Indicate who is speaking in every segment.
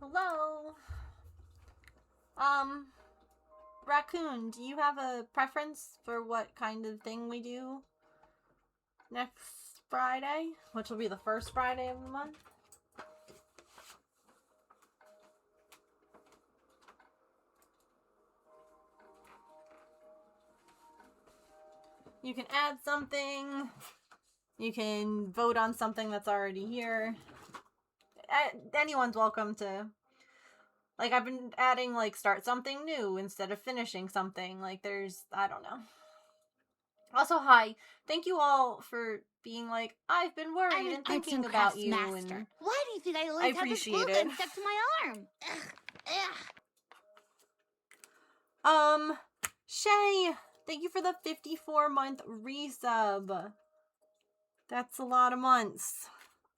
Speaker 1: Hello. Um, Raccoon, do you have a preference for what kind of thing we do next Friday, which will be the first Friday of the month? You can add something. You can vote on something that's already here. Anyone's welcome to. Like, I've been adding, like, start something new instead of finishing something. Like, I don't know. Also, hi. Thank you all for being like, I've been worried
Speaker 2: I'm an
Speaker 1: and
Speaker 2: arts
Speaker 1: thinking
Speaker 2: and
Speaker 1: about
Speaker 2: crafts
Speaker 1: you.
Speaker 2: master.
Speaker 1: And
Speaker 2: Why do you think I
Speaker 1: I
Speaker 2: always have this glue
Speaker 1: appreciate
Speaker 2: gun
Speaker 1: it.
Speaker 2: stuck to my arm?
Speaker 1: Shay, thank you for the 54-month resub. That's a lot of months.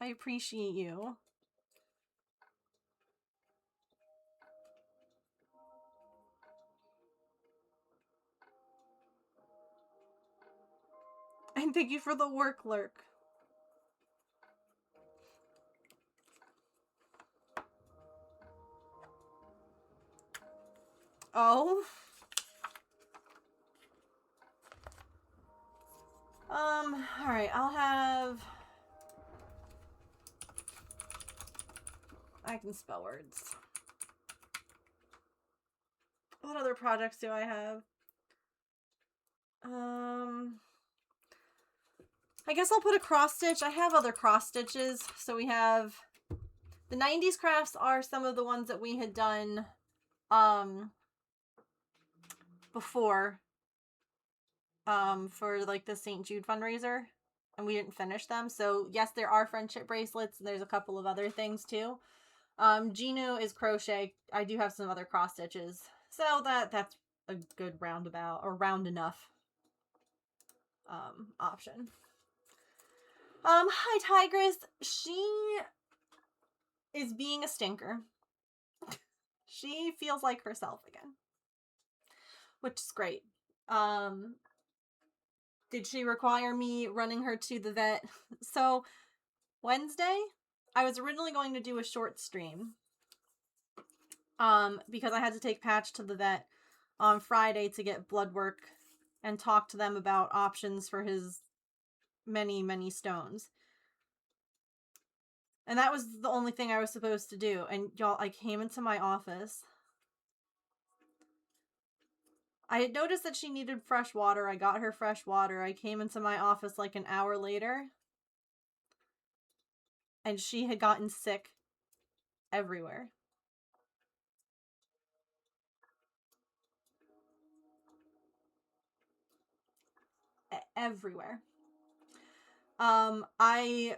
Speaker 1: I appreciate you. And thank you for the work lurk. Oh. Alright, I can spell words. What other projects do I have? I guess I'll put a cross stitch. I have other cross stitches. So we have the 90s crafts are some of the ones that we had done before for like the St. Jude fundraiser, and we didn't finish them. So yes, there are friendship bracelets, and there's a couple of other things too. Ginu is crochet. I do have some other cross stitches. So that's a good roundabout or round enough option. Hi Tigress. She is being a stinker. She feels like herself again, which is great. Did she require me running her to the vet? So Wednesday, I was originally going to do a short stream. Because I had to take Patch to the vet on Friday to get blood work and talk to them about options for his many, many stones. And that was the only thing I was supposed to do. And y'all, I came into my office. I had noticed that she needed fresh water. I got her fresh water. I came into my office like an hour later. And she had gotten sick everywhere. Everywhere. I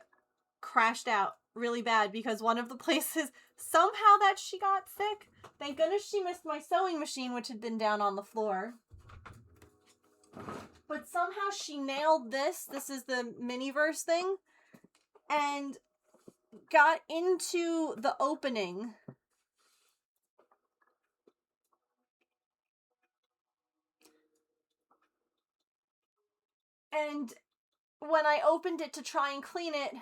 Speaker 1: crashed out really bad because one of the places somehow that she got sick, thank goodness she missed my sewing machine, which had been down on the floor, but somehow she nailed this is the Miniverse thing, and got into the opening. And when I opened it to try and clean it,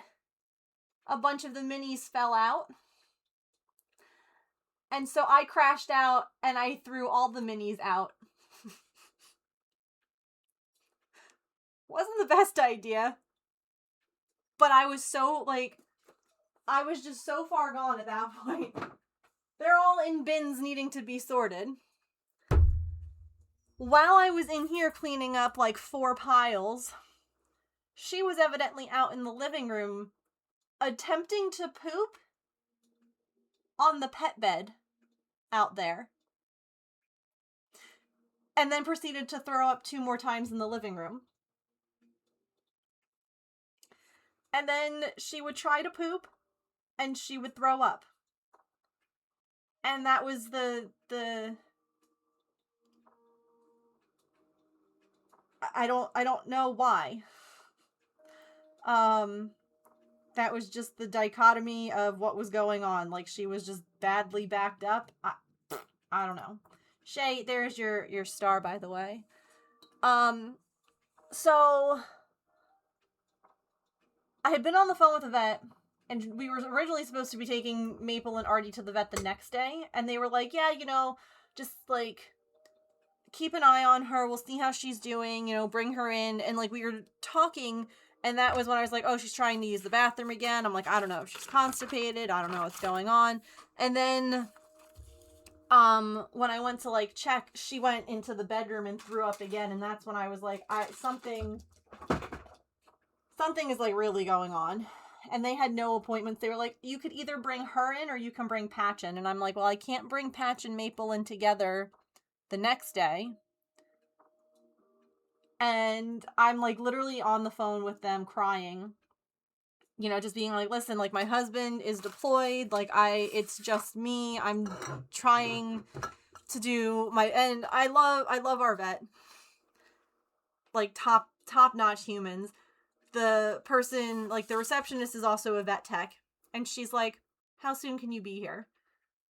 Speaker 1: a bunch of the minis fell out. And so I crashed out and I threw all the minis out. Wasn't the best idea. But I was so, like, I was just so far gone at that point. They're all in bins needing to be sorted. While I was in here cleaning up, like, 4 piles, she was evidently out in the living room attempting to poop on the pet bed out there. And then proceeded to throw up 2 more times in the living room. And then she would try to poop, and she would throw up. And that was the I don't know why. That was just the dichotomy of what was going on. Like, she was just badly backed up. I don't know. Shay, there's your star, by the way. So I had been on the phone with a vet, And we were originally supposed to be taking Maple and Artie to the vet the next day, and they were like, yeah, you know, just, like, keep an eye on her, we'll see how she's doing, you know, bring her in, and, like, we were talking, and that was when I was like, oh, she's trying to use the bathroom again. I'm like, I don't know if she's constipated, I don't know what's going on. And then, when I went to, like, check, she went into the bedroom and threw up again, and that's when I was like, something is, like, really going on. And they had no appointments. They were like, you could either bring her in or you can bring Patch in. And I'm like, well, I can't bring Patch and Maple in together the next day. And I'm, like, literally on the phone with them crying. You know, just being like, listen, like, my husband is deployed. Like, it's just me. I'm trying to do and I love our vet. Like, top-notch humans. The person, like, the receptionist is also a vet tech, and she's like, how soon can you be here?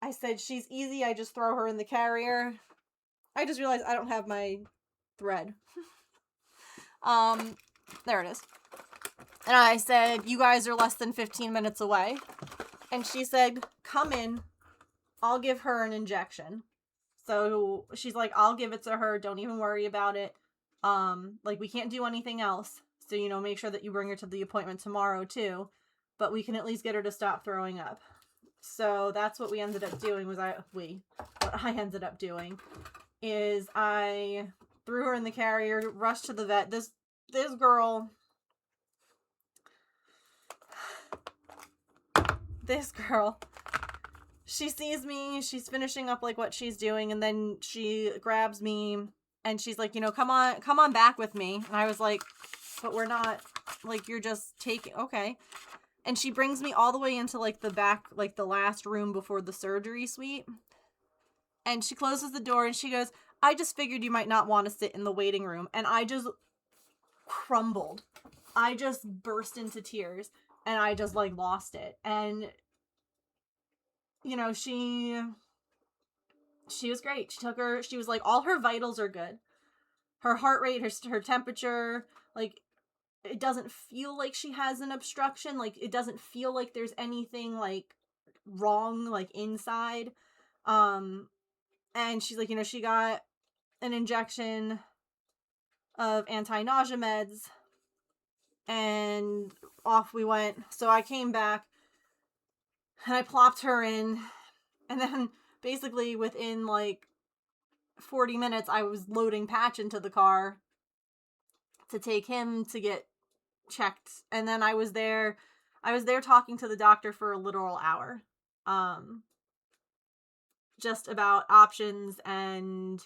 Speaker 1: I said, she's easy, I just throw her in the carrier. I just realized I don't have my thread. There it is. And I said, you guys are less than 15 minutes away. And she said, come in, I'll give her an injection. So she's like, I'll give it to her, don't even worry about it. Like, we can't do anything else. So, you know, make sure that you bring her to the appointment tomorrow, too. But we can at least get her to stop throwing up. So that's what we ended up doing what I ended up doing is I threw her in the carrier, rushed to the vet. This girl, she sees me, she's finishing up, like, what she's doing, and then she grabs me, and she's like, you know, come on back with me. And I was like, but we're not, like, you're just taking, okay. And she brings me all the way into, like, the back, like, the last room before the surgery suite. And she closes the door, and she goes, I just figured you might not want to sit in the waiting room. And I just crumbled. I just burst into tears, and I just, like, lost it. And, you know, she was great. She was like, all her vitals are good. Her heart rate, her temperature, like, it doesn't feel like she has an obstruction. Like, it doesn't feel like there's anything, like, wrong, like, inside. And she's like, you know, she got an injection of anti-nausea meds, and off we went. So I came back, and I plopped her in, and then basically within, like, 40 minutes, I was loading Patch into the car to take him to get checked, and then I was there talking to the doctor for a literal hour, just about options and,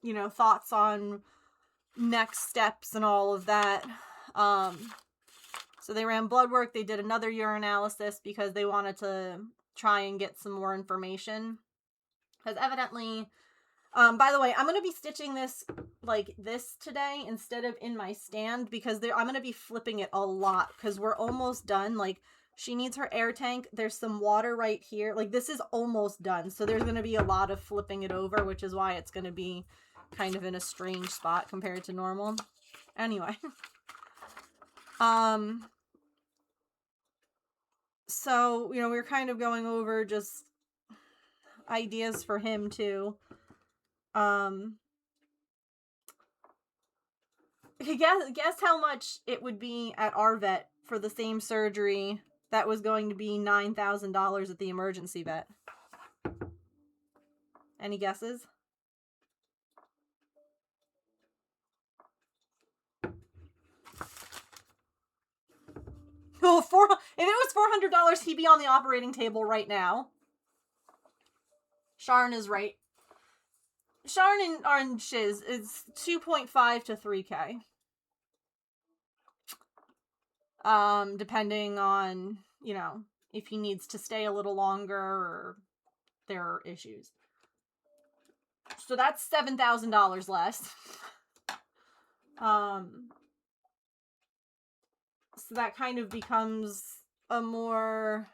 Speaker 1: you know, thoughts on next steps and all of that. So they ran blood work, they did another urinalysis because they wanted to try and get some more information, because evidently, by the way, I'm going to be stitching this like this today instead of in my stand, because I'm going to be flipping it a lot, because we're almost done. Like, she needs her air tank. There's some water right here. Like, this is almost done. So there's going to be a lot of flipping it over, which is why it's going to be kind of in a strange spot compared to normal. Anyway. So, you know, we were kind of going over just ideas for him too. Guess how much it would be at our vet for the same surgery that was going to be $9,000 at the emergency vet. Any guesses? Oh, if it was $400, he'd be on the operating table right now. Sharon is right. Sharon and Shiz is 2.5 to 3K. Depending on, you know, if he needs to stay a little longer or there are issues. So that's $7,000 less. So that kind of becomes a more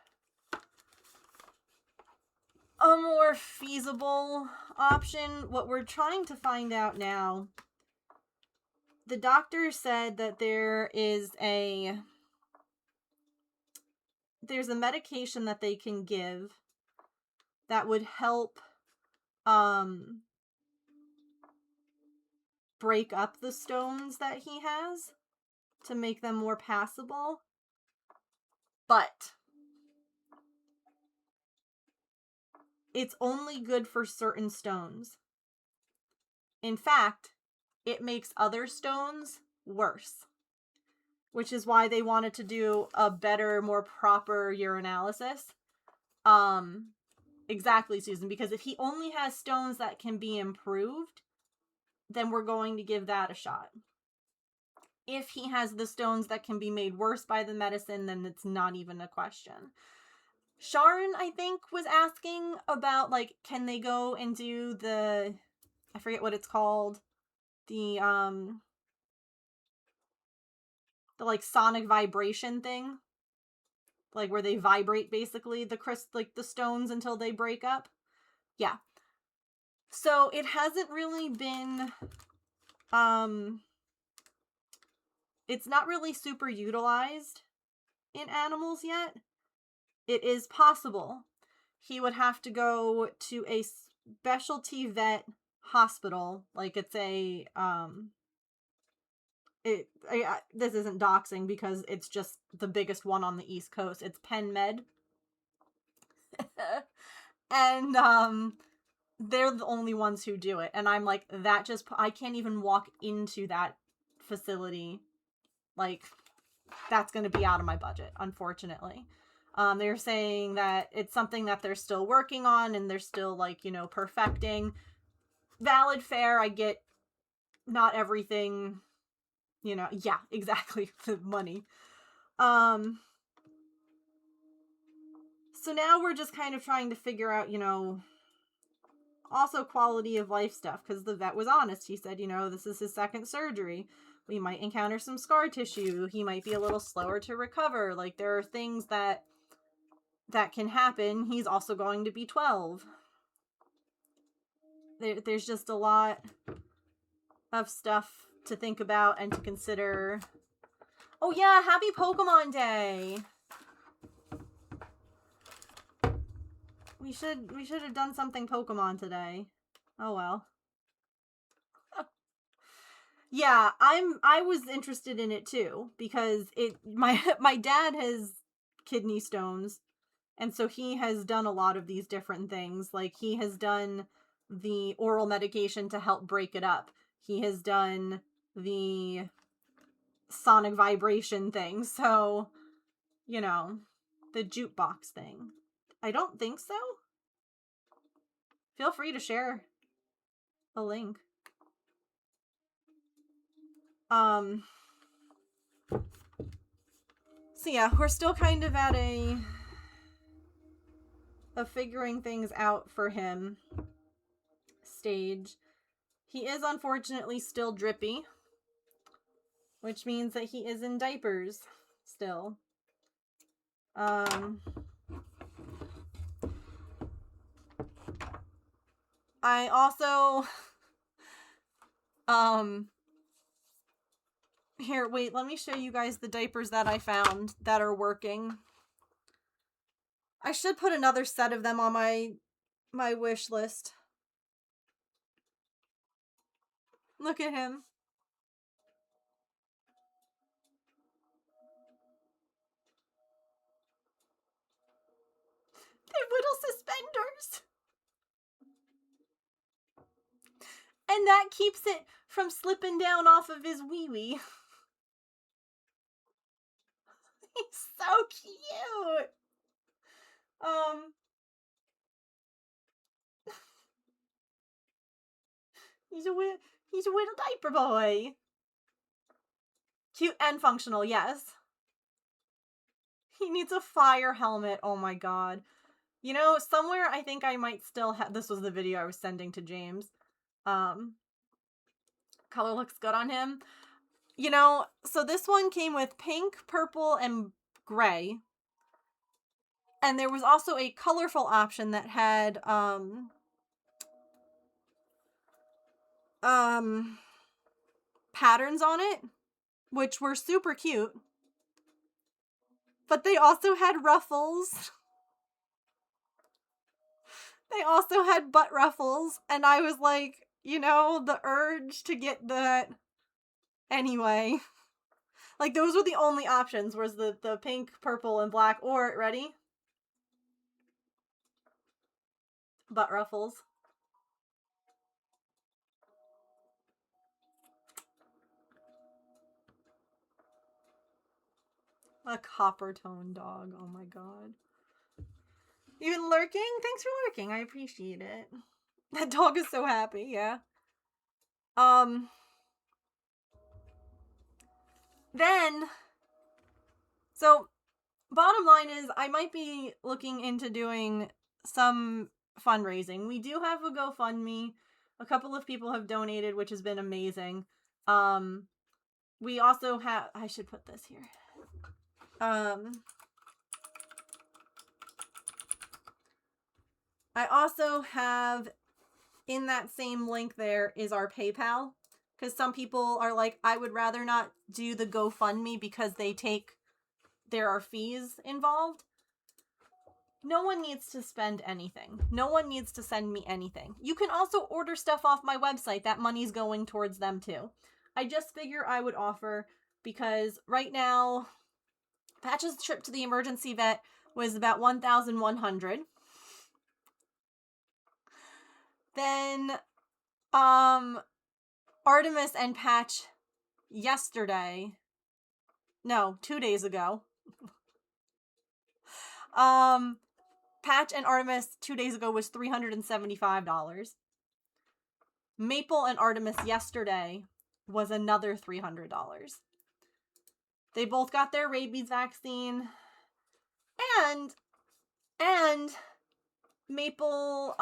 Speaker 1: feasible option. What we're trying to find out now, the doctor said that there's a medication that they can give that would help break up the stones that he has to make them more passable. But it's only good for certain stones. In fact, it makes other stones worse. Which is why they wanted to do a better, more proper urinalysis. Exactly, Susan, because if he only has stones that can be improved, then we're going to give that a shot. If he has the stones that can be made worse by the medicine, then it's not even a question. Sharon, I think, was asking about, like, can they go and do the, I forget what it's called, the like sonic vibration thing, like where they vibrate basically the stones until they break up. Yeah. So it hasn't really been, it's not really super utilized in animals yet. It is possible. He would have to go to a specialty vet hospital, like it's a, this isn't doxing because it's just the biggest one on the East Coast. It's Penn Med. And, they're the only ones who do it. And I'm like, I can't even walk into that facility. Like, that's going to be out of my budget, unfortunately. They're saying that it's something that they're still working on and they're still, like, you know, perfecting. Valid, fair, I get not everything, you know, yeah, exactly, the money. So now we're just kind of trying to figure out, you know, also quality of life stuff, because the vet was honest. He said, you know, this is his second surgery. We might encounter some scar tissue. He might be a little slower to recover. Like, there are things that can happen. He's also going to be 12. There's just a lot of stuff to think about and to consider. Oh yeah, happy Pokemon Day! We should have done something Pokemon today. Oh well. Yeah, I was interested in it too, because my dad has kidney stones, and so he has done a lot of these different things. Like, he has done the oral medication to help break it up. He has done the sonic vibration thing. So, you know, the jukebox thing. I don't think so. Feel free to share a link. So yeah, we're still kind of at a figuring things out for him stage. He is unfortunately still drippy, which means that he is in diapers still. I also here, wait, let me show you guys the diapers that I found that are working. I should put another set of them on my wish list. Look at him. They're little suspenders. And that keeps it from slipping down off of his wee-wee. He's so cute. He's a little diaper boy. Cute and functional, yes. He needs a fire helmet. Oh my god. You know, somewhere I think I might still have... This was the video I was sending to James. Color looks good on him. You know, so this one came with pink, purple, and gray. And there was also a colorful option that had, patterns on it, which were super cute. But they also had ruffles. They also had butt ruffles, and I was like, you know, the urge to get that anyway. Like, those were the only options, was the pink, purple, and black, or, ready? Butt ruffles. A copper tone dog, oh my god. Even lurking? Thanks for lurking, I appreciate it. That dog is so happy, yeah. Then, so, bottom line is, I might be looking into doing some fundraising. We do have a GoFundMe. A couple of people have donated, which has been amazing. We also have, I should put this here. I also have, in that same link there is our PayPal, because some people are like, I would rather not do the GoFundMe because there are fees involved. No one needs to spend anything. No one needs to send me anything. You can also order stuff off my website. That money's going towards them too. I just figure I would offer, because right now, Patch's trip to the emergency vet was about $1,100. Then, Artemis and Patch 2 days ago. Patch and Artemis 2 days ago was $375. Maple and Artemis yesterday was another $300. They both got their rabies vaccine. And Maple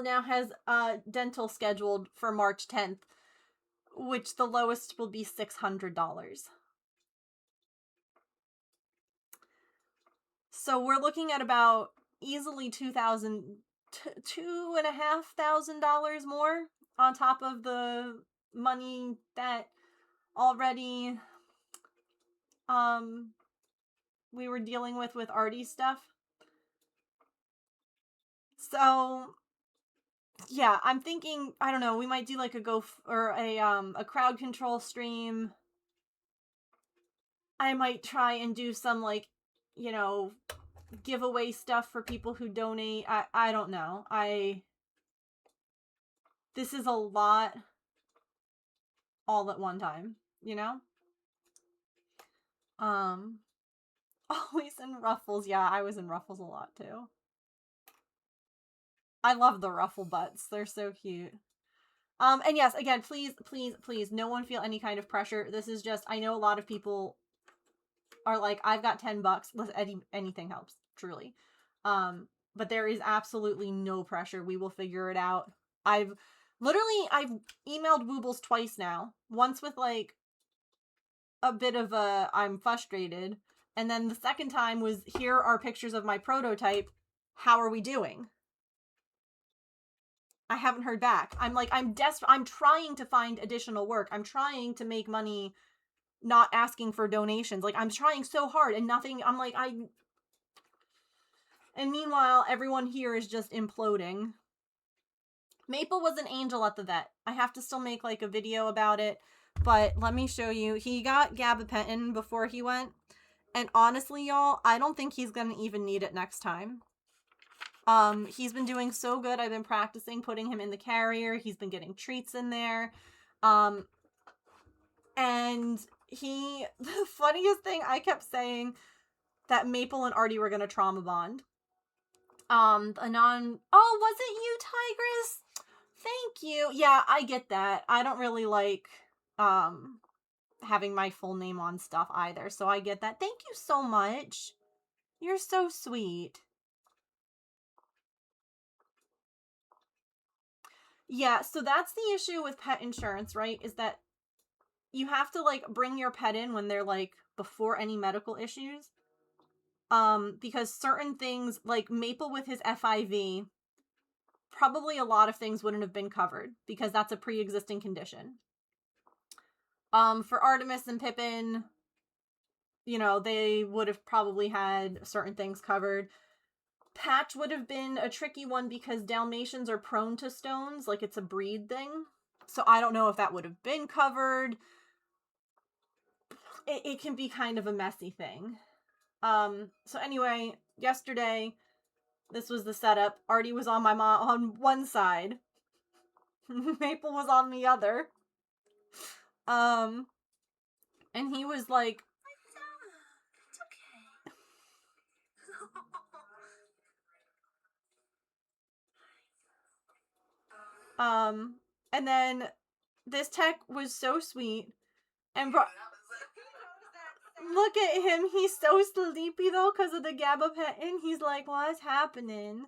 Speaker 1: now has dental scheduled for March 10th, which the lowest will be $600. So we're looking at about easily $2,500 more on top of the money that already we were dealing with Artie's stuff. So yeah, I'm thinking, I don't know, we might do like a crowd control stream. I might try and do some, like, you know, giveaway stuff for people who donate. I don't know. This is a lot all at one time, you know? Always in Ruffles. Yeah, I was in Ruffles a lot too. I love the ruffle butts. They're so cute. And yes, again, please, no one feel any kind of pressure. This is just, I know a lot of people are like, I've got $10. Anything helps, truly. But there is absolutely no pressure. We will figure it out. I've emailed Woobles twice now. Once with, like, a bit of a, I'm frustrated. And then the second time was, here are pictures of my prototype. How are we doing? I haven't heard back. I'm like, I'm trying to find additional work. I'm trying to make money, not asking for donations. Like, I'm trying so hard and nothing. I'm like, and meanwhile, everyone here is just imploding. Maple was an angel at the vet. I have to still make, like, a video about it, but let me show you. He got gabapentin before he went, and honestly, y'all, I don't think he's gonna even need it next time. He's been doing so good. I've been practicing putting him in the carrier. He's been getting treats in there. And the funniest thing, I kept saying that Maple and Artie were gonna trauma bond. Was it you, Tigress? Thank you. Yeah, I get that. I don't really like, having my full name on stuff either, so I get that. Thank you so much. You're so sweet. Yeah, so that's the issue with pet insurance, right? Is that you have to, like, bring your pet in when they're, like, before any medical issues. Because certain things, like Maple with his FIV, probably a lot of things wouldn't have been covered because that's a pre-existing condition. For Artemis and Pippin, you know, they would have probably had certain things covered. Patch would have been a tricky one because Dalmatians are prone to stones, like it's a breed thing. So I don't know if that would have been covered. It can be kind of a messy thing. So anyway, yesterday, this was the setup. Artie was on my mom on one side. Maple was on the other. And he was like,
Speaker 2: it's okay.
Speaker 1: And then this tech was so sweet and look at him, he's so sleepy though because of the gabapentin. He's like, what's happening?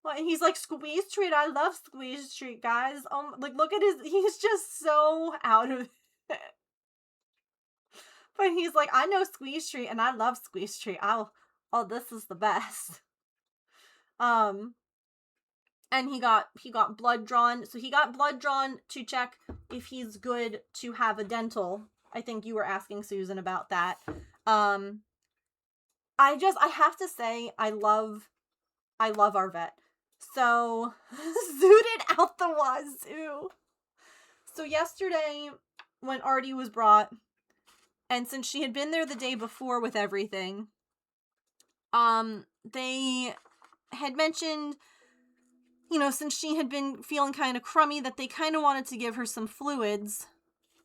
Speaker 1: What? He's like, Squeeze Treat, I love Squeeze Treat, guys. Like, look at he's just so out of it. But he's like, I know Squeeze Treat and I love Squeeze Treat. This is the best. And he got blood drawn. So he got blood drawn to check if he's good to have a dental. I think you were asking Susan about that. I have to say, I love our vet. So, zooted out the wazoo. So yesterday, when Artie was brought, and since she had been there the day before with everything, they had mentioned, you know, since she had been feeling kind of crummy, that they kind of wanted to give her some fluids,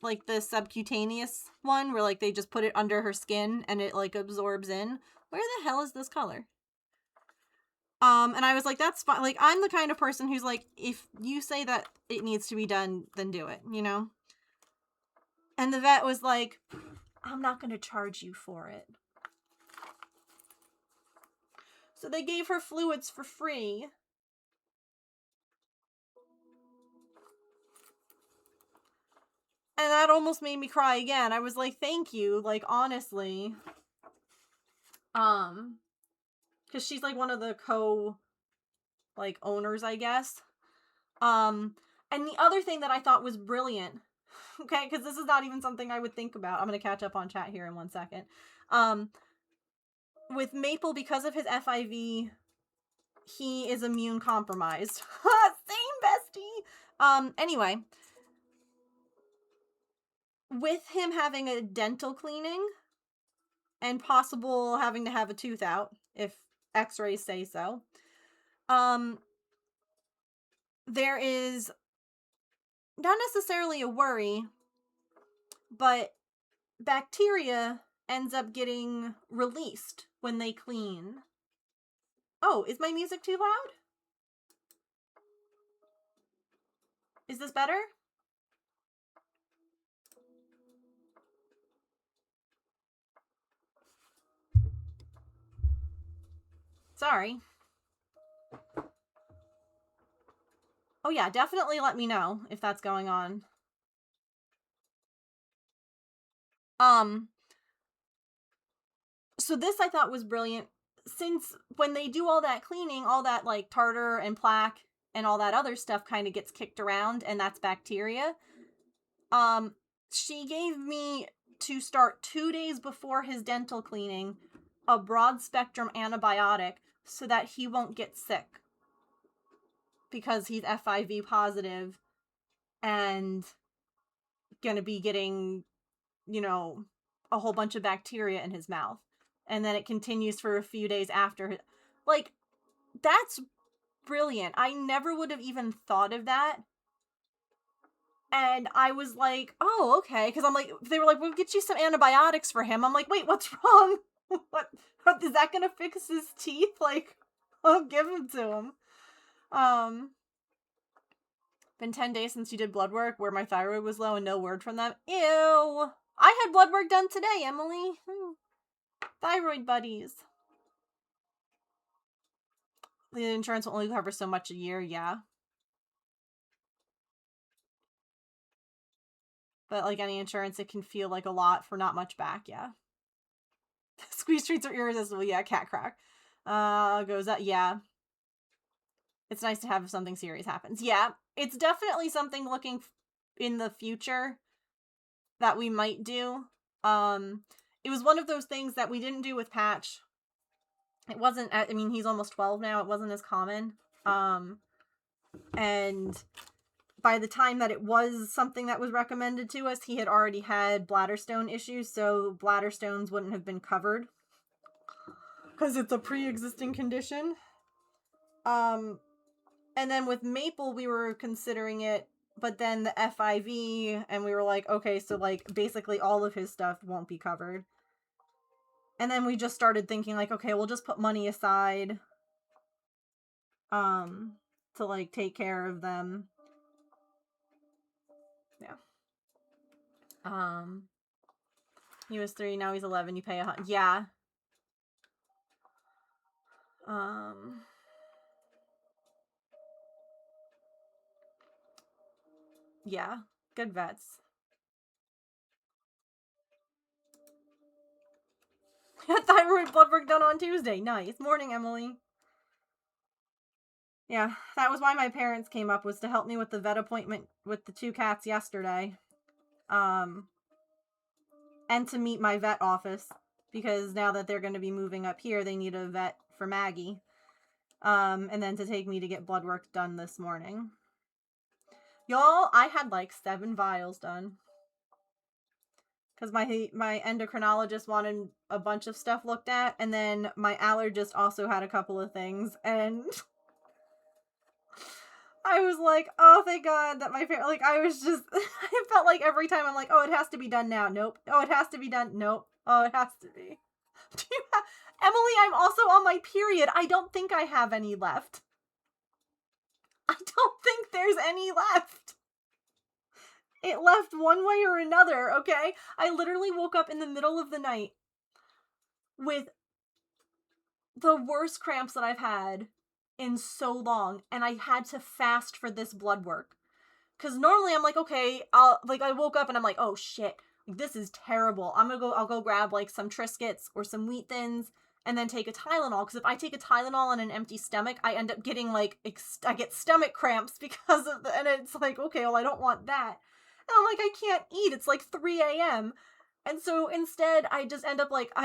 Speaker 1: like the subcutaneous one, where, like, they just put it under her skin and it, like, absorbs in. Where the hell is this color? And I was like, that's fine. Like, I'm the kind of person who's like, if you say that it needs to be done, then do it, you know? And the vet was like, I'm not going to charge you for it. So they gave her fluids for free. And that almost made me cry again. I was like, thank you. Like, honestly. Because she's, like, one of the owners, I guess. And the other thing that I thought was brilliant, okay, because this is not even something I would think about. I'm going to catch up on chat here in 1 second. With Maple, because of his FIV, he is immune compromised. Same, bestie! Anyway. With him having a dental cleaning, and possible having to have a tooth out, if x-rays say so, there is not necessarily a worry, but bacteria ends up getting released when they clean. Oh, is my music too loud? Is this better? Sorry. Oh yeah, definitely let me know if that's going on. So this I thought was brilliant. Since when they do all that cleaning, all that, like, tartar and plaque and all that other stuff kind of gets kicked around, and that's bacteria. She gave me, to start 2 days before his dental cleaning, a broad spectrum antibiotic so that he won't get sick. Because he's FIV positive and gonna be getting, you know, a whole bunch of bacteria in his mouth. And then it continues for a few days after. Like, that's brilliant. I never would have even thought of that. And I was like, oh, okay. Because I'm like, they were like, we'll get you some antibiotics for him. I'm like, wait, what's wrong? What is that gonna fix his teeth? Like, I'll give them to him. Been 10 days since you did blood work where my thyroid was low and no word from them. Ew. I had blood work done today, Emily. Thyroid buddies. The insurance will only cover so much a year, yeah. But like any insurance, it can feel like a lot for not much back, yeah. Squeeze treats are irresistible, yeah, cat crack. Goes up, yeah. it's nice to have if something serious happens. Yeah, it's definitely something looking in the future that we might do. It was one of those things that we didn't do with Patch. It wasn't, I mean, he's almost 12 now. It wasn't as common. And by the time that it was something that was recommended to us, he had already had bladder stone issues, so bladder stones wouldn't have been covered. Because it's a pre-existing condition. And then with Maple, we were considering it, but then the FIV, and we were like, okay, so, like, basically all of his stuff won't be covered. And then we just started thinking, like, okay, we'll just put money aside, to, like, take care of them. Yeah. He was 3, now he's 11, you pay $100. Yeah. Yeah. Good vets. Thyroid blood work done on Tuesday. Nice. Morning, Emily. Yeah, that was why my parents came up, was to help me with the vet appointment with the 2 cats yesterday. And to meet my vet office, because now that they're going to be moving up here, they need a vet for Maggie. And then to take me to get blood work done this morning. Y'all, I had like 7 vials done. Because my endocrinologist wanted a bunch of stuff looked at, and then my allergist also had a couple of things, and I was like, oh, thank God that my parents, like, I was just, I felt like every time I'm like, oh, it has to be done now. Nope. Oh, it has to be done. Nope. Oh, it has to be. Emily, I'm also on my period. I don't think I have any left. I don't think there's any left. It left one way or another, okay? I literally woke up in the middle of the night with the worst cramps that I've had in so long, and I had to fast for this blood work. Because normally I'm like, okay, I woke up and I'm like, oh shit, this is terrible. I'll go grab like some Triscuits or some Wheat Thins and then take a Tylenol. Because if I take a Tylenol on an empty stomach, I end up getting like, I get stomach cramps because of and it's like, okay, well, I don't want that. And I'm like, I can't eat. It's like 3 a.m. And so instead, I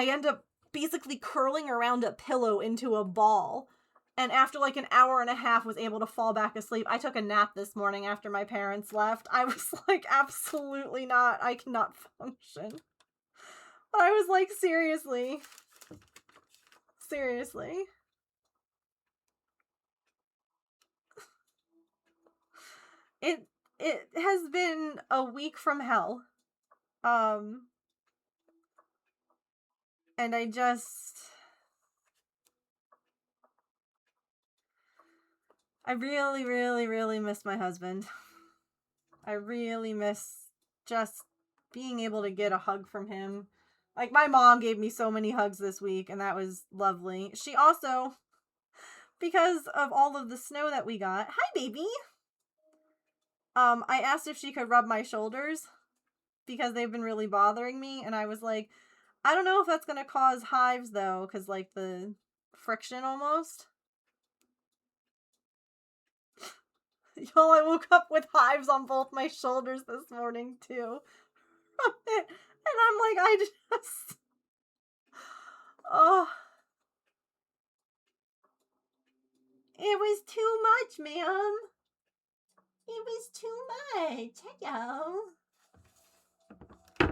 Speaker 1: end up basically curling around a pillow into a ball. And after like an hour and a half was able to fall back asleep. I took a nap this morning after my parents left. I was like, absolutely not. I cannot function. I was like, seriously. Seriously. It has been a week from hell. And I really, really, really miss my husband. I really miss just being able to get a hug from him. Like, my mom gave me so many hugs this week, and that was lovely. She also, because of all of the snow that we got, hi, baby! I asked if she could rub my shoulders, because they've been really bothering me, and I was like, I don't know if that's gonna cause hives, though, because, like, the friction almost. Y'all, I woke up with hives on both my shoulders this morning, too. And I'm like, I just... Oh. It was too much, ma'am. It was too much. Hello. Hi.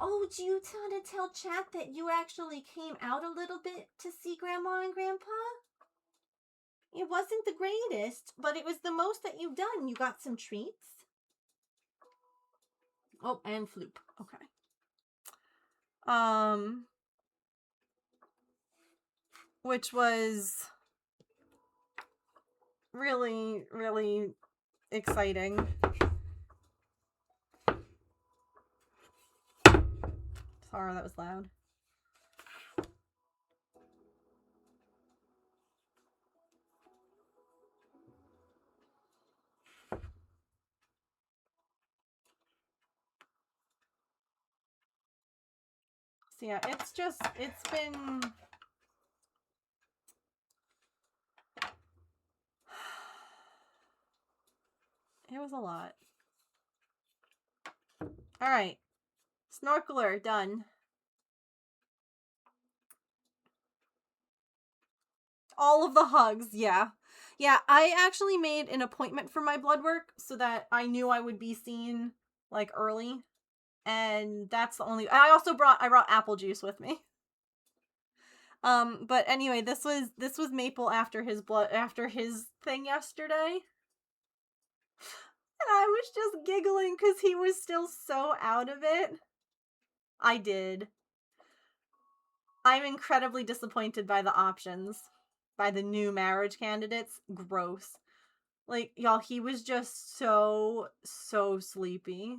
Speaker 1: Oh, do you want to tell chat that you actually came out a little bit to see Grandma and Grandpa? It wasn't the greatest, but it was the most that you've done. You got some treats. Oh, and Floop. Okay. Which was really, really exciting. Sorry, that was loud. So yeah, it's been was a lot. Alright. Snorkeler, done. All of the hugs, yeah. Yeah, I actually made an appointment for my blood work so that I knew I would be seen, like, early. And that's the only... I brought apple juice with me. But anyway, this was Maple after his thing yesterday. And I was just giggling because he was still so out of it. I did. I'm incredibly disappointed by the options. By the new marriage candidates. Gross. Like, y'all, he was just so sleepy.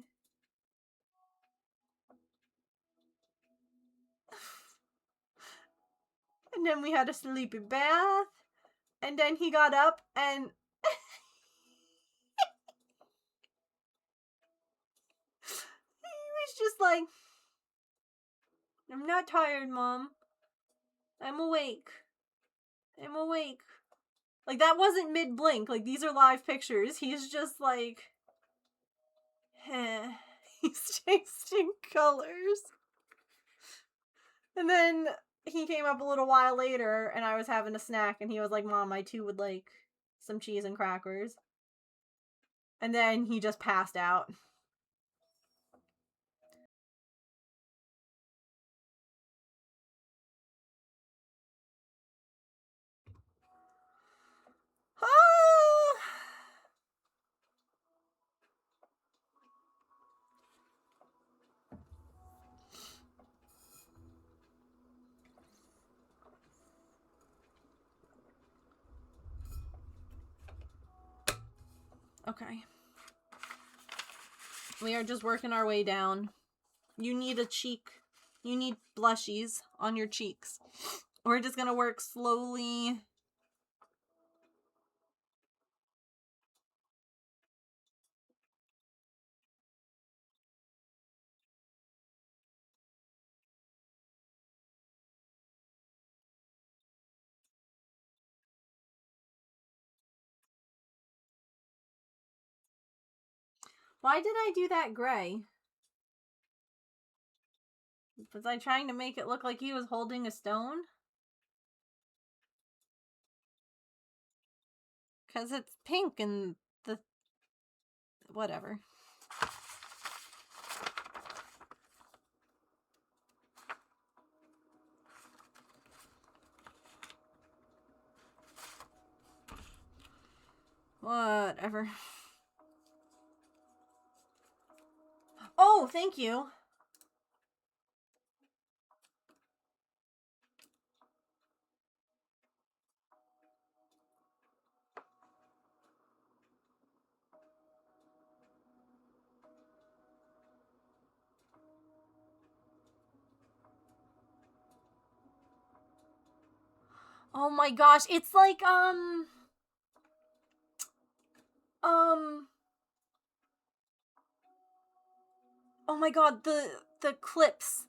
Speaker 1: And then we had a sleepy bath. And then he got up and... he was just like... I'm not tired, Mom. I'm awake. I'm awake. Like, that wasn't mid-blink. Like, these are live pictures. He's just like... He's tasting colors. And then he came up a little while later, and I was having a snack, and he was like, Mom, I too would like some cheese and crackers. And then he just passed out. Okay. We are just working our way down. You need a cheek. You need blushies on your cheeks. We're just gonna work slowly. Why did I do that gray? Was I trying to make it look like he was holding a stone? Because it's pink and the... whatever. Whatever. Oh, thank you. Oh my gosh, it's like, oh my god, the clips.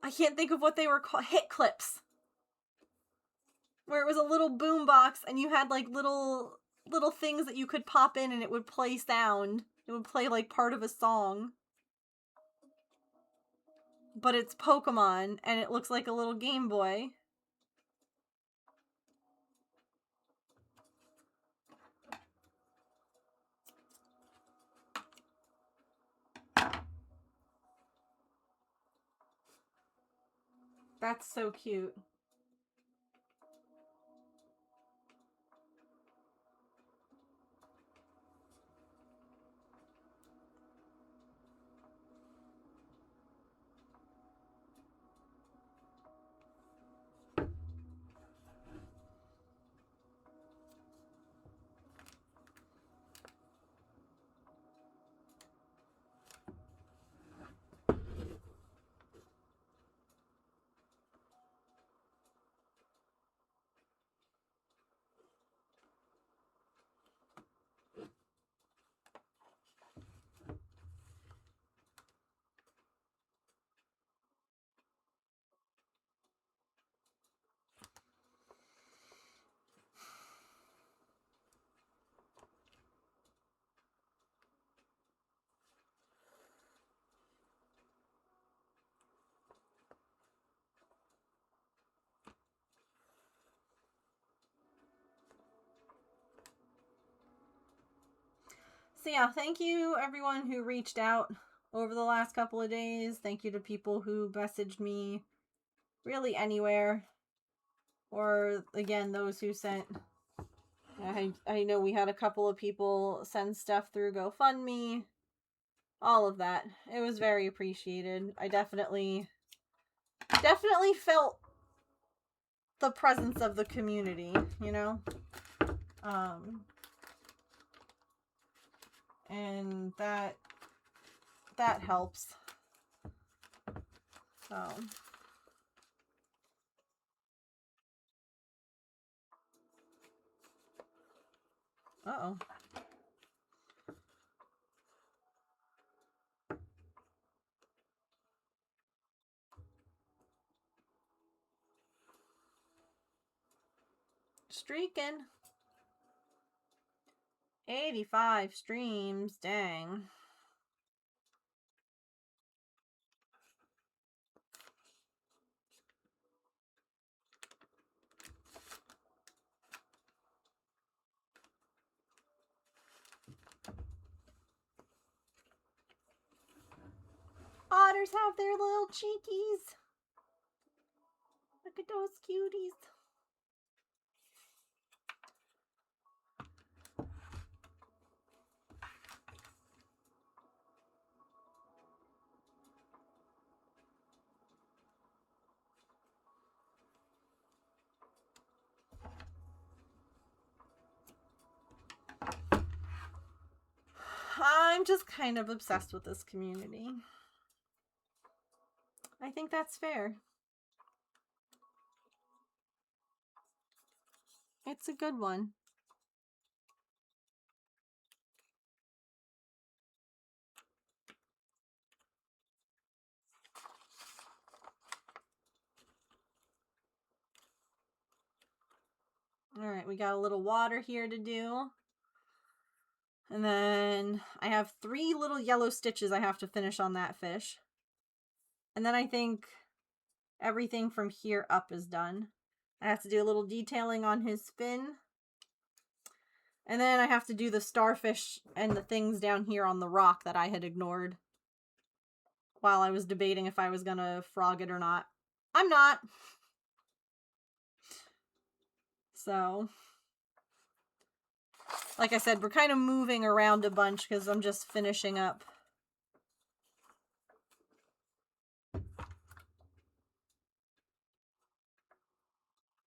Speaker 1: I can't think of what they were called. Hit clips. Where it was a little boombox and you had like little things that you could pop in and it would play sound. It would play like part of a song. But it's Pokemon and it looks like a little Game Boy. That's so cute. So yeah, thank you everyone who reached out over the last couple of days. Thank you to people who messaged me really anywhere. Or again, those who sent. I know we had a couple of people send stuff through GoFundMe. All of that. It was very appreciated. I definitely felt the presence of the community, you know? And that helps. So uh-oh. Streaking. 85 streams, dang. Otters have their little cheekies. Look at those cuties. I'm just kind of obsessed with this community. I think that's fair. It's a good one. All right, we got a little water here to do. And then I have 3 little yellow stitches I have to finish on that fish. And then I think everything from here up is done. I have to do a little detailing on his fin. And then I have to do the starfish and the things down here on the rock that I had ignored while I was debating if I was gonna frog it or not. I'm not. So, like I said, we're kind of moving around a bunch because I'm just finishing up.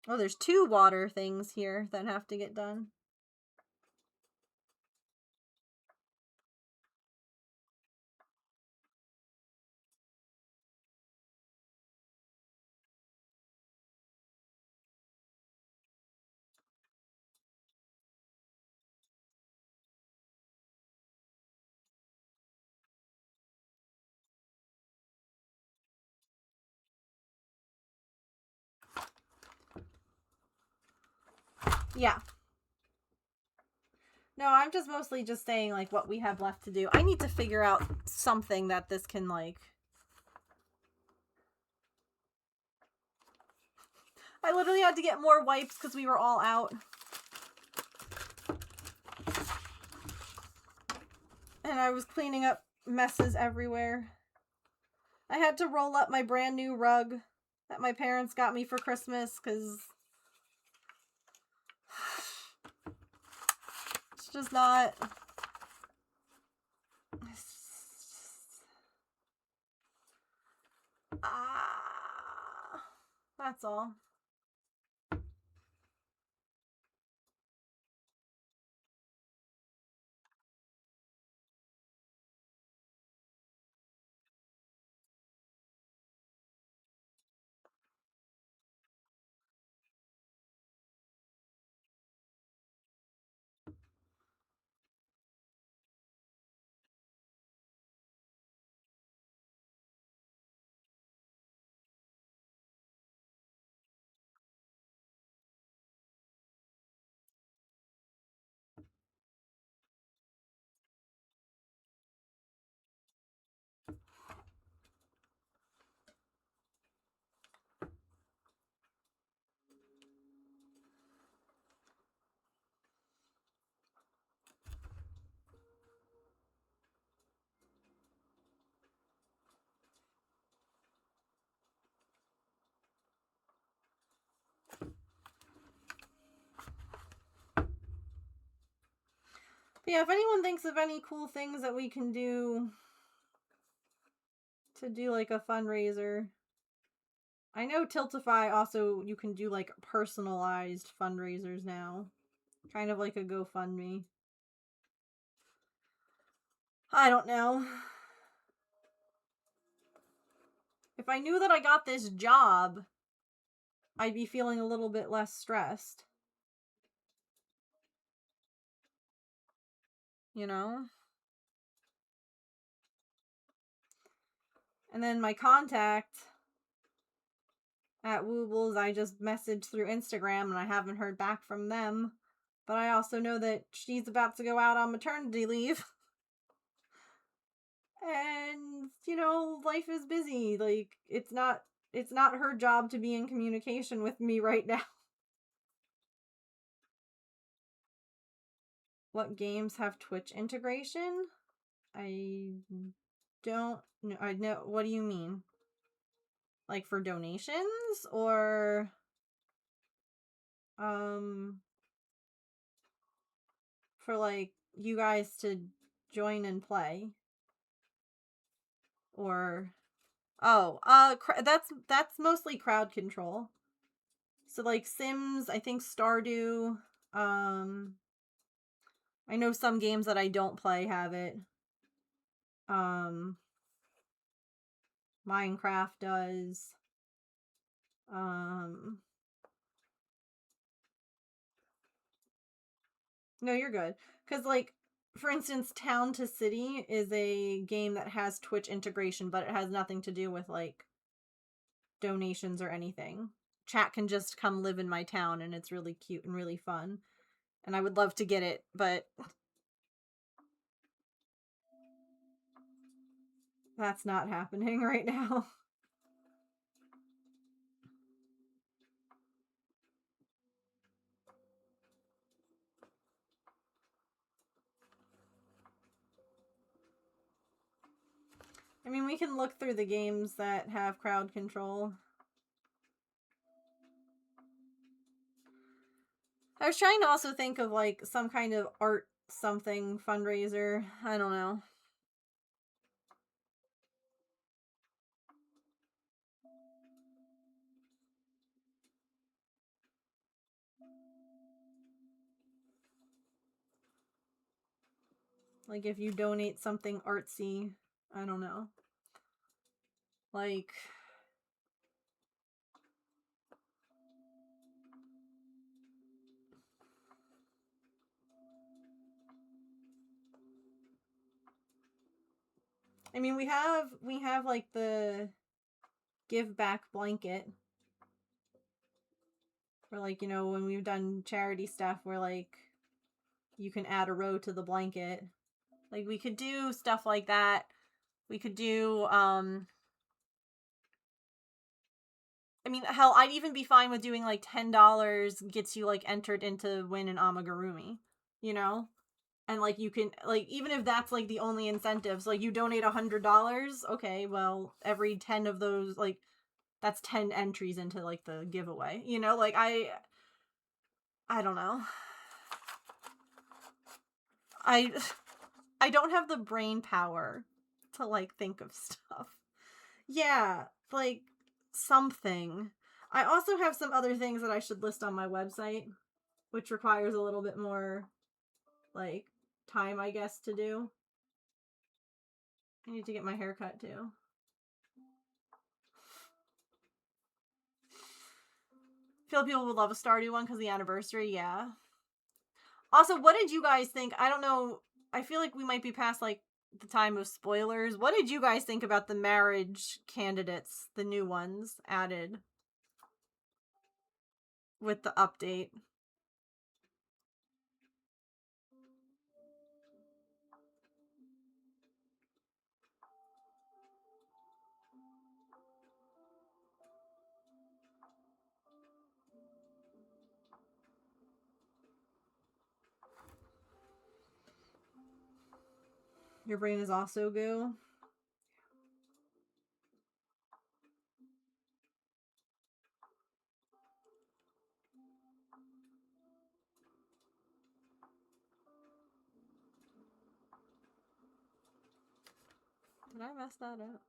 Speaker 1: Oh, there's 2 water things here that have to get done. Yeah. No, I'm just mostly just saying, like, what we have left to do. I need to figure out something that this can, like... I literally had to get more wipes because we were all out. And I was cleaning up messes everywhere. I had to roll up my brand new rug that my parents got me for Christmas because... It's just not... That's all. But yeah, if anyone thinks of any cool things that we can do to do like a fundraiser. I know Tiltify also, you can do like personalized fundraisers now. Kind of like a GoFundMe. I don't know. If I knew that I got this job, I'd be feeling a little bit less stressed. You know? And then my contact at Woobles, I just messaged through Instagram and I haven't heard back from them. But I also know that she's about to go out on maternity leave. And, you know, life is busy. Like, it's not her job to be in communication with me right now. What games have Twitch integration? I don't know. I know. What do you mean? Like for donations or for like you guys to join and play? Or that's mostly crowd control. So like Sims, I think Stardew, I know some games that I don't play have it. Minecraft does. No, you're good. Because, like, for instance, Town to City is a game that has Twitch integration, but it has nothing to do with, like, donations or anything. Chat can just come live in my town, and it's really cute and really fun. And I would love to get it, but that's not happening right now. I mean, we can look through the games that have crowd control. I was trying to also think of, like, some kind of art something fundraiser. I don't know. Like, if you donate something artsy, I don't know. Like, I mean, we have like the give back blanket. Or like, you know, when we've done charity stuff where like you can add a row to the blanket. Like we could do stuff like that. We could do I mean, hell, I'd even be fine with doing like $10 gets you like entered into win an amigurumi, you know? And like you can like even if that's like the only incentives, like you donate $100, okay, well, every 10 of those, like that's 10 entries into like the giveaway, you know? Like I don't know. I I don't have the brain power to like think of stuff. Yeah, like something. I also have some other things that I should list on my website, which requires a little bit more like time, I guess, to do. I need to get my hair cut too. Feel like people would love a Stardew one because the anniversary, yeah. Also, what did you guys think? I don't know. I feel like we might be past like the time of spoilers. What did you guys think about the marriage candidates, the new ones added with the update? Your brain is also goo. Did I mess that up?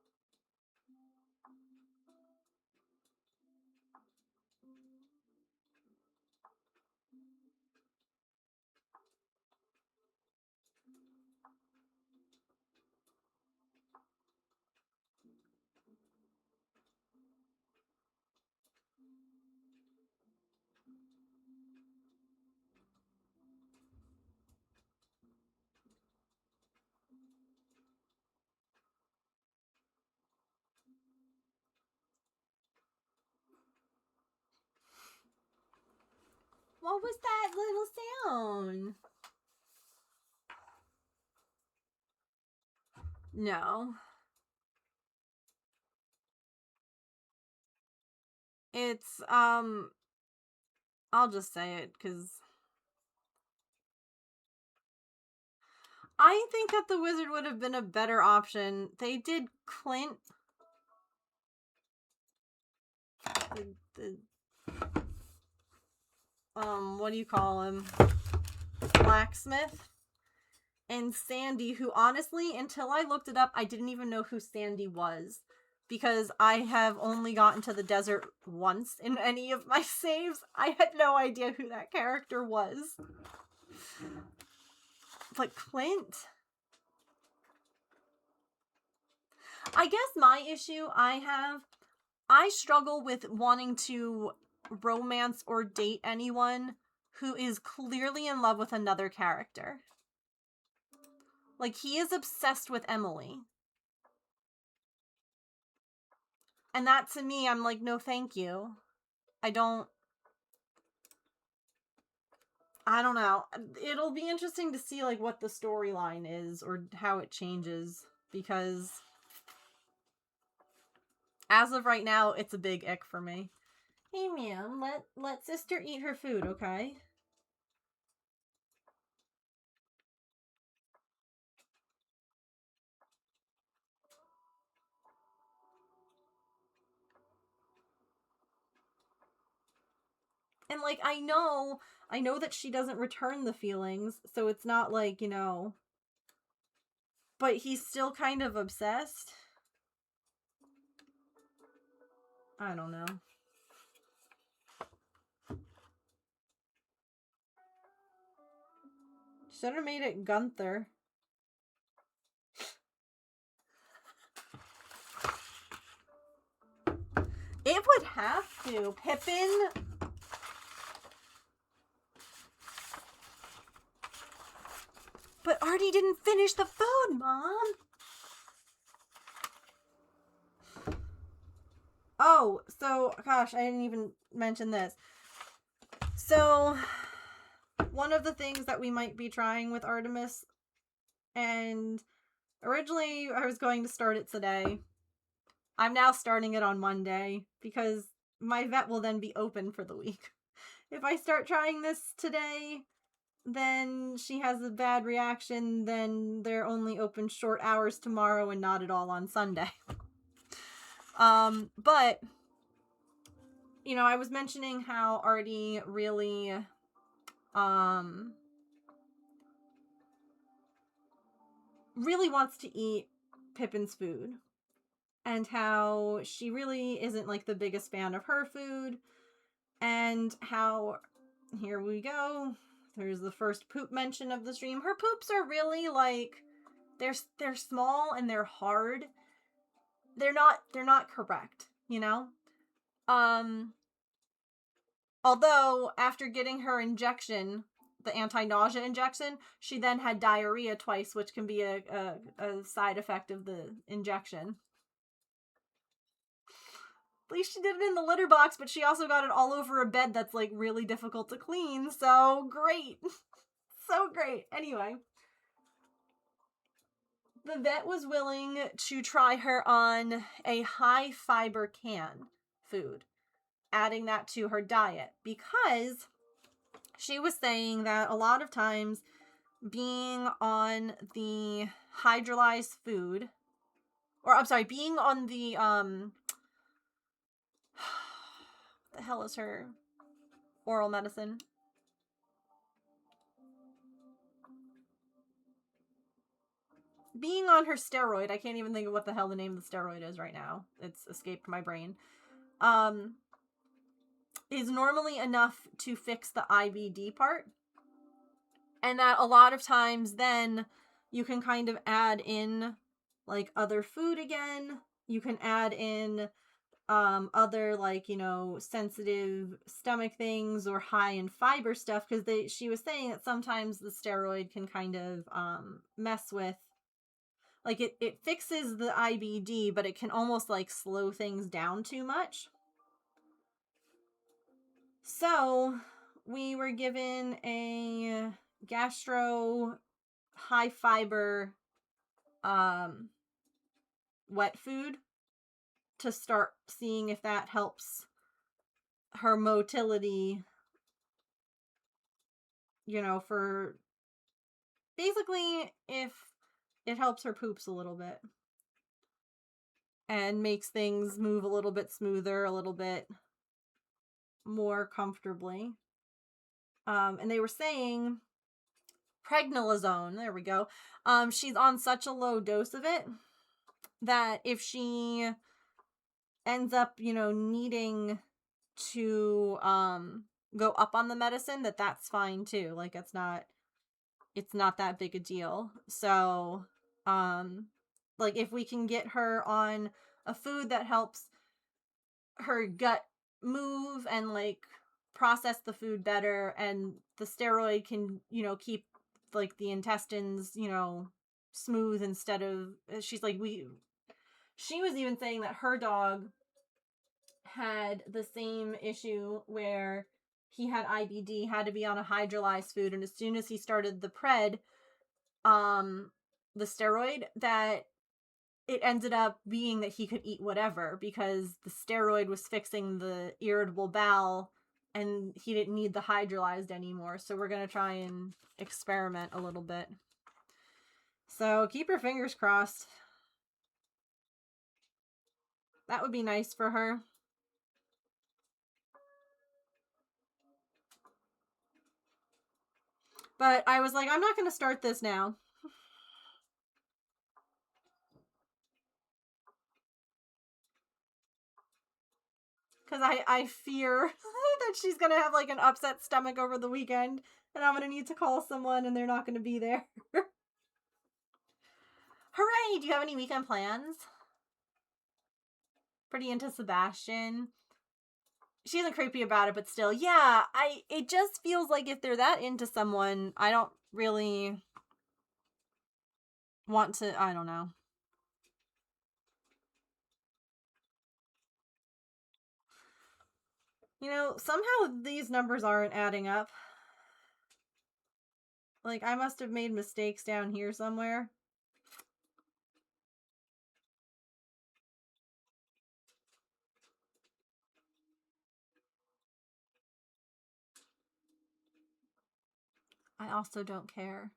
Speaker 1: What was that little sound? No. It's, I'll just say it, because I think that the wizard would have been a better option. They did Clint. What do you call him? Blacksmith. And Sandy, who honestly, until I looked it up, I didn't even know who Sandy was. Because I have only gotten to the desert once in any of my saves. I had no idea who that character was. But Clint... I guess my issue I struggle with wanting to romance or date anyone who is clearly in love with another character. Like, he is obsessed with Emily. And that, to me, I'm like, no thank you. I don't know. It'll be interesting to see, like, what the storyline is or how it changes. Because as of right now, it's a big ick for me. Hey, man, let sister eat her food, okay? And, like, I know that she doesn't return the feelings, so it's not like, you know... But he's still kind of obsessed. I don't know. Should have made it Gunther. It would have to. Pippin... But Artie didn't finish the food, Mom! Oh, so, gosh, I didn't even mention this. So, one of the things that we might be trying with Artemis, and originally I was going to start it today. I'm now starting it on Monday, because my vet will then be open for the week. If I start trying this today, then she has a bad reaction, then they're only open short hours tomorrow and not at all on Sunday. But, you know, I was mentioning how Artie really, really wants to eat Pippin's food. And how she really isn't, like, the biggest fan of her food. And how, here we go, there's the first poop mention of the stream. Her poops are really, like, they're small and they're hard. They're not correct, you know? Although, after getting her injection, the anti-nausea injection, she then had diarrhea twice, which can be a side effect of the injection. At least she did it in the litter box, but she also got it all over a bed that's, like, really difficult to clean, so great. So great. Anyway. The vet was willing to try her on a high-fiber canned food, adding that to her diet, because she was saying that a lot of times being on the hydrolyzed food, or, I'm sorry, being on the, the hell is her oral medicine? being on her steroid, I can't even think of what the hell the name of the steroid is right now. It's escaped my brain. Is normally enough to fix the IBD part. And that a lot of times then you can kind of add in like other food again. You can add in other like, you know, sensitive stomach things or high in fiber stuff, because she was saying that sometimes the steroid can kind of mess with, like, it fixes the IBD, but it can almost like slow things down too much. So we were given a gastro high fiber wet food to start seeing if that helps her motility, you know, for basically if it helps her poops a little bit and makes things move a little bit smoother, a little bit more comfortably. And they were saying pregnenolone, there we go. She's on such a low dose of it that if she ends up, you know, needing to go up on the medicine, that's fine too. Like, it's not that big a deal. So like, if we can get her on a food that helps her gut move and like process the food better, and the steroid can, you know, keep like the intestines, you know, smooth instead of, she was even saying that her dog had the same issue where he had IBD, had to be on a hydrolyzed food, and as soon as he started the the steroid, that it ended up being that he could eat whatever because the steroid was fixing the irritable bowel and he didn't need the hydrolyzed anymore. So we're going to try and experiment a little bit. So keep your fingers crossed. That would be nice for her. But I was like, I'm not going to start this now. Because I fear that she's going to have like an upset stomach over the weekend and I'm going to need to call someone and they're not going to be there. Hooray! Do you have any weekend plans? Pretty into Sebastian. She isn't creepy about it, but still, yeah, it just feels like if they're that into someone, I don't really want to, I don't know. You know, somehow these numbers aren't adding up. Like, I must have made mistakes down here somewhere. I also don't care.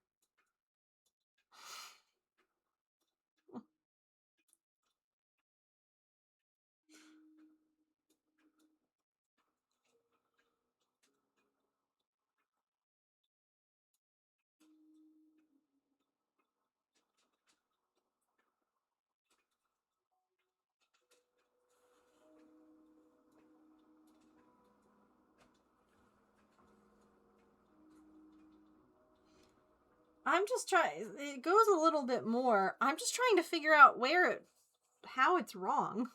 Speaker 1: I'm just trying, it goes a little bit more. I'm just trying to figure out how it's wrong.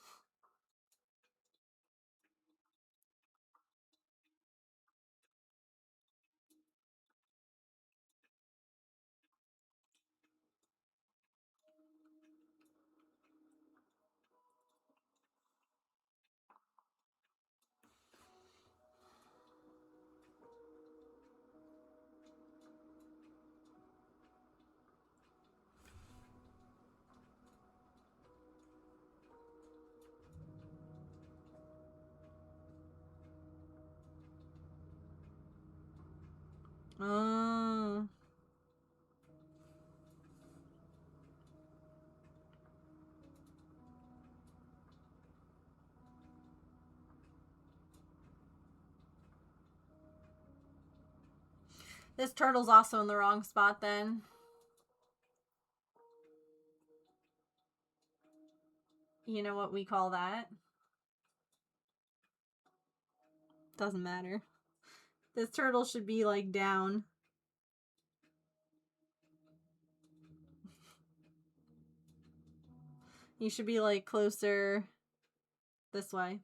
Speaker 1: Oh. This turtle's also in the wrong spot then. You know what we call that? Doesn't matter. This turtle should be, like, down. You should be, like, closer this way.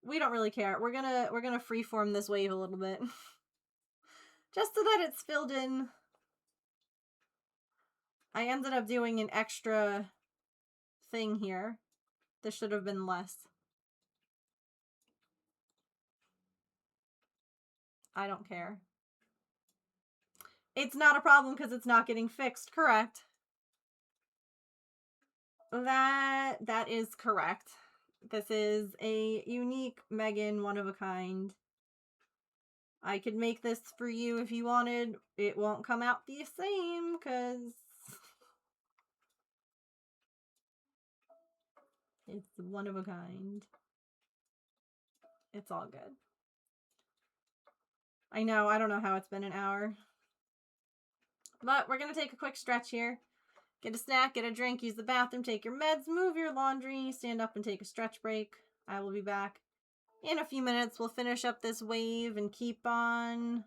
Speaker 1: We don't really care. We're gonna freeform this wave a little bit. Just so that it's filled in. I ended up doing an extra thing here. This should have been less. I don't care. It's not a problem because it's not getting fixed, correct? That is correct. This is a unique Megan, one of a kind. I could make this for you if you wanted. It won't come out the same because it's one of a kind. It's all good. I know, I don't know how it's been an hour. But we're going to take a quick stretch here. Get a snack, get a drink, use the bathroom, take your meds, move your laundry, stand up and take a stretch break. I will be back in a few minutes. We'll finish up this wave and keep on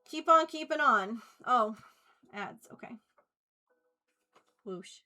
Speaker 1: keeping on. Oh, ads. Okay. Whoosh.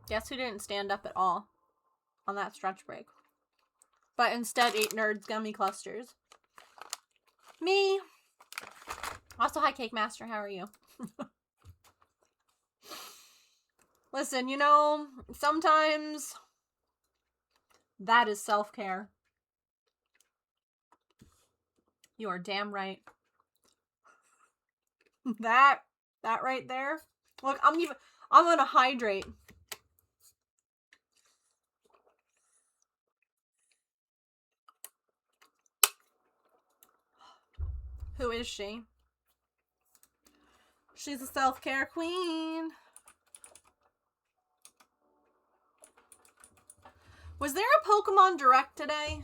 Speaker 1: Guess who didn't stand up at all on that stretch break? But instead ate Nerds gummy clusters. Me. Also, hi, Cake Master. How are you? Listen, you know, sometimes that is self-care. You are damn right. That right there. Look, I'm gonna hydrate. Who is she? She's a self-care queen. Was there a Pokemon Direct today?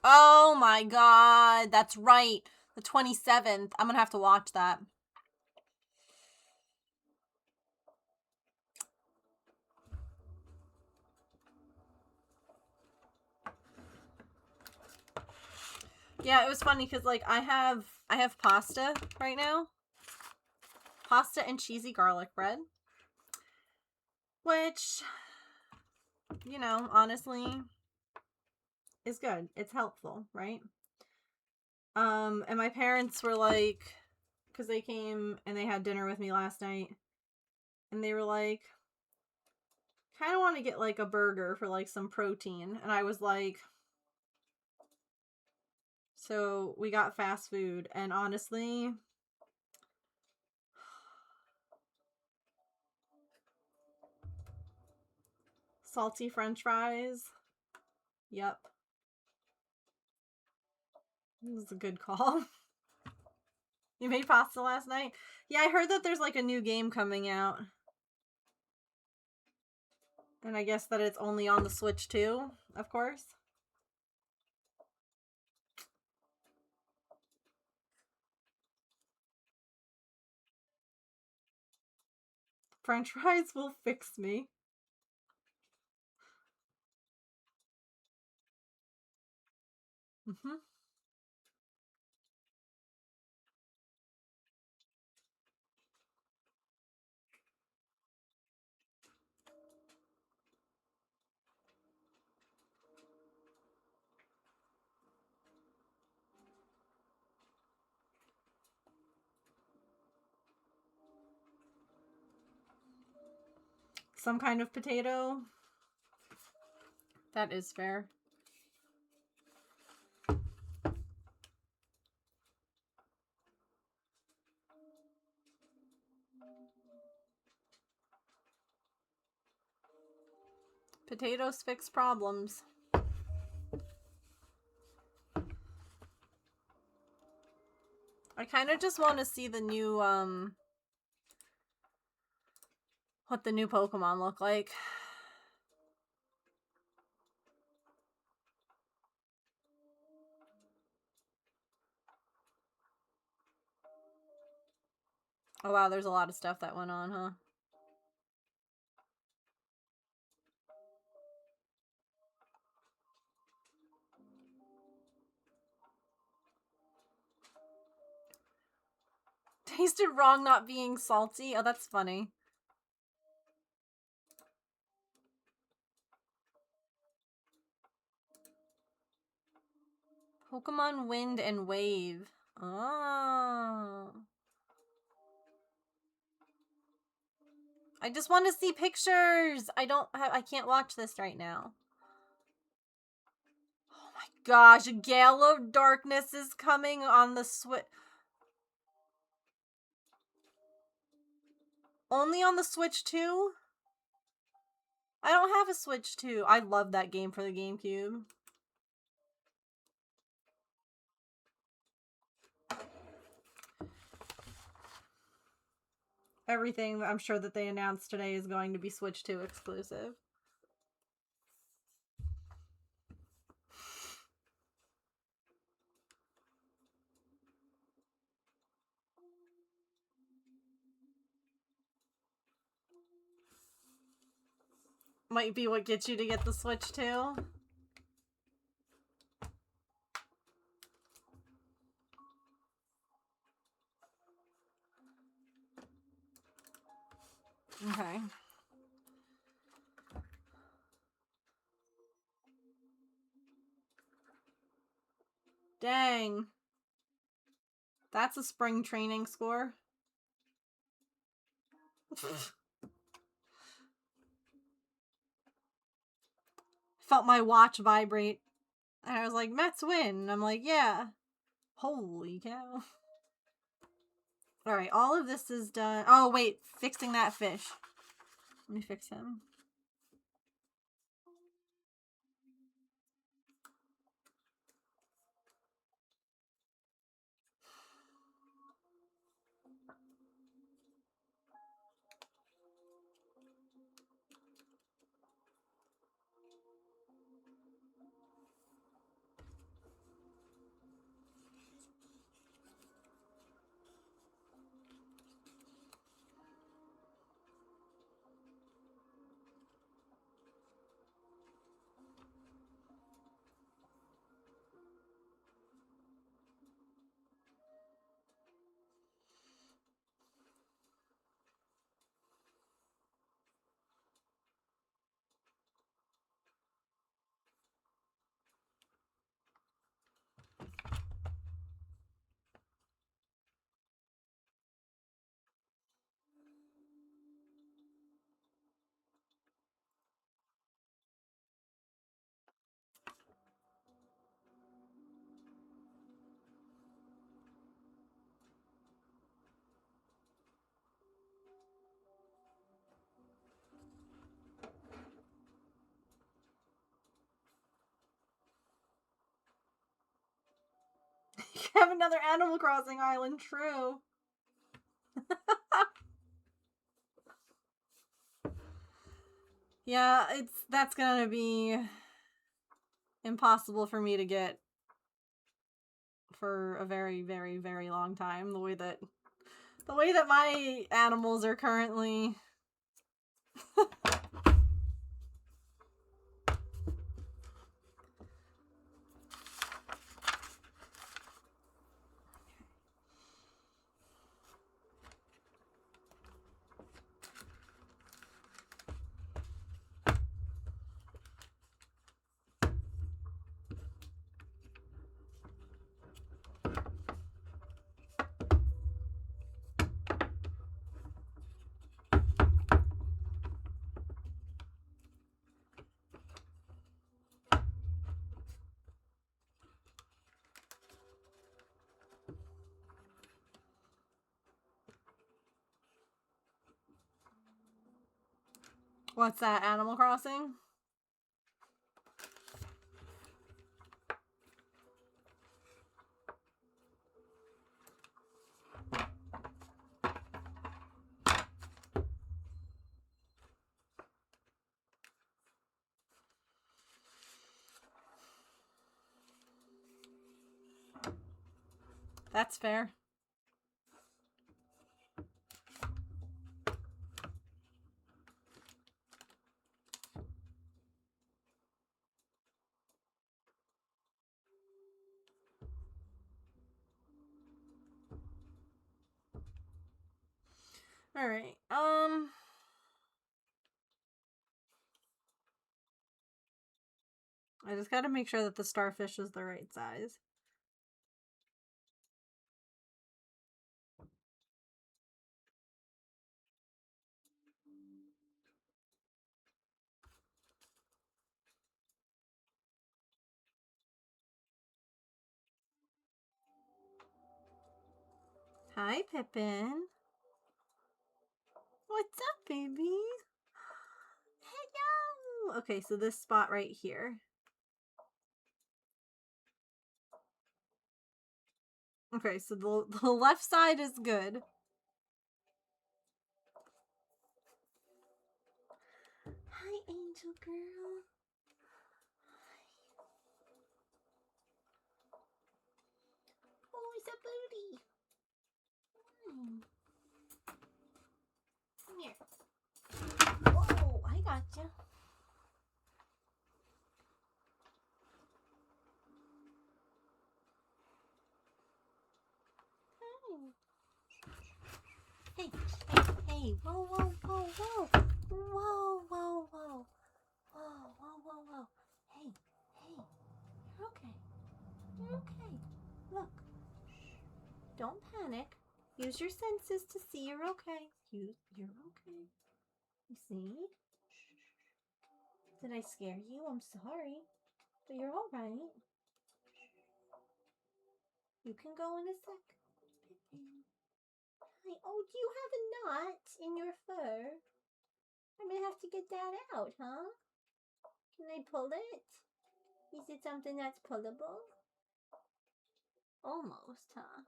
Speaker 1: Oh my god, that's right. The 27th. I'm gonna have to watch that. Yeah, it was funny because like I have pasta right now. Pasta and cheesy garlic bread. Which, you know, honestly is good. It's helpful, right? And my parents were like, because they came and they had dinner with me last night, and they were like, kind of want to get like a burger for like some protein. And I was like, so we got fast food, and honestly, salty french fries. Yep. This was a good call. You made pasta last night? Yeah, I heard that there's like a new game coming out. And I guess that it's only on the Switch too, of course. French fries will fix me. Mm-hmm. Some kind of potato. That is fair. Potatoes fix problems. I kind of just want to see the new, what the new Pokemon look like. Oh wow, there's a lot of stuff that went on, huh? Tasted wrong not being salty. Oh, that's funny. Pokemon Wind and Wave. Oh. I just want to see pictures. I can't watch this right now. Oh my gosh, a Gale of Darkness is coming on the Switch. Only on the Switch 2? I don't have a Switch 2. I love that game for the GameCube. Everything I'm sure that they announced today is going to be Switch 2 exclusive. Might be what gets you to get the Switch 2. Okay. Dang. That's a spring training score. Felt my watch vibrate. And I was like, Mets win. And I'm like, yeah. Holy cow. Alright, all of this is done. Oh, wait. Fixing that fish. Let me fix him. You have another Animal Crossing island, true. Yeah, that's gonna be impossible for me to get for a very, very, very long time. The way that my animals are currently. What's that, Animal Crossing? That's fair. Alright, I just gotta make sure that the starfish is the right size. Hi, Pippin. What's up, baby? Hello! Okay, so this spot right here. Okay, so the left side is good. Hi, angel girl. Oh, it's a booty. Come here. Oh, I gotcha. Hey, hey, hey, whoa, whoa, whoa, Whoa. Whoa, whoa, whoa. Whoa, whoa, whoa, whoa. Hey, hey. You're okay. You're okay. Look. Shh. Don't panic. Use your senses to see you're okay. You're okay. You see? Shh. Did I scare you? I'm sorry. But you're alright. You can go in a sec. Hi. Oh, do you have a knot in your fur? I'm gonna have to get that out, huh? Can I pull it? Is it something that's pullable? Almost, huh?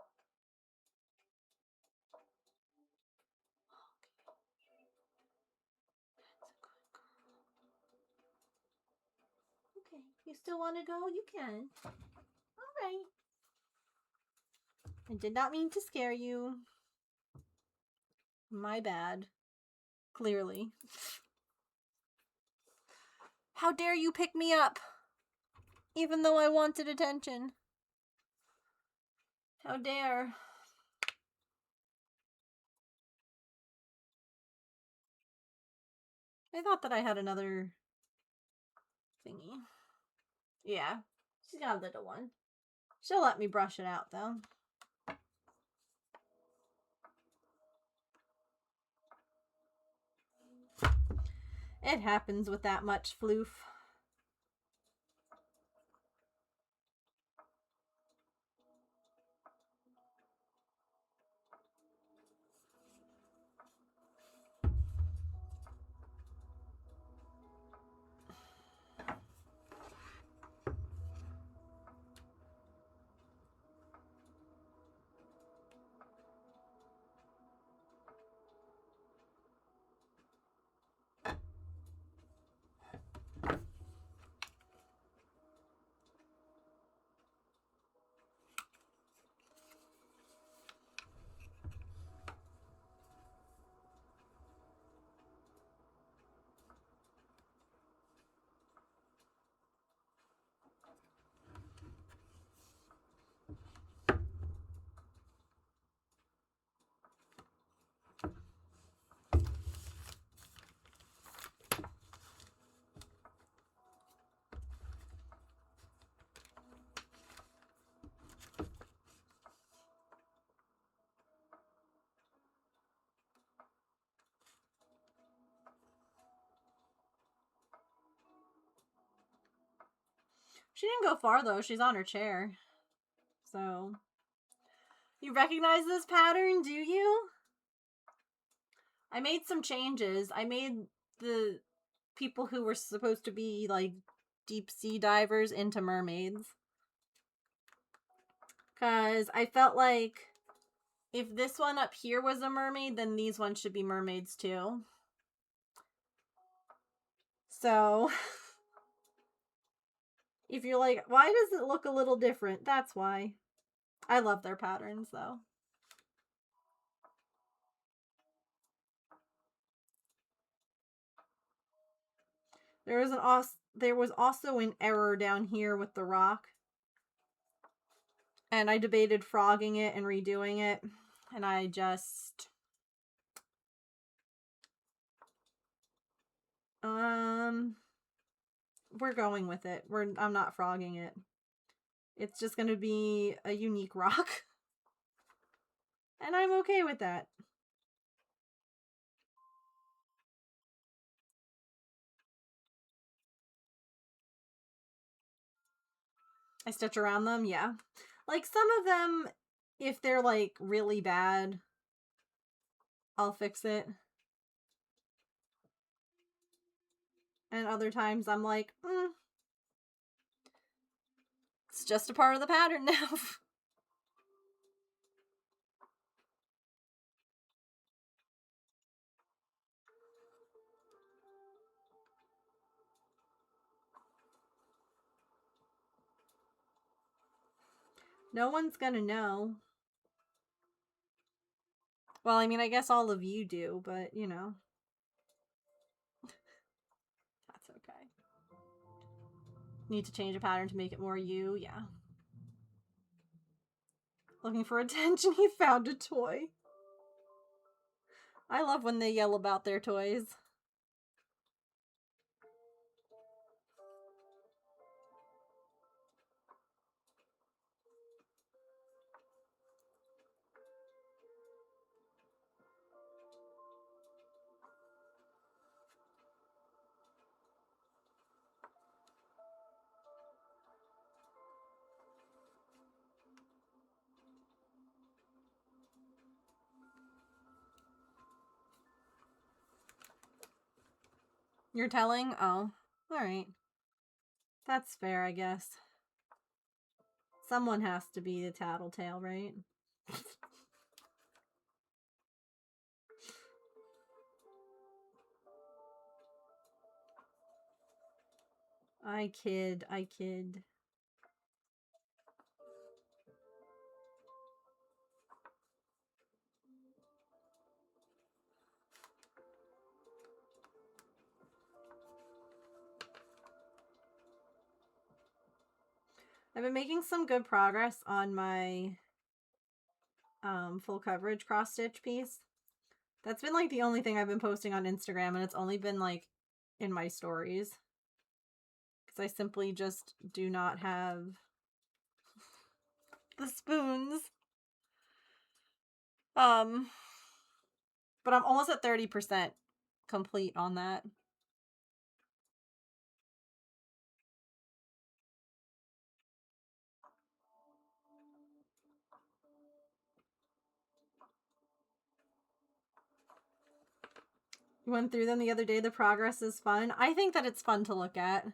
Speaker 1: Okay, you still want to go? You can. All right. I did not mean to scare you. My bad. Clearly. How dare you pick me up? Even though I wanted attention. How dare. I thought that I had another thingy. Yeah, she's got a little one. She'll let me brush it out, though. It happens with that much floof. She didn't go far, though. She's on her chair. So, you recognize this pattern, do you? I made some changes. I made the people who were supposed to be, like, deep sea divers into mermaids. Because I felt like if this one up here was a mermaid, then these ones should be mermaids, too. So, if you're like, why does it look a little different? That's why. I love their patterns, though. There was also an error down here with the rock. And I debated frogging it and redoing it. And I just... we're going with it. I'm not frogging it. It's just gonna be a unique rock. And I'm okay with that. I stitch around them, yeah. Like, some of them, if they're, like, really bad, I'll fix it. And other times I'm like, it's just a part of the pattern now. No one's gonna know. Well, I mean, I guess all of you do, but, you know. That's okay. Need to change a pattern to make it more you, yeah. Looking for attention, he found a toy. I love when they yell about their toys. You're telling? Oh, alright. That's fair, I guess. Someone has to be the tattletale, right? I kid. I've been making some good progress on my full coverage cross stitch piece. That's been like the only thing I've been posting on Instagram, and it's only been like in my stories. Because I simply just do not have the spoons. But I'm almost at 30% complete on that. You went through them the other day. The progress is fun. I think that it's fun to look at.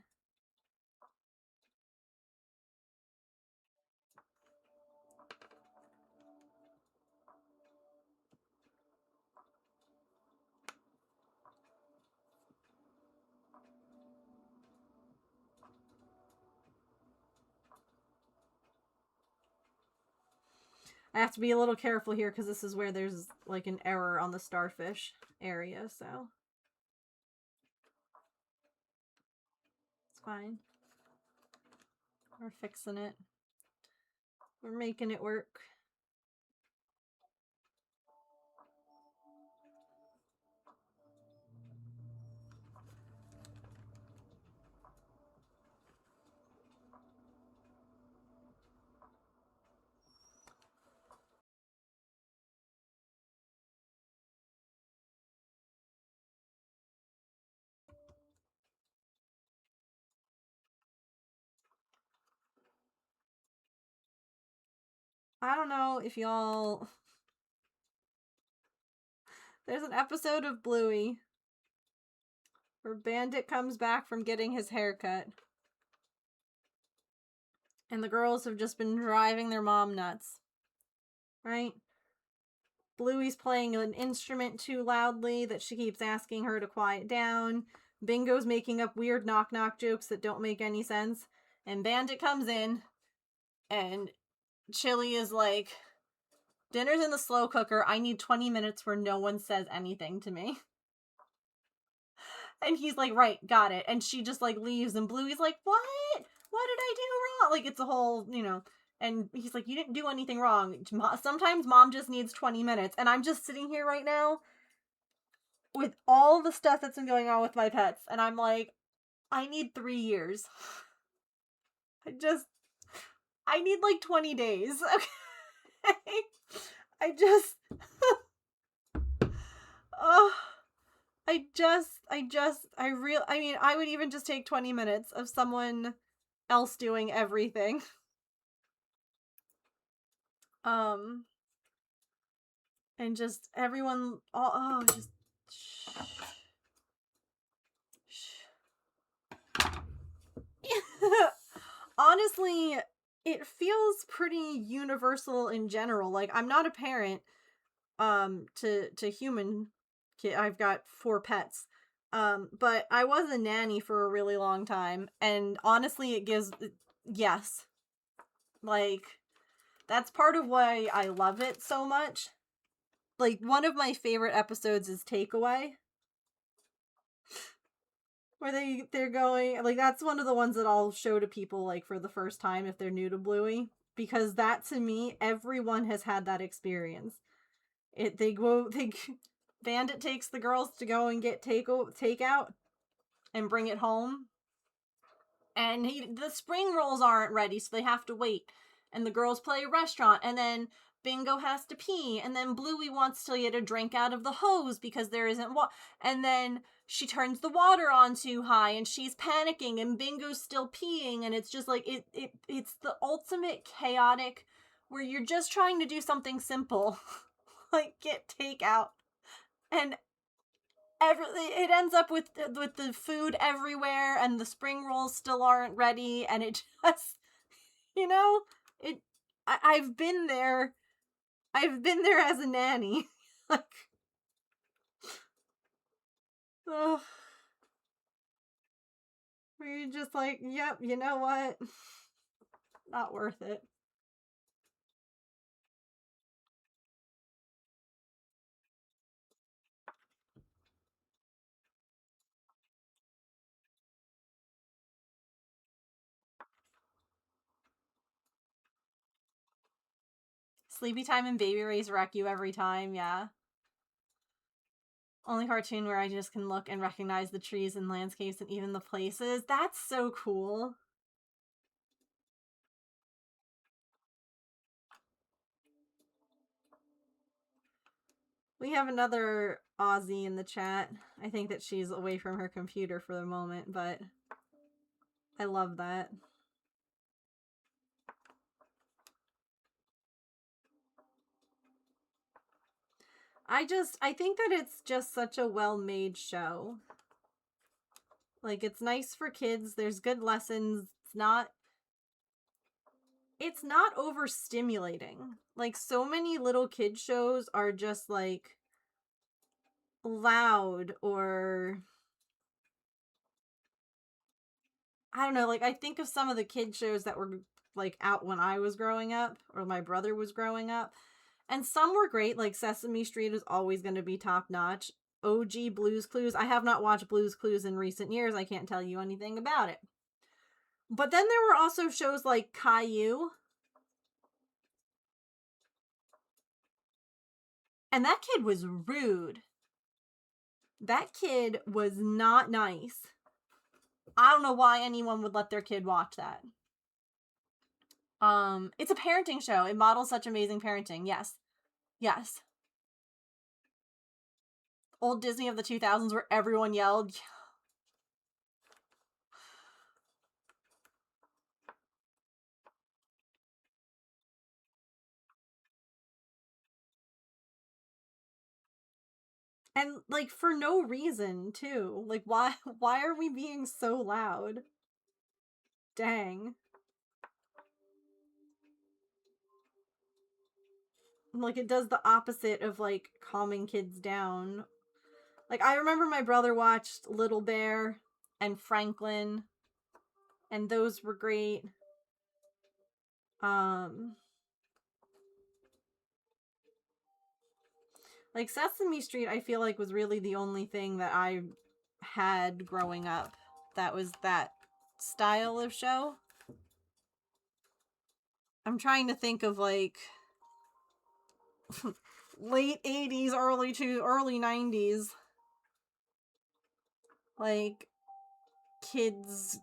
Speaker 1: I have to be a little careful here because this is where there's like an error on the starfish area, so it's fine. We're fixing it. We're making it work. I don't know if y'all... There's an episode of Bluey where Bandit comes back from getting his hair cut. And the girls have just been driving their mom nuts. Right? Bluey's playing an instrument too loudly that she keeps asking her to quiet down. Bingo's making up weird knock-knock jokes that don't make any sense. And Bandit comes in, and Chili is like, dinner's in the slow cooker. I need 20 minutes where no one says anything to me. And he's like, right, got it. And she just like leaves, and Bluey's like, what? What did I do wrong? Like, it's a whole, you know... And he's like, you didn't do anything wrong. Sometimes mom just needs 20 minutes. And I'm just sitting here right now with all the stuff that's been going on with my pets. And I'm like, I need 3 years. I need like 20 days. Okay? I would even just take 20 minutes of someone else doing everything. And just everyone, just shh. Honestly, it feels pretty universal in general. Like, I'm not a parent, to human kid. I've got 4 pets. But I was a nanny for a really long time, and honestly, it gives, yes. Like, that's part of why I love it so much. Like, one of my favorite episodes is Takeaway. Where they're going, like, that's one of the ones that I'll show to people, like, for the first time if they're new to Bluey. Because that, to me, everyone has had that experience. They Bandit takes the girls to go and get takeout and bring it home. And the spring rolls aren't ready, so they have to wait. And the girls play a restaurant, and then Bingo has to pee, and then Bluey wants to get a drink out of the hose because there isn't water. And then she turns the water on too high, and she's panicking, and Bingo's still peeing, and it's just like it's the ultimate chaotic where you're just trying to do something simple, like get takeout, and it ends up with the food everywhere, and the spring rolls still aren't ready, and it just, you know, it. I've been there. I've been there as a nanny. Like, ugh. We're just like, yep, you know what? Not worth it. Sleepy Time and Baby Race wreck you every time, yeah. Only cartoon where I just can look and recognize the trees and landscapes and even the places. That's so cool. We have another Aussie in the chat. I think that she's away from her computer for the moment, but I love that. I think that it's just such a well-made show. Like, it's nice for kids. There's good lessons. It's not overstimulating. Like, so many little kid shows are just like loud, or I don't know, like I think of some of the kid shows that were like out when I was growing up or my brother was growing up, and some were great. Like Sesame Street is always going to be top notch. OG Blues Clues. I have not watched Blues Clues in recent years. I can't tell you anything about it. But then there were also shows like Caillou. And that kid was rude. That kid was not nice. I don't know why anyone would let their kid watch that. It's a parenting show. It models such amazing parenting. Yes. Yes. Old Disney of the 2000s where everyone yelled. And like for no reason too. Like why are we being so loud? Dang. Like it does the opposite of like calming kids down. Like I remember my brother watched Little Bear and Franklin, and those were great. Like Sesame Street I feel like was really the only thing that I had growing up that was that style of show. I'm trying to think of like late 80s, early 90s. Like kids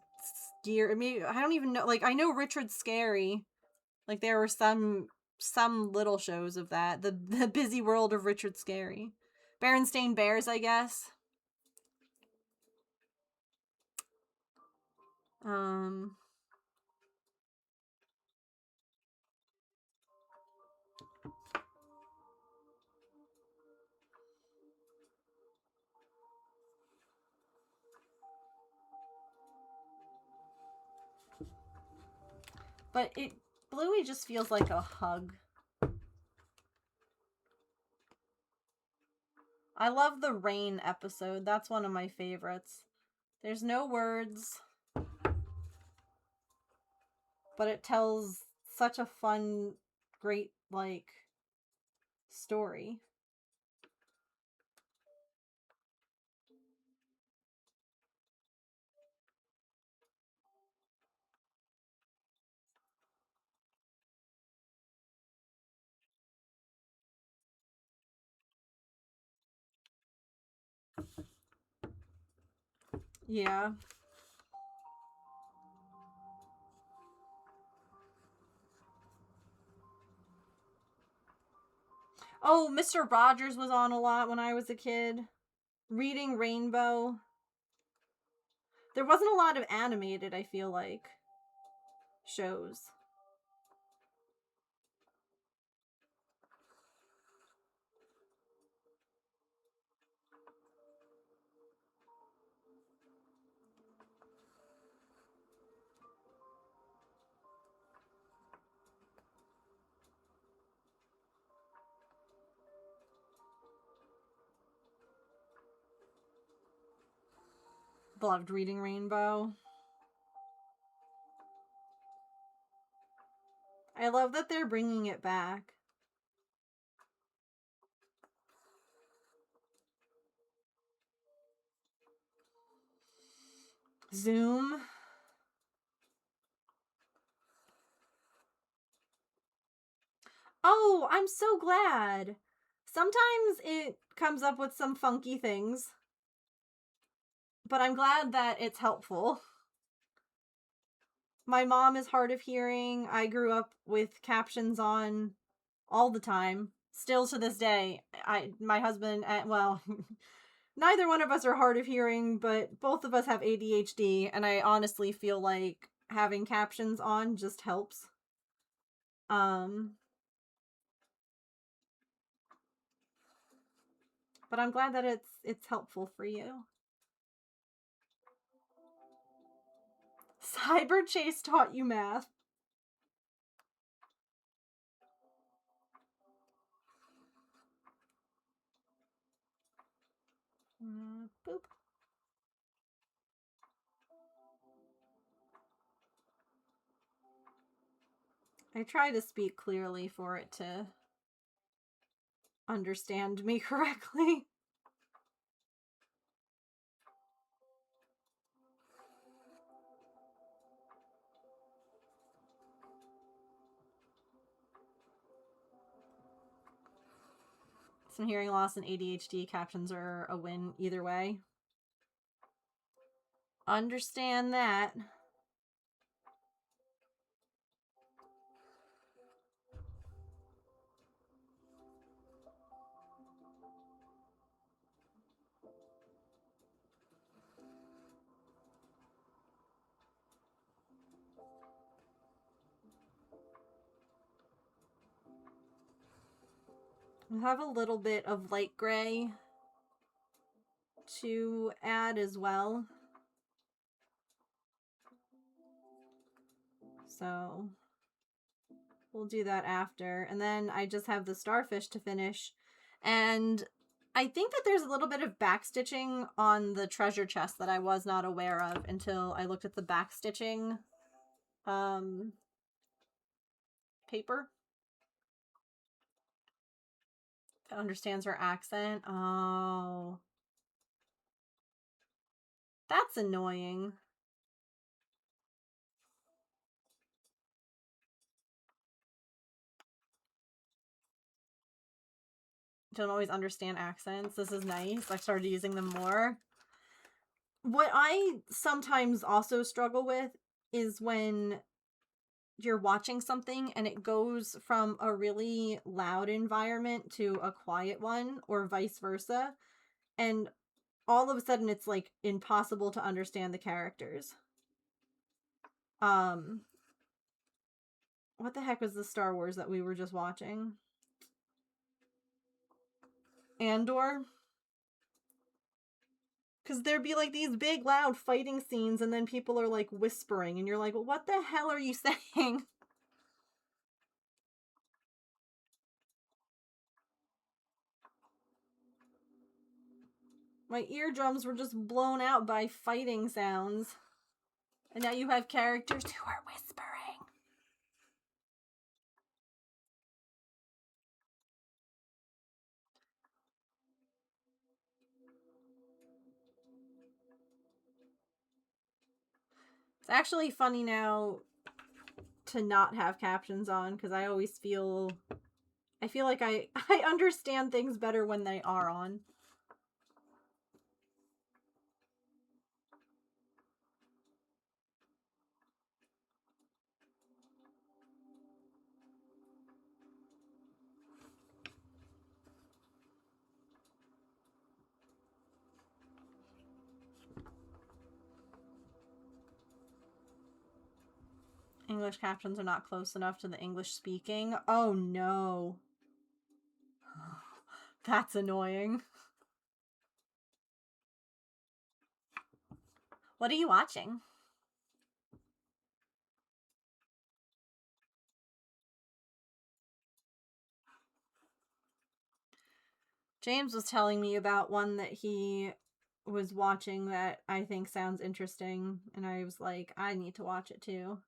Speaker 1: gear. I mean, I don't even know. Like I know Richard Scarry. Like there were some little shows of that. The Busy World of Richard Scarry. Berenstain Bears, I guess. But Bluey just feels like a hug. I love the rain episode. That's one of my favorites. There's no words, but it tells such a fun, great, like, story. Yeah. Oh, Mr. Rogers was on a lot when I was a kid. Reading Rainbow. There wasn't a lot of animated, I feel like, shows. Loved Reading Rainbow. I love that they're bringing it back. Zoom. Oh, I'm so glad. Sometimes it comes up with some funky things, but I'm glad that it's helpful. My mom is hard of hearing. I grew up with captions on all the time. Still to this day, my husband, well, neither one of us are hard of hearing, but both of us have ADHD, and I honestly feel like having captions on just helps. But I'm glad that it's helpful for you. Cyber Chase taught you math. Boop. I try to speak clearly for it to understand me correctly. Some hearing loss and ADHD captions are a win either way. Understand that. I have a little bit of light gray to add as well. So we'll do that after. And then I just have the starfish to finish. And I think that there's a little bit of backstitching on the treasure chest that I was not aware of until I looked at the backstitching paper. That understands her accent. Oh. That's annoying. Don't always understand accents. This is nice. I've started using them more. What I sometimes also struggle with is when you're watching something and it goes from a really loud environment to a quiet one, or vice versa, and all of a sudden it's like impossible to understand the characters. What the heck was the Star Wars that we were just watching? Andor? Because there'd be like these big loud fighting scenes and then people are like whispering and you're like, well, what the hell are you saying? My eardrums were just blown out by fighting sounds. And now you have characters who are whispering. It's actually funny now to not have captions on because I always feel like I understand things better when they are on. English captions are not close enough to the English speaking. Oh no. That's annoying. What are you watching? James was telling me about one that he was watching that I think sounds interesting, and I was like, I need to watch it too.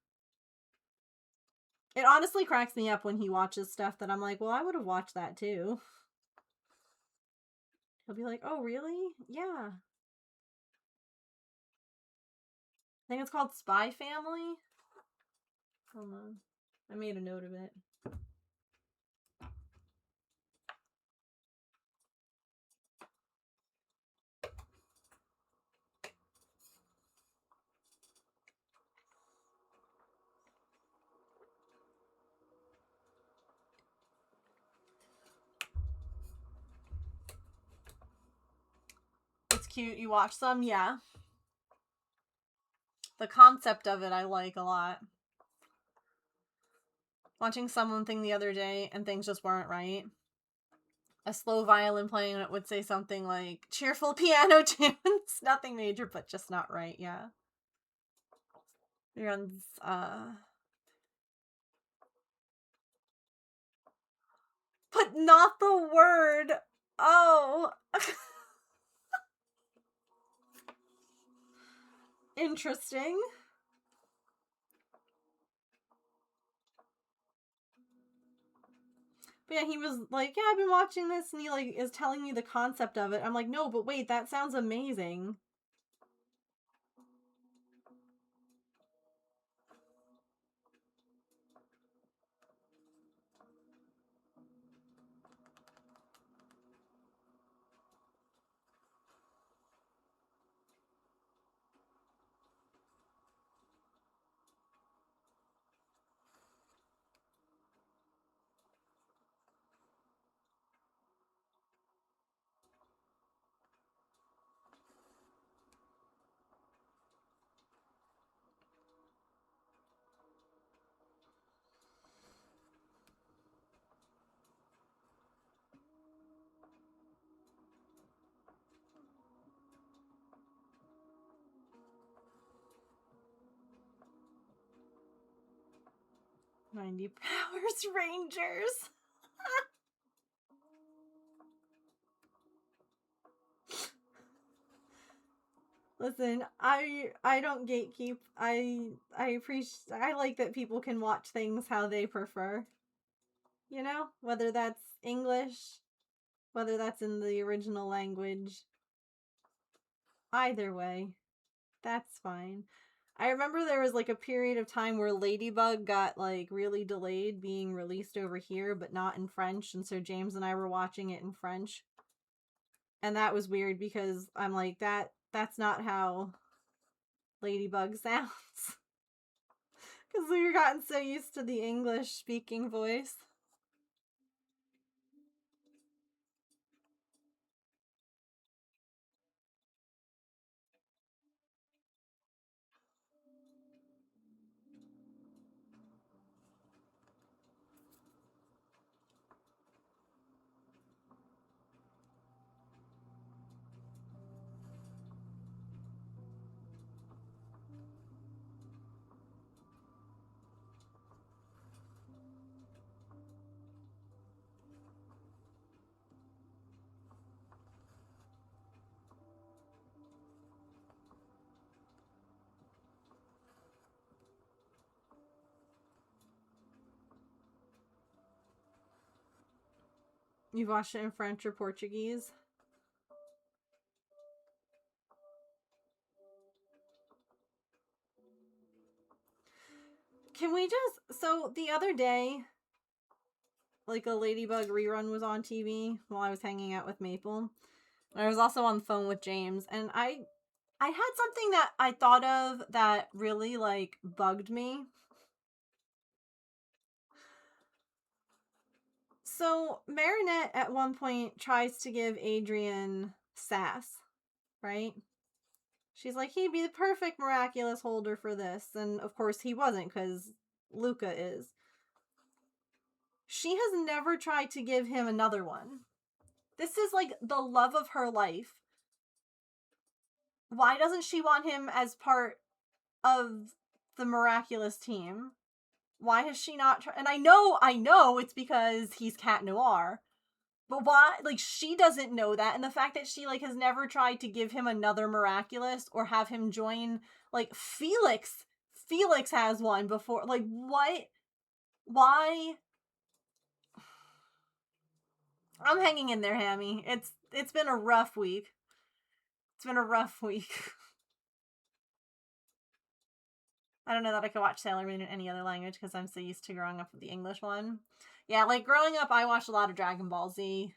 Speaker 1: It honestly cracks me up when he watches stuff that I'm like, well, I would have watched that too. He'll be like, oh, really? Yeah. I think it's called Spy Family. Hold on. I made a note of it. It's cute. You watch some? Yeah. The concept of it I like a lot. Watching something the other day and things just weren't right. A slow violin playing and it would say something like cheerful piano tunes. Nothing major, but just not right, yeah. It runs, but not the word. Oh. Interesting. But yeah, he was like, yeah, I've been watching this, and he like is telling me the concept of it. I'm like, no, but wait, that sounds amazing. "90 Powers Rangers." Listen, I don't gatekeep. I appreciate. I like that people can watch things how they prefer. You know, whether that's English, whether that's in the original language. Either way, that's fine. I remember there was like a period of time where Ladybug got like really delayed being released over here, but not in French, and so James and I were watching it in French. And that was weird because I'm like, that's not how Ladybug sounds. Because we've gotten so used to the English speaking voice. You've watched it in French or Portuguese? Can we just... So, the other day, like a Ladybug rerun was on TV while I was hanging out with Maple. And I was also on the phone with James, and I had something that I thought of that really, like, bugged me. So, Marinette at one point tries to give Adrien sass, right? She's like, he'd be the perfect miraculous holder for this. And of course he wasn't, because Luca is. She has never tried to give him another one. This is like the love of her life. Why doesn't she want him as part of the miraculous team? Why has she not and I know it's because he's Cat Noir. But why, like, she doesn't know that, and the fact that she, like, has never tried to give him another miraculous or have him join, like, Felix has one before, like, what? Why? I'm hanging in there, Hammy. It's been a rough week. It's been a rough week. I don't know that I could watch Sailor Moon in any other language because I'm so used to growing up with the English one. Yeah, like, growing up, I watched a lot of Dragon Ball Z.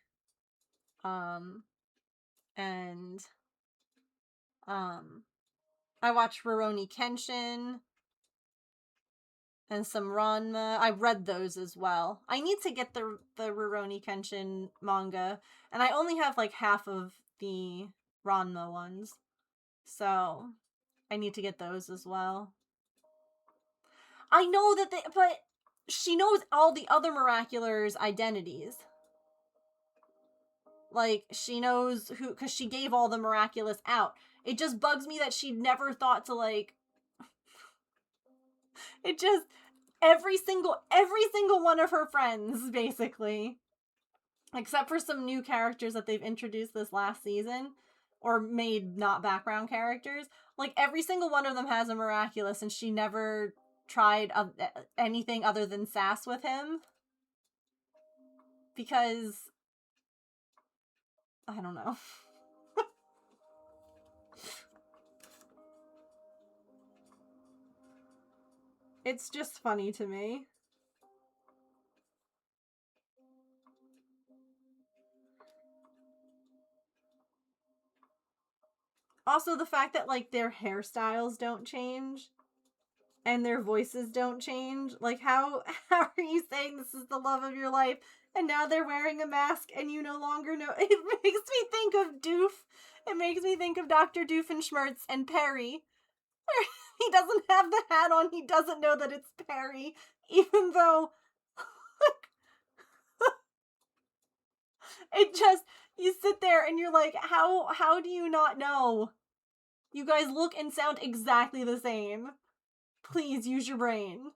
Speaker 1: And I watched Rurouni Kenshin and some Ranma. I read those as well. I need to get the Rurouni Kenshin manga, and I only have like half of the Ranma ones, so I need to get those as well. I know that but she knows all the other Miraculars' identities. Like, she knows who, because she gave all the Miraculous out. It just bugs me that she never thought to, like, it just, every single one of her friends, basically, except for some new characters that they've introduced this last season, or made not background characters, like, every single one of them has a Miraculous, and she never tried anything other than sass with him. Because, I don't know. It's just funny to me. Also, the fact that, like, their hairstyles don't change and their voices don't change. Like, how are you saying this is the love of your life and now they're wearing a mask and you no longer know? It makes me think of Doof. It makes me think of Dr. Doofenshmirtz and Perry. He doesn't have the hat on. He doesn't know that it's Perry, even though it just, you sit there and you're like, how do you not know? You guys look and sound exactly the same. Please use your brain.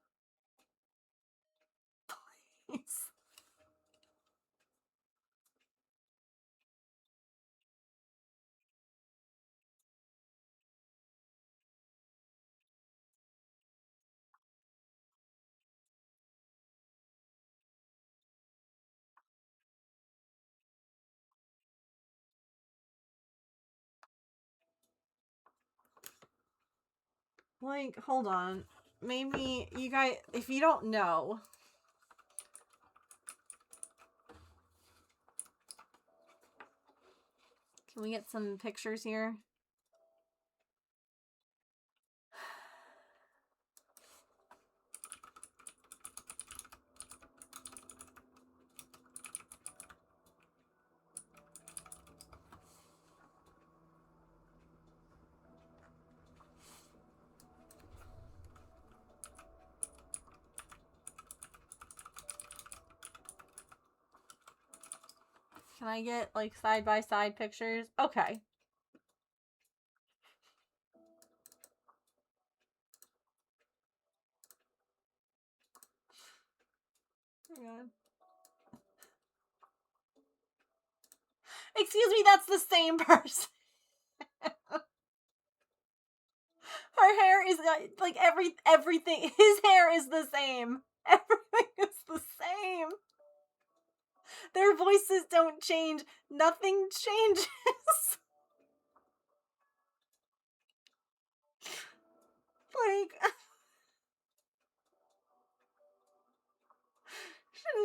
Speaker 1: Please. Like, hold on. Maybe you guys, if you don't know, can we get some pictures here? Can I get, like, side-by-side pictures? Okay. Hang on. Excuse me, that's the same person. Her hair is, like, everything. His hair is the same. Everything is the same. Their voices don't change. Nothing changes. Like,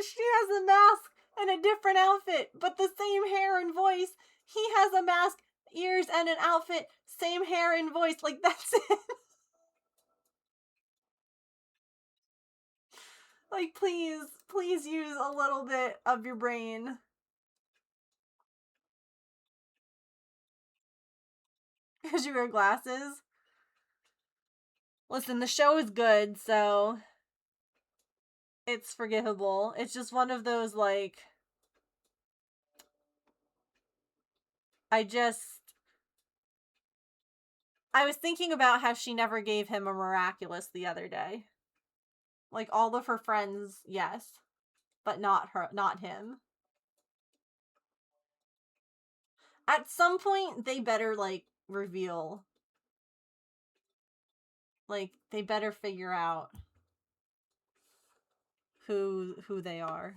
Speaker 1: she has a mask and a different outfit, but the same hair and voice. He has a mask, ears, and an outfit, same hair and voice. Like, that's it. Like, please use a little bit of your brain. Because you wear glasses. Listen, the show is good, so it's forgivable. It's just one of those, like, I was thinking about how she never gave him a miraculous the other day. Like, all of her friends, yes, but not him. At some point, they better, like, reveal. Like, they better figure out who they are.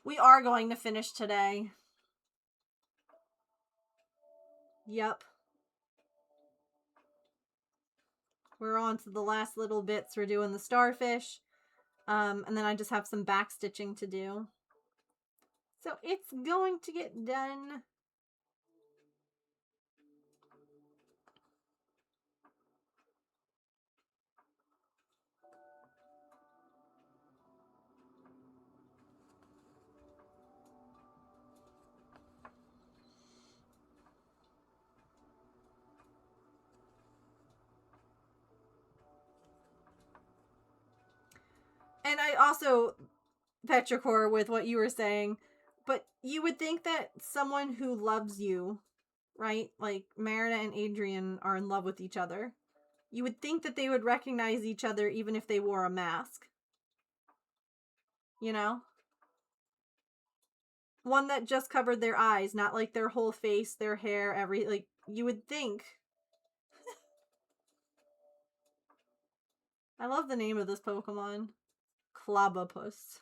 Speaker 1: We are going to finish today. Yep. We're on to the last little bits. We're doing the starfish. And then I just have some backstitching to do. So it's going to get done. And I also, Petrichor, with what you were saying, but you would think that someone who loves you, right? Like Merida and Adrian are in love with each other. You would think that they would recognize each other even if they wore a mask. You know? One that just covered their eyes, not like their whole face, their hair, like, you would think. I love the name of this Pokemon. Clobopus.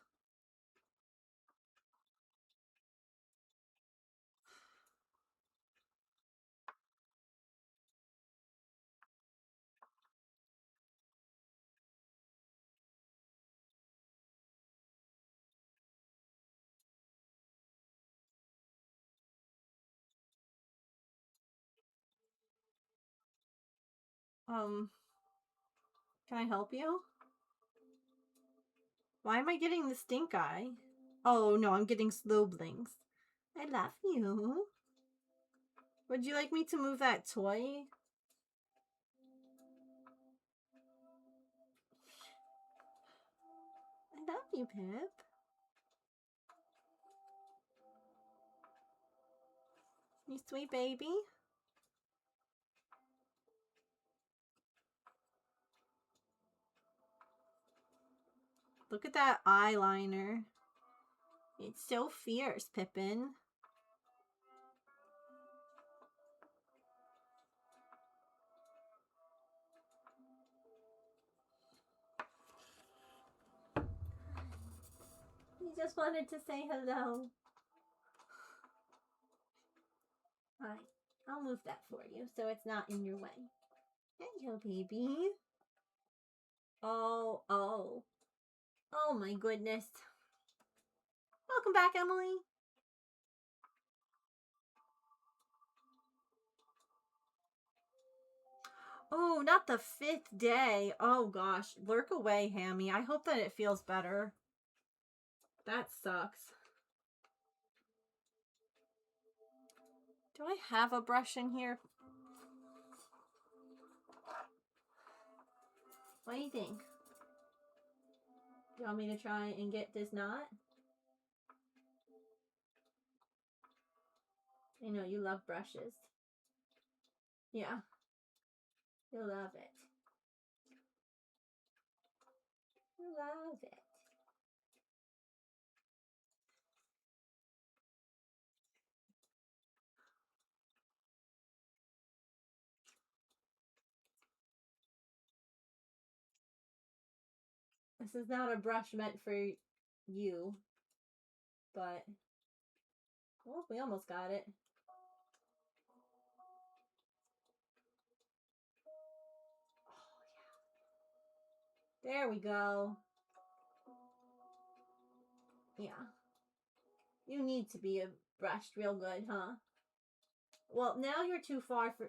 Speaker 1: Can I help you? Why am I getting the stink eye? Oh no, I'm getting Slowblings. I love you. Would you like me to move that toy? I love you, Pip. You sweet baby. Look at that eyeliner. It's so fierce, Pippin. He just wanted to say hello. Alright, I'll move that for you so it's not in your way. Hello, baby. Oh. Oh my goodness. Welcome back, Emily. Oh, not the 5th day. Oh gosh. Lurk away, Hammy. I hope that it feels better. That sucks. Do I have a brush in here? What do you think? Do you want me to try and get this knot? I know you love brushes. Yeah. You'll love it. You'll love it. This is not a brush meant for you, but well, we almost got it. Oh, yeah. There we go. Yeah. You need to be brushed real good, huh? Well, now you're too far for...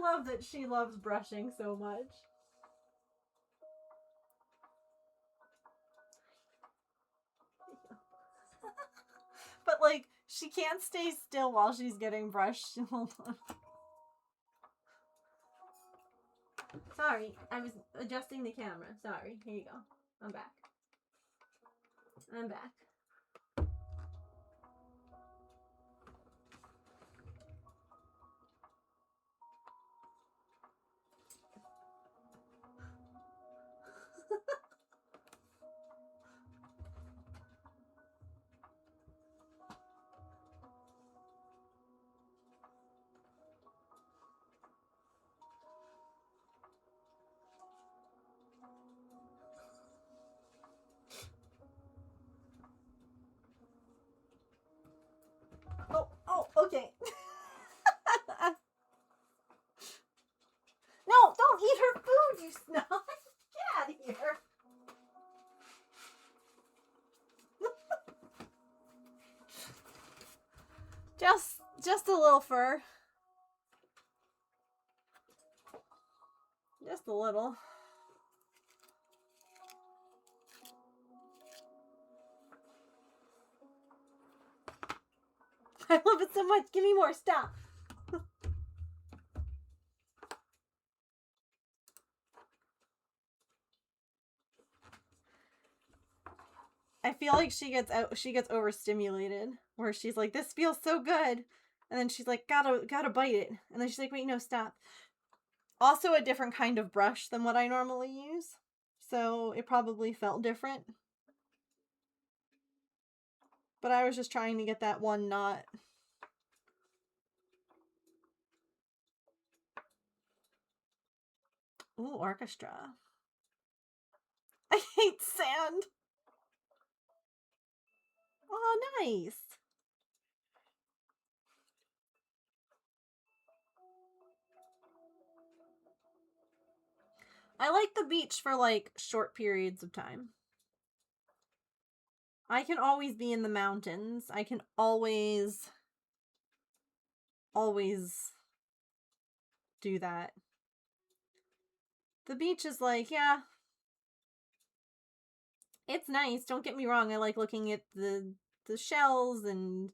Speaker 1: love that she loves brushing so much. But, like, she can't stay still while she's getting brushed. Hold on. Sorry, I was adjusting the camera. Sorry. Here you go. I'm back. I'm back. Oh, okay. No, don't eat her food, you snob. Get out of here. Just a little fur. Just a little. I love it so much. Give me more. Stop. I feel like she gets overstimulated, where she's like, "This feels so good," and then she's like, "Gotta bite it," and then she's like, "Wait, no, stop." Also, a different kind of brush than what I normally use, so it probably felt different. But I was just trying to get that one knot. Ooh, orchestra. I hate sand. Oh, nice. I like the beach for, like, short periods of time. I can always be in the mountains. I can always do that. The beach is like, yeah, it's nice. Don't get me wrong. I like looking at the shells and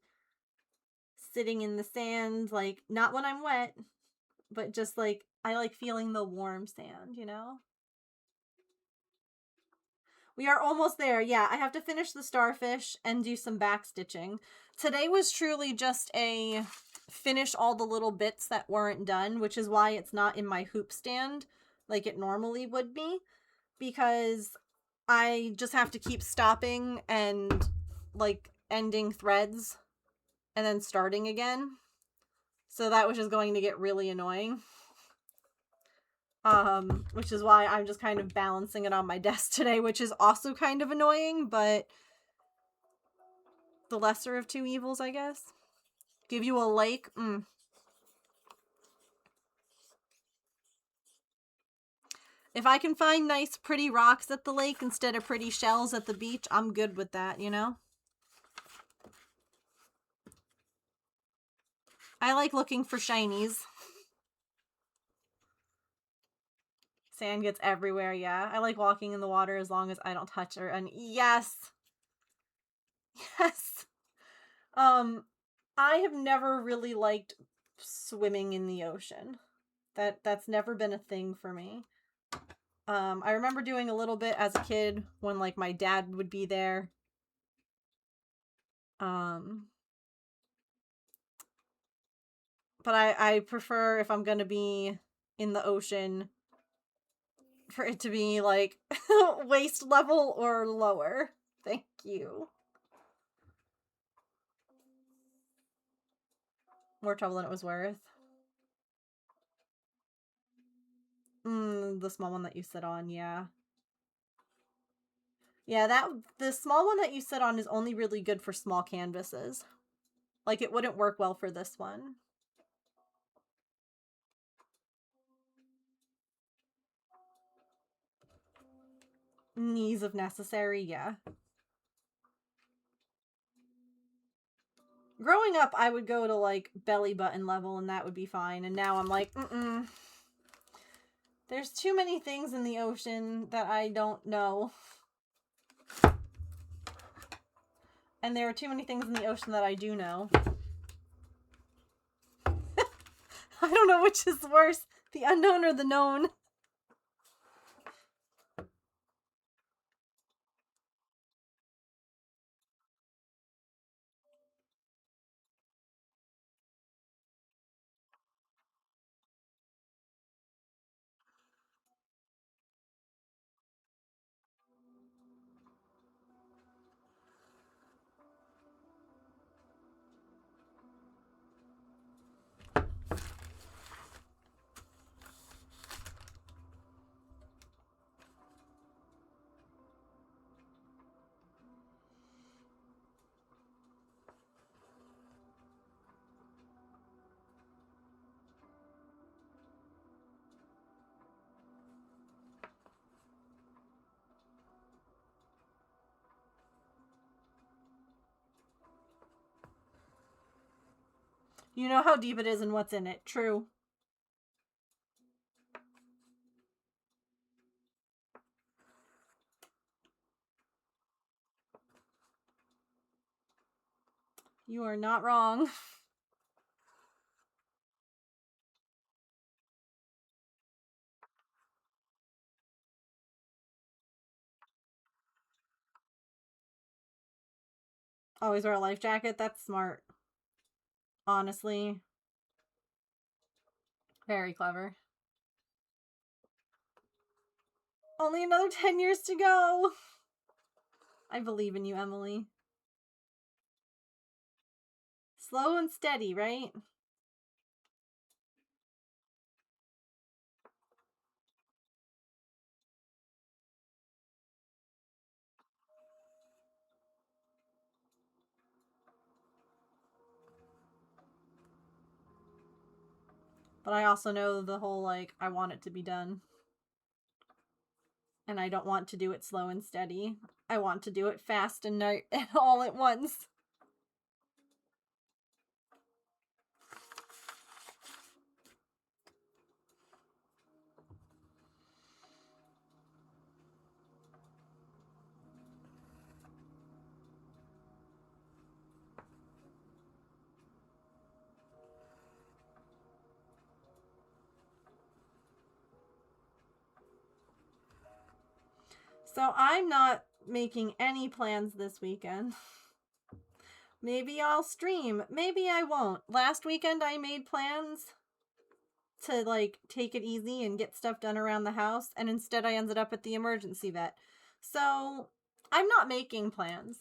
Speaker 1: sitting in the sand, like, not when I'm wet, but just, like, I like feeling the warm sand, you know? We are almost there. Yeah, I have to finish the starfish and do some backstitching. Today was truly just a finish all the little bits that weren't done, which is why it's not in my hoop stand like it normally would be, because I just have to keep stopping and, like, ending threads and then starting again. So that was just going to get really annoying. Which is why I'm just kind of balancing it on my desk today, which is also kind of annoying, but the lesser of two evils, I guess. Give you a lake. If I can find nice, pretty rocks at the lake instead of pretty shells at the beach, I'm good with that, you know? I like looking for shinies. Sand gets everywhere, yeah. I like walking in the water as long as I don't touch her. And yes! Yes! I have never really liked swimming in the ocean. That's never been a thing for me. I remember doing a little bit as a kid when, like, my dad would be there. But I prefer, if I'm gonna be in the ocean, for it to be, like, waist level or lower. Thank you. More trouble than it was worth. The small one that you sit on, yeah. Yeah, the small one that you sit on is only really good for small canvases. Like, it wouldn't work well for this one. Knees if necessary, yeah. Growing growing up, I would go to, like, belly button level, and that would be fine. And now I'm like, There's too many things in the ocean that I don't know. And there are too many things in the ocean that I do know. I don't know which is worse, the unknown or the known. You know how deep it is and what's in it. True. You are not wrong. Always wear a life jacket. That's smart. Honestly. Very clever. Only another 10 years to go. I believe in you, Emily. Slow and steady, right? But I also know the whole, like, I want it to be done. And I don't want to do it slow and steady. I want to do it fast and all at once. So I'm not making any plans this weekend. Maybe I'll stream. Maybe I won't. Last weekend I made plans to, like, take it easy and get stuff done around the house, and instead I ended up at the emergency vet. So I'm not making plans.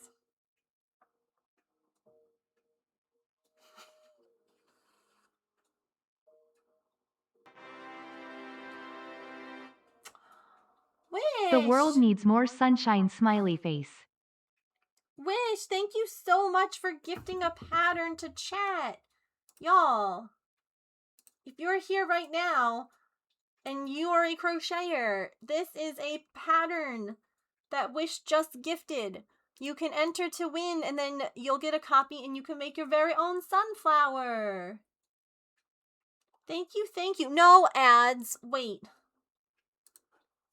Speaker 1: Wish!
Speaker 3: The world needs more sunshine, smiley face.
Speaker 1: Wish, thank you so much for gifting a pattern to chat. Y'all, if you're here right now and you are a crocheter, this is a pattern that Wish just gifted. You can enter to win, and then you'll get a copy and you can make your very own sunflower. Thank you, thank you. No ads. Wait.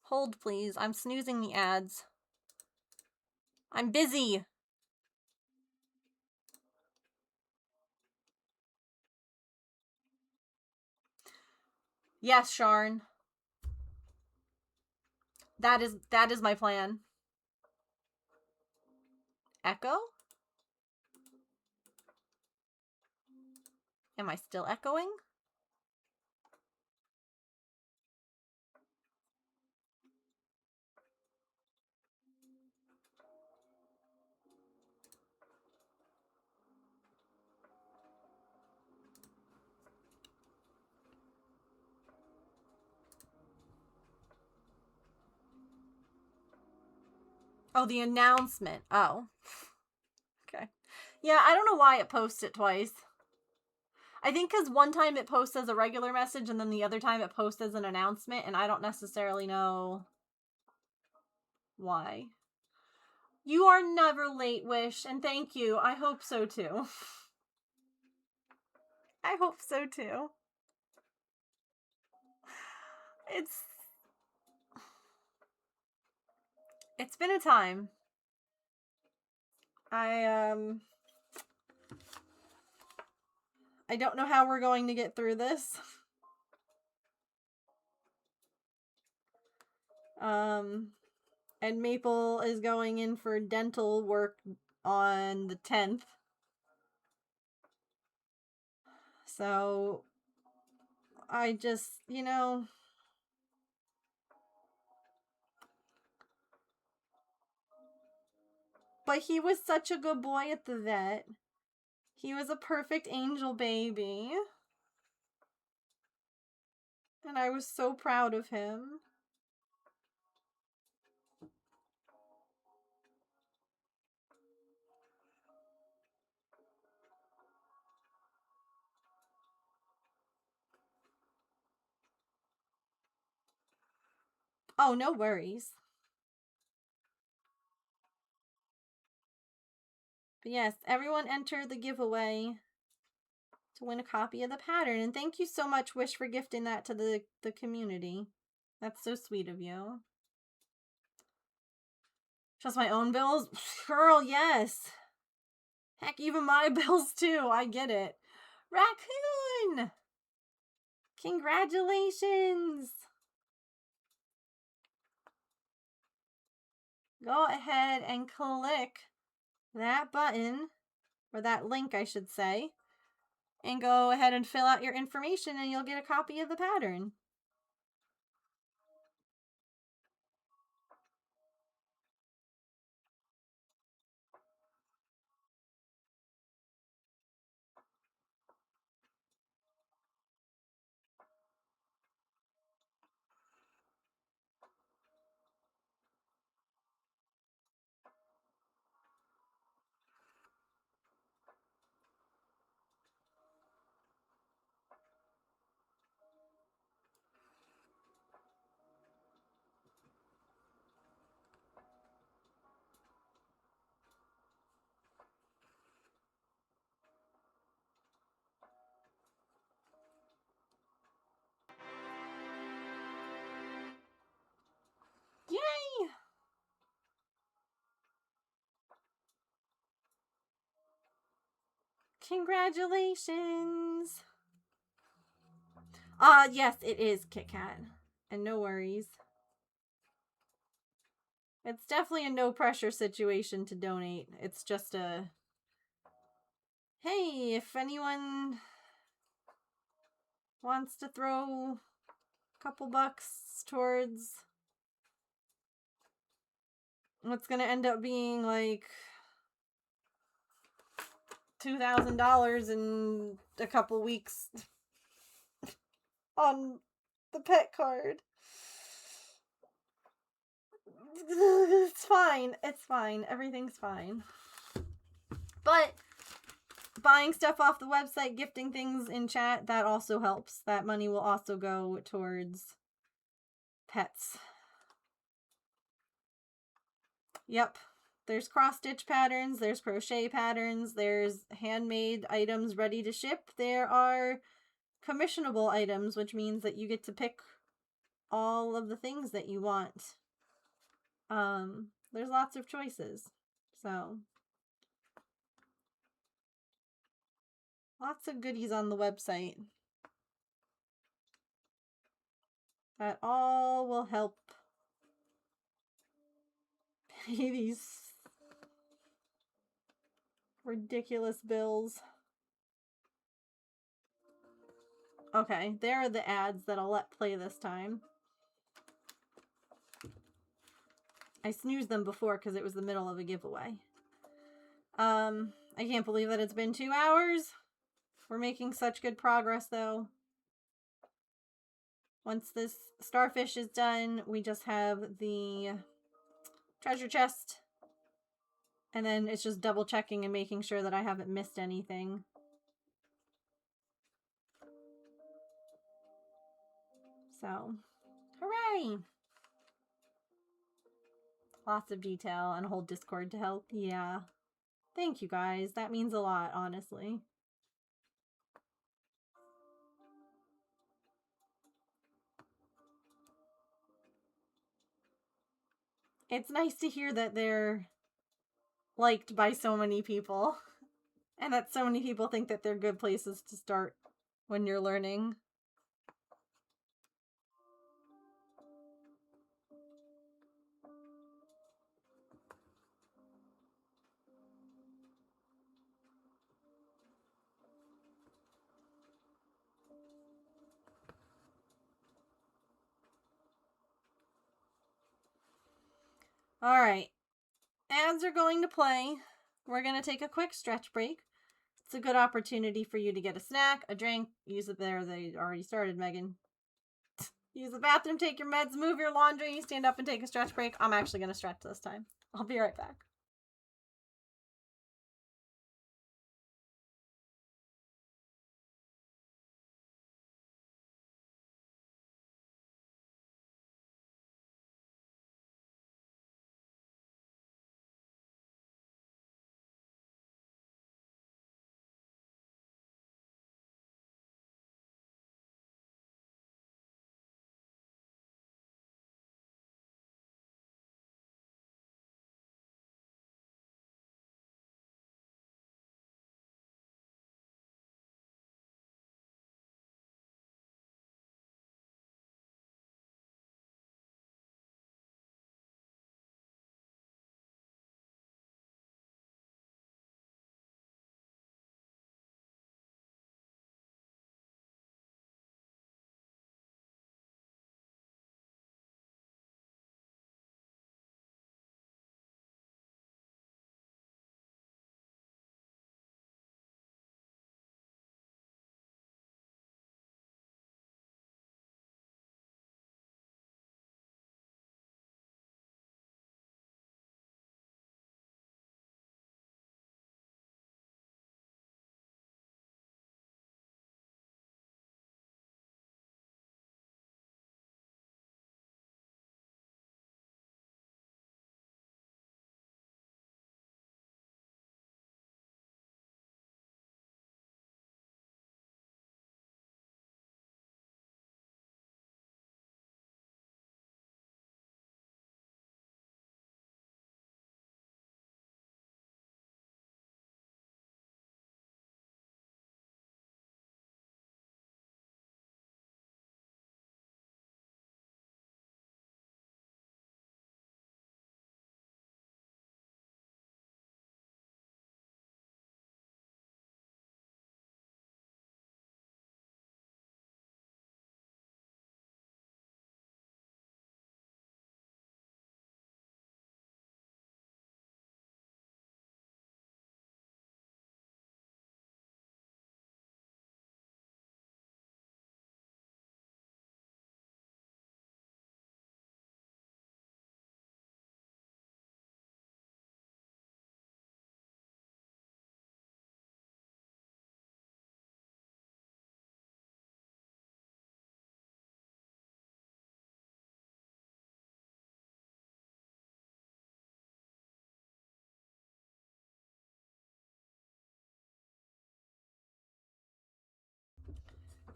Speaker 1: Hold, please. I'm snoozing the ads. I'm busy. Yes, Sharn. That is my plan. Echo? Am I still echoing? Oh, the announcement. Oh. Okay. Yeah, I don't know why it posts it twice. I think because one time it posts as a regular message and then the other time it posts as an announcement, and I don't necessarily know why. You are never late, Wish, and thank you. I hope so too. I hope so too. It's been a time. I don't know how we're going to get through this. And Maple is going in for dental work on the 10th. So I just, you know, but he was such a good boy at the vet. He was a perfect angel baby. And I was so proud of him. Oh, no worries. But yes, everyone enter the giveaway to win a copy of the pattern. And thank you so much, Wish, for gifting that to the community. That's so sweet of you. Just my own bills? Girl, yes. Heck, even my bills too. I get it. Raccoon! Congratulations! Go ahead and click that button, or that link, I should say, and go ahead and fill out your information and you'll get a copy of the pattern. Yay! Congratulations! Yes, it is Kit Kat. And no worries. It's definitely a no pressure situation to donate. It's just a, hey, if anyone wants to throw a couple bucks towards what's gonna end up being like $2,000 in a couple weeks on the pet card. It's fine. It's fine. Everything's fine. But buying stuff off the website, gifting things in chat, that also helps. That money will also go towards pets. Yep. There's cross-stitch patterns, there's crochet patterns, there's handmade items ready to ship. There are commissionable items, which means that you get to pick all of the things that you want. There's lots of choices. So, lots of goodies on the website. That all will help pay these ridiculous bills. Okay, there are the ads that I'll let play this time. I snoozed them before because it was the middle of a giveaway. I can't believe that it's been 2 hours. We're making such good progress, though. Once this starfish is done, we just have the treasure chest. And then it's just double checking and making sure that I haven't missed anything. So, hooray! Lots of detail and a whole Discord to help. Yeah. Thank you guys. That means a lot, honestly. It's nice to hear that they're liked by so many people. And that so many people think that they're good places to start when you're learning. Alright. Ads are going to play. We're going to take a quick stretch break. It's a good opportunity for you to get a snack, a drink, use it there. They already started, Megan. Use the bathroom, take your meds, move your laundry, stand up and take a stretch break. I'm actually going to stretch this time. I'll be right back.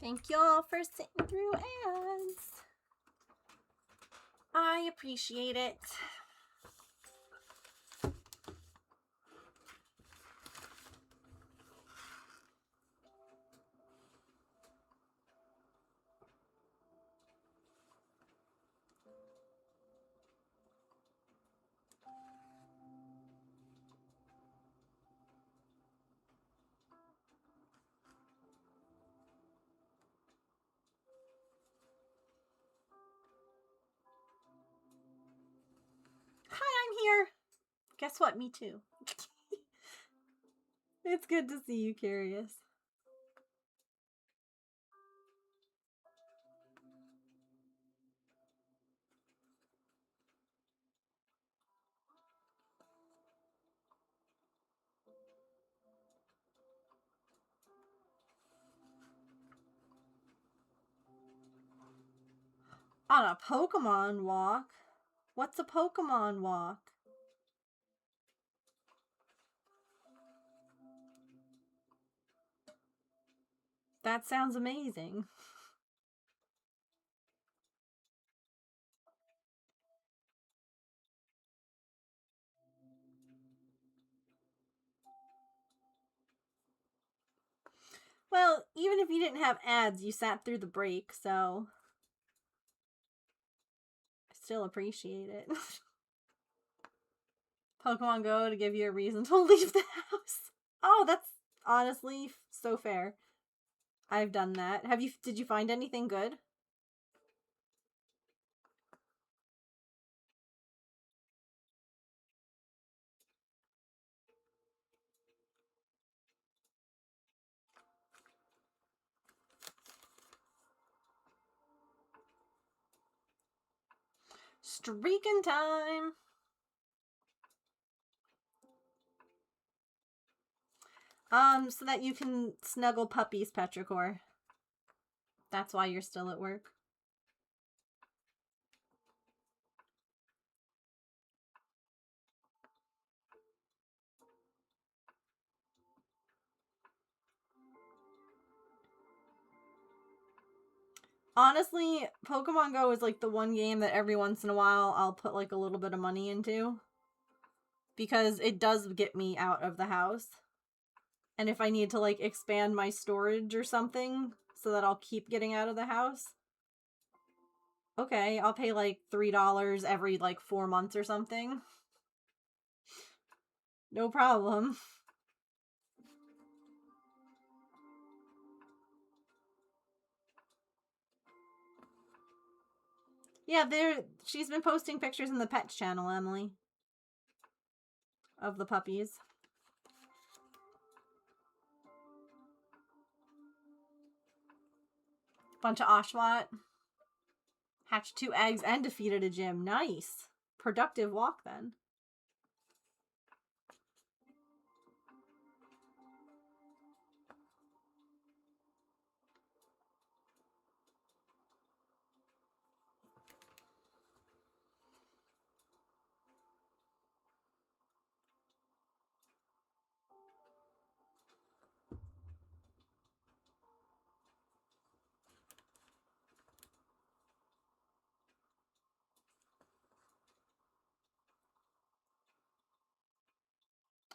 Speaker 1: Thank y'all for sitting through ads. I appreciate it. Hi, I'm here. Guess what? Me too. It's good to see you, Curious. On a Pokemon walk? What's a Pokemon walk? That sounds amazing. Well, even if you didn't have ads, you sat through the break, so I still appreciate it. Pokemon Go to give you a reason to leave the house. Oh, that's honestly so fair. I've done that. Did you find anything good? Streaking time. So that you can snuggle puppies, Petrichor. That's why you're still at work. Honestly, Pokemon Go is like the one game that every once in a while I'll put like a little bit of money into. Because it does get me out of the house. And if I need to like expand my storage or something so that I'll keep getting out of the house, okay, I'll pay like $3 every like 4 months or something. No problem. Yeah, she's been posting pictures in the pets channel, Emily. Of the puppies. Bunch of Oshawott. Hatched 2 eggs and defeated a gym. Nice. Productive walk then.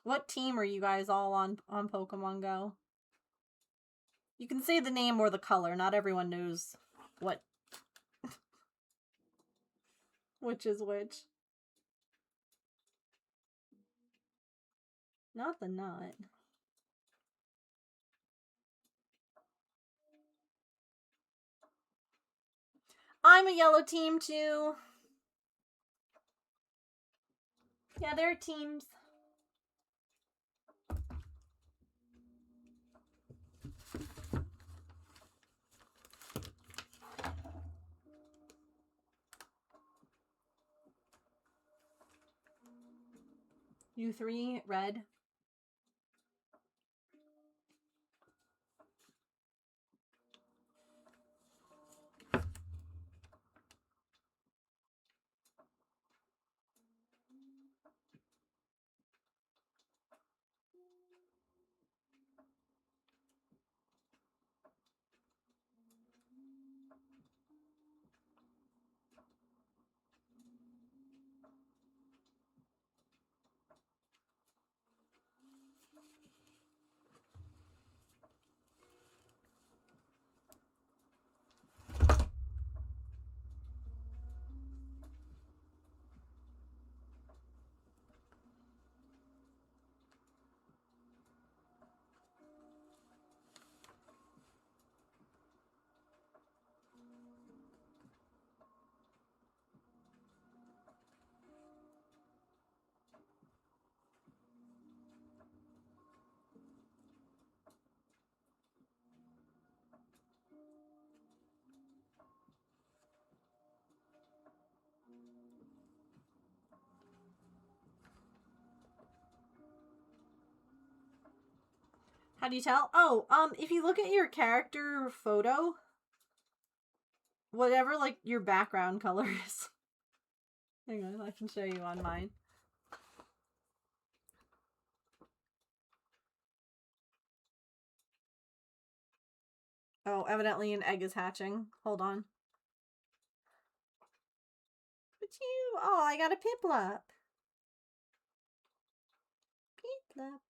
Speaker 1: What team are you guys all on Pokemon Go? You can say the name or the color. Not everyone knows what which is which. Not the nut. I'm a yellow team too. Yeah, there are teams. You 3, red. How do you tell? Oh, if you look at your character photo, whatever like your background color is. Hang on, I can show you on mine. Oh, evidently an egg is hatching. Hold on. But oh, I got a Piplup. Piplup.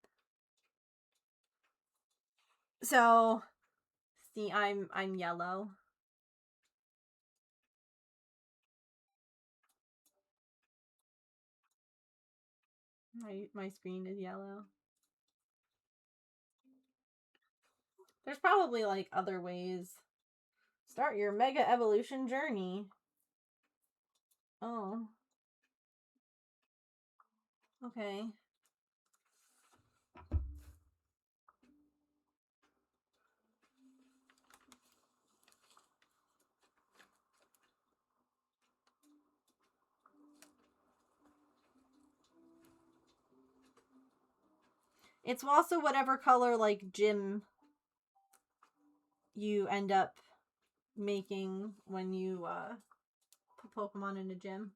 Speaker 1: So, See, I'm yellow. My screen is yellow. There's probably like other ways. Start your mega evolution journey. Oh. Okay. It's also whatever color, like, gym you end up making when you put Pokemon in a gym.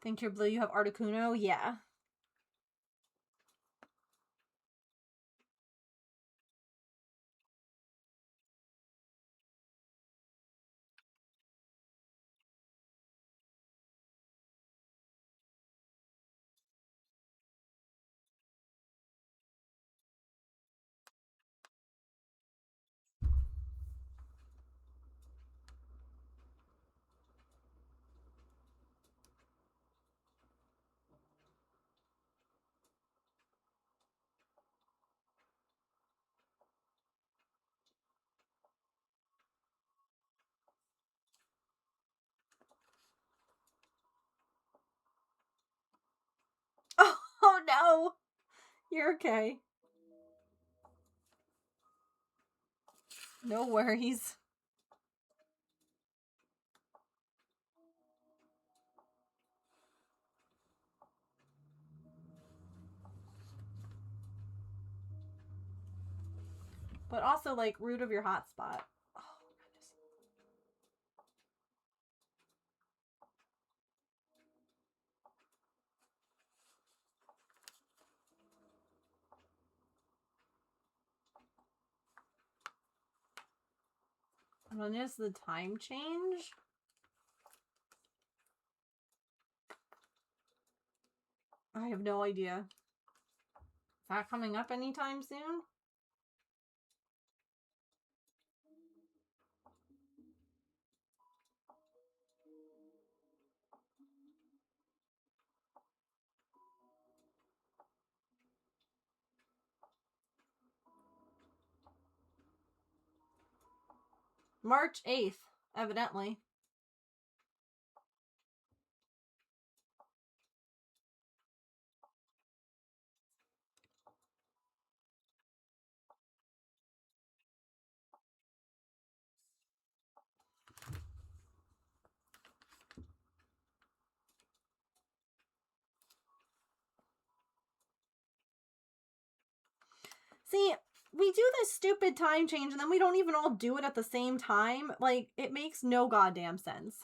Speaker 1: Think you're blue, you have Articuno? Yeah. Oh no! You're okay. No worries. But also, like, root of your hotspot. Oh, goodness. When is the time change? I have no idea. Is that coming up anytime soon? March 8th, evidently. See, we do this stupid time change and then we don't even all do it at the same time. Like, it makes no goddamn sense.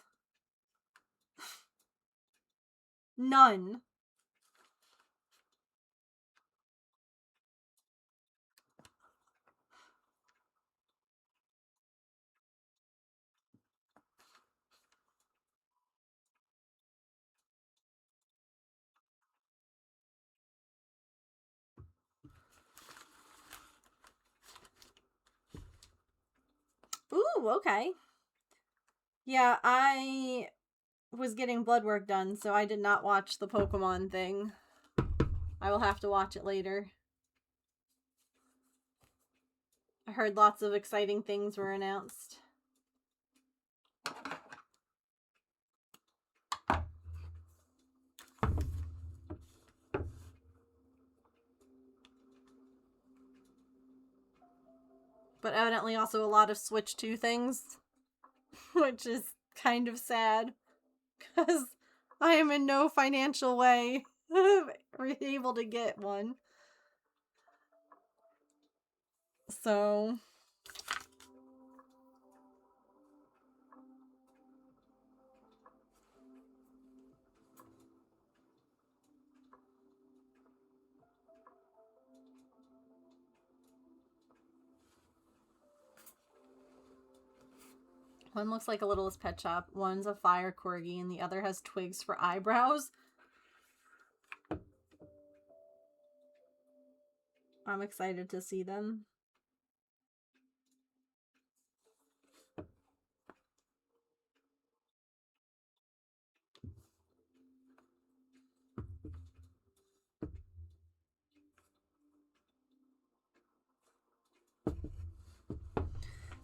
Speaker 1: None. Ooh, okay. Yeah, I was getting blood work done, so I did not watch the Pokemon thing. I will have to watch it later. I heard lots of exciting things were announced. But evidently also a lot of Switch 2 things, which is kind of sad, because I am in no financial way able to get one. So... One looks like a Littlest Pet Shop. One's a fire corgi, and the other has twigs for eyebrows. I'm excited to see them.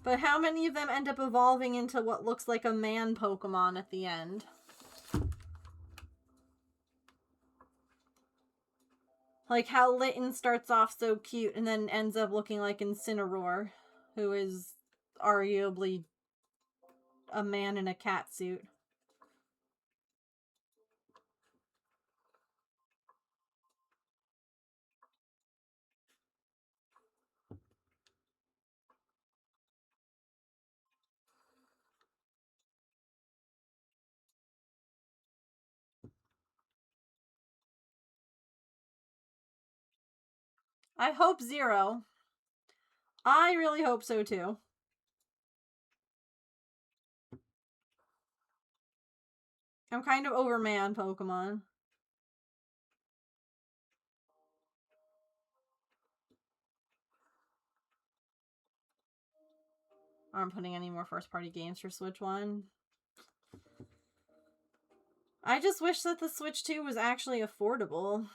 Speaker 1: But how many of them end up evolving into what looks like a man Pokemon at the end? Like how Litten starts off so cute and then ends up looking like Incineroar, who is arguably a man in a cat suit. I hope Zero. I really hope so too. I'm kind of over man Pokemon. Aren't putting any more first-party games for Switch 1. I just wish that the Switch 2 was actually affordable.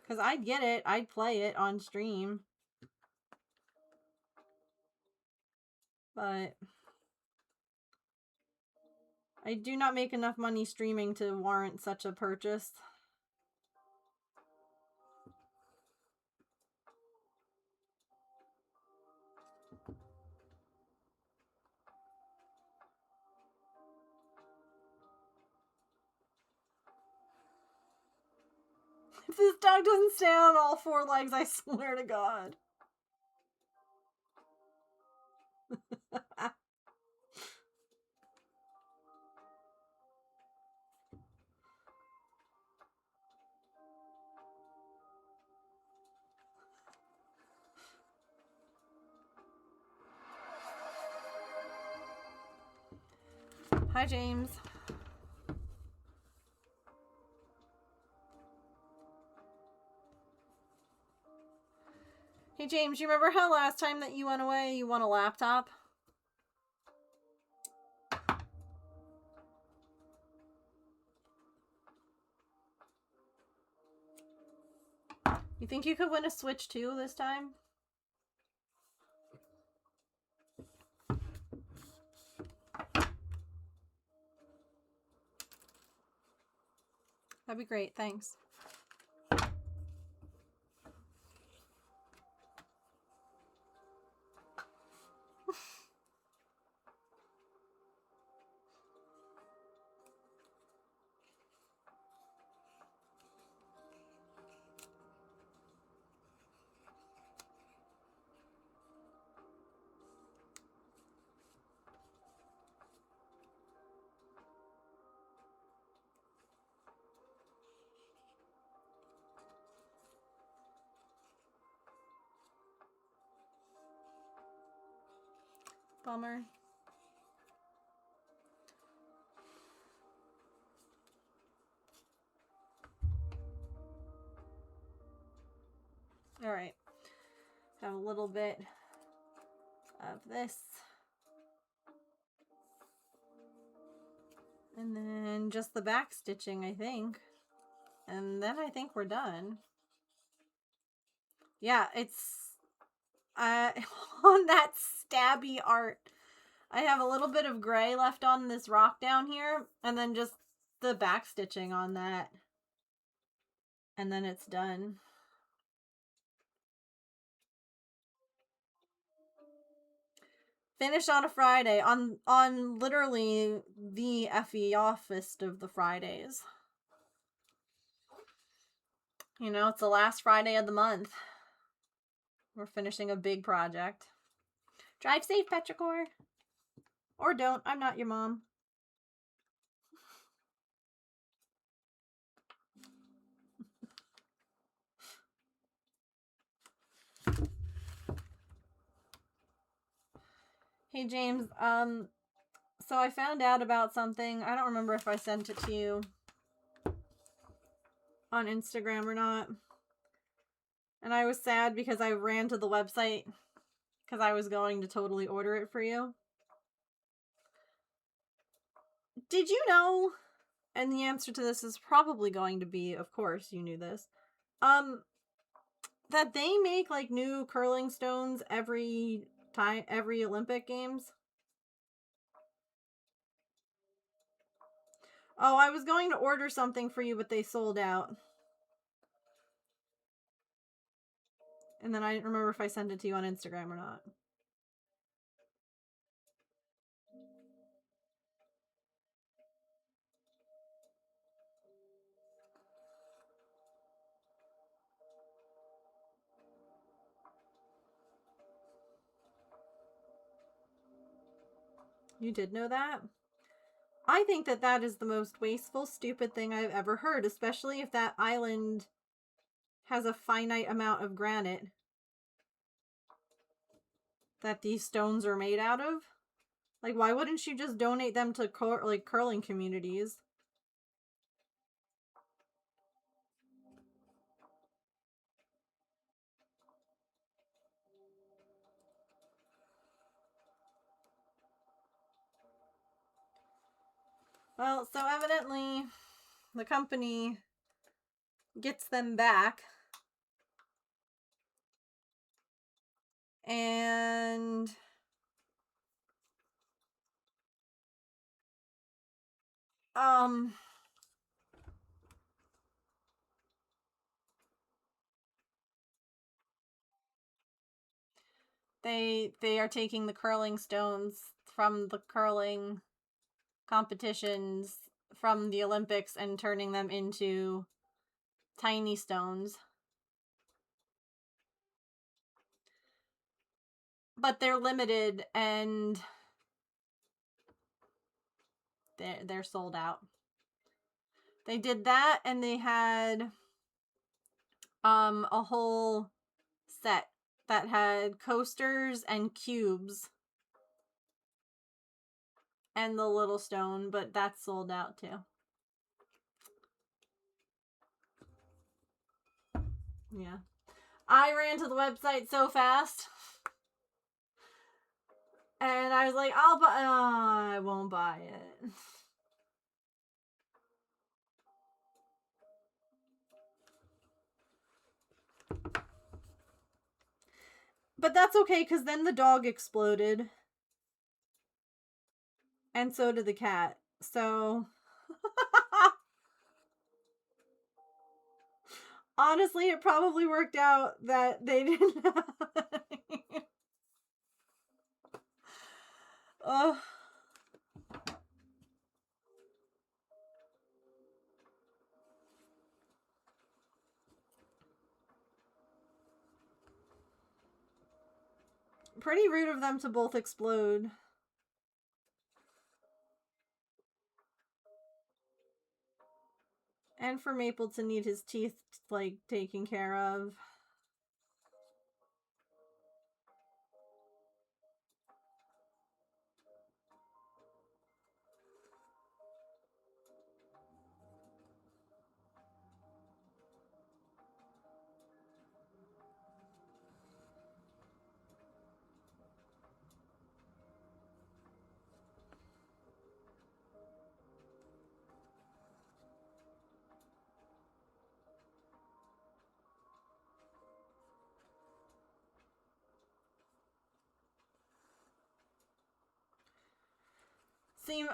Speaker 1: Because I'd get it. I'd play it on stream. But I do not make enough money streaming to warrant such a purchase. If this dog doesn't stand on all four legs, I swear to God. Hi, James. Hey, James, you remember how last time that you went away, you won a laptop? You think you could win a Switch 2 this time? That'd be great, thanks. Bummer. Alright. Have a little bit of this. And then just the back stitching, I think. And then I think we're done. Yeah, it's on that stabby art. I have a little bit of gray left on this rock down here, and then just the back stitching on that. And then it's done. Finished on a Friday, on literally the FE office of the Fridays. You know, it's the last Friday of the month. We're finishing a big project. Drive safe, Petrichor. Or don't. I'm not your mom. Hey James, so I found out about something. I don't remember if I sent it to you on Instagram or not. And I was sad because I ran to the website because I was going to totally order it for you. Did you know, and the answer to this is probably going to be, of course you knew this, that they make like new curling stones every Olympic Games? Oh, I was going to order something for you, but they sold out. And then I didn't remember if I sent it to you on Instagram or not. You did know that? I think that that is the most wasteful, stupid thing I've ever heard, especially if that island has a finite amount of granite that these stones are made out of. Like, why wouldn't you just donate them to curling communities? Well, so evidently the company gets them back. And they are taking the curling stones from the curling competitions from the Olympics and turning them into tiny stones. But they're limited and they're sold out. They did that and they had a whole set that had coasters and cubes and the little stone, but that's sold out too. Yeah. I ran to the website so fast. And I was like, I'll buy. Oh, I won't buy it. But that's okay, because then the dog exploded. And so did the cat. So. Honestly, it probably worked out that they didn't. Ugh. Pretty rude of them to both explode. And for Maple to need his teeth, like, taken care of.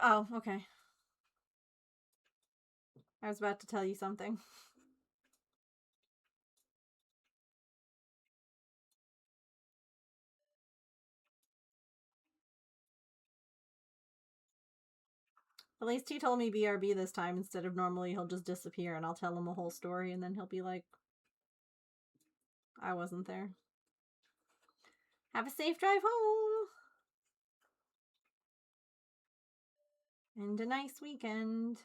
Speaker 1: Oh, okay. I was about to tell you something. At least he told me BRB this time instead of normally he'll just disappear and I'll tell him a whole story and then he'll be like, I wasn't there. Have a safe drive home. And a nice weekend.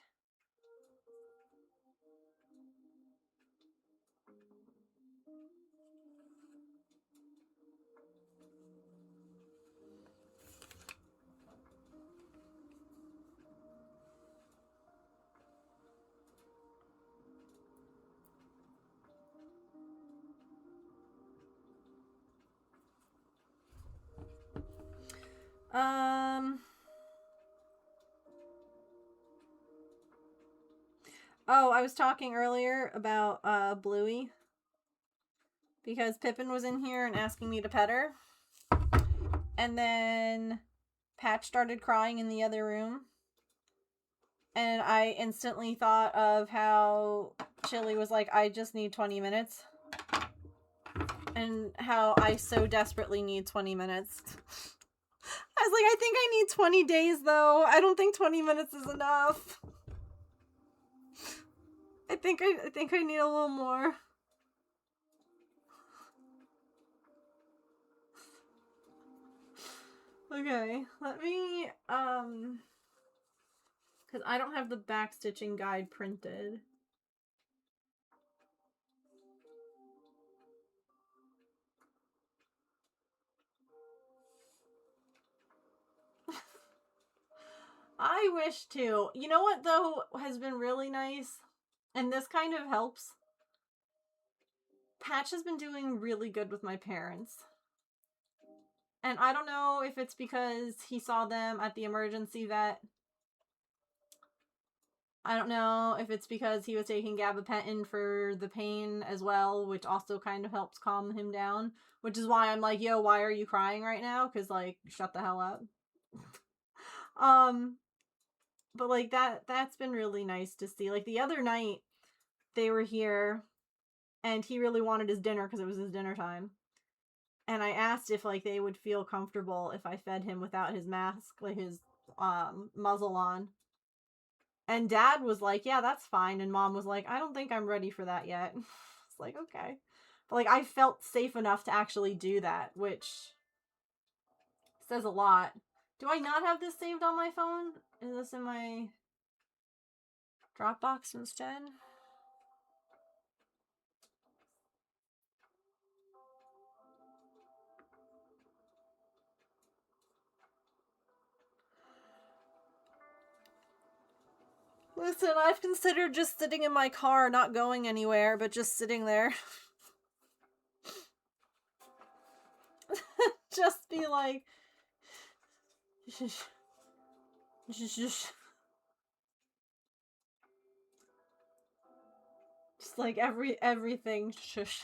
Speaker 1: Oh, I was talking earlier about Bluey. Because Pippin was in here and asking me to pet her. And then Patch started crying in the other room. And I instantly thought of how Chili was like, I just need 20 minutes. And how I so desperately need 20 minutes. I was like, I think I need 20 days though. I don't think 20 minutes is enough. I think I need a little more. Okay, let me, because I don't have the backstitching guide printed. I wish to. You know what, though, has been really nice? And this kind of helps. Patch has been doing really good with my parents. And I don't know if it's because he saw them at the emergency vet. I don't know if it's because he was taking gabapentin for the pain as well, which also kind of helps calm him down. Which is why I'm like, yo, why are you crying right now? Because, like, shut the hell up. But, like, that's been really nice to see. Like, the other night, they were here, and he really wanted his dinner because it was his dinner time. And I asked if, like, they would feel comfortable if I fed him without his mask, like, his, muzzle on. And Dad was like, yeah, that's fine. And Mom was like, I don't think I'm ready for that yet. It's like, okay. But, like, I felt safe enough to actually do that, which says a lot. Do I not have this saved on my phone? Is this in my Dropbox instead? Listen, I've considered just sitting in my car, not going anywhere, but just sitting there. Just be like... Just like everything. Shush.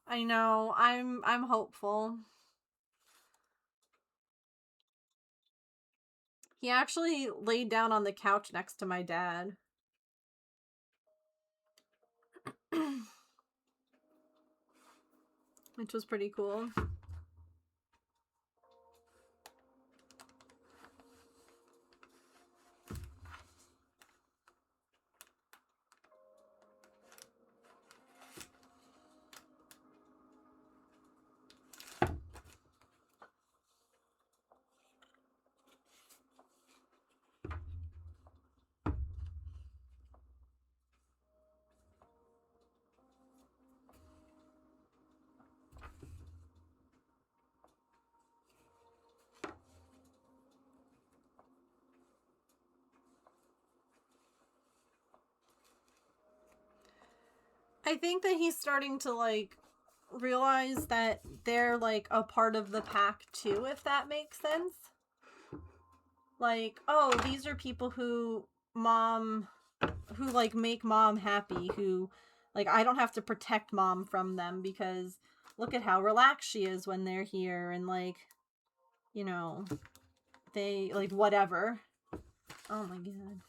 Speaker 1: I know. I'm hopeful. He actually laid down on the couch next to my dad. Which was pretty cool. I think that he's starting to, like, realize that they're, like, a part of the pack, too, if that makes sense. Like, oh, these are people who like, make Mom happy, who, like, I don't have to protect Mom from them because look at how relaxed she is when they're here, and, like, you know, they, like, whatever. Oh my god.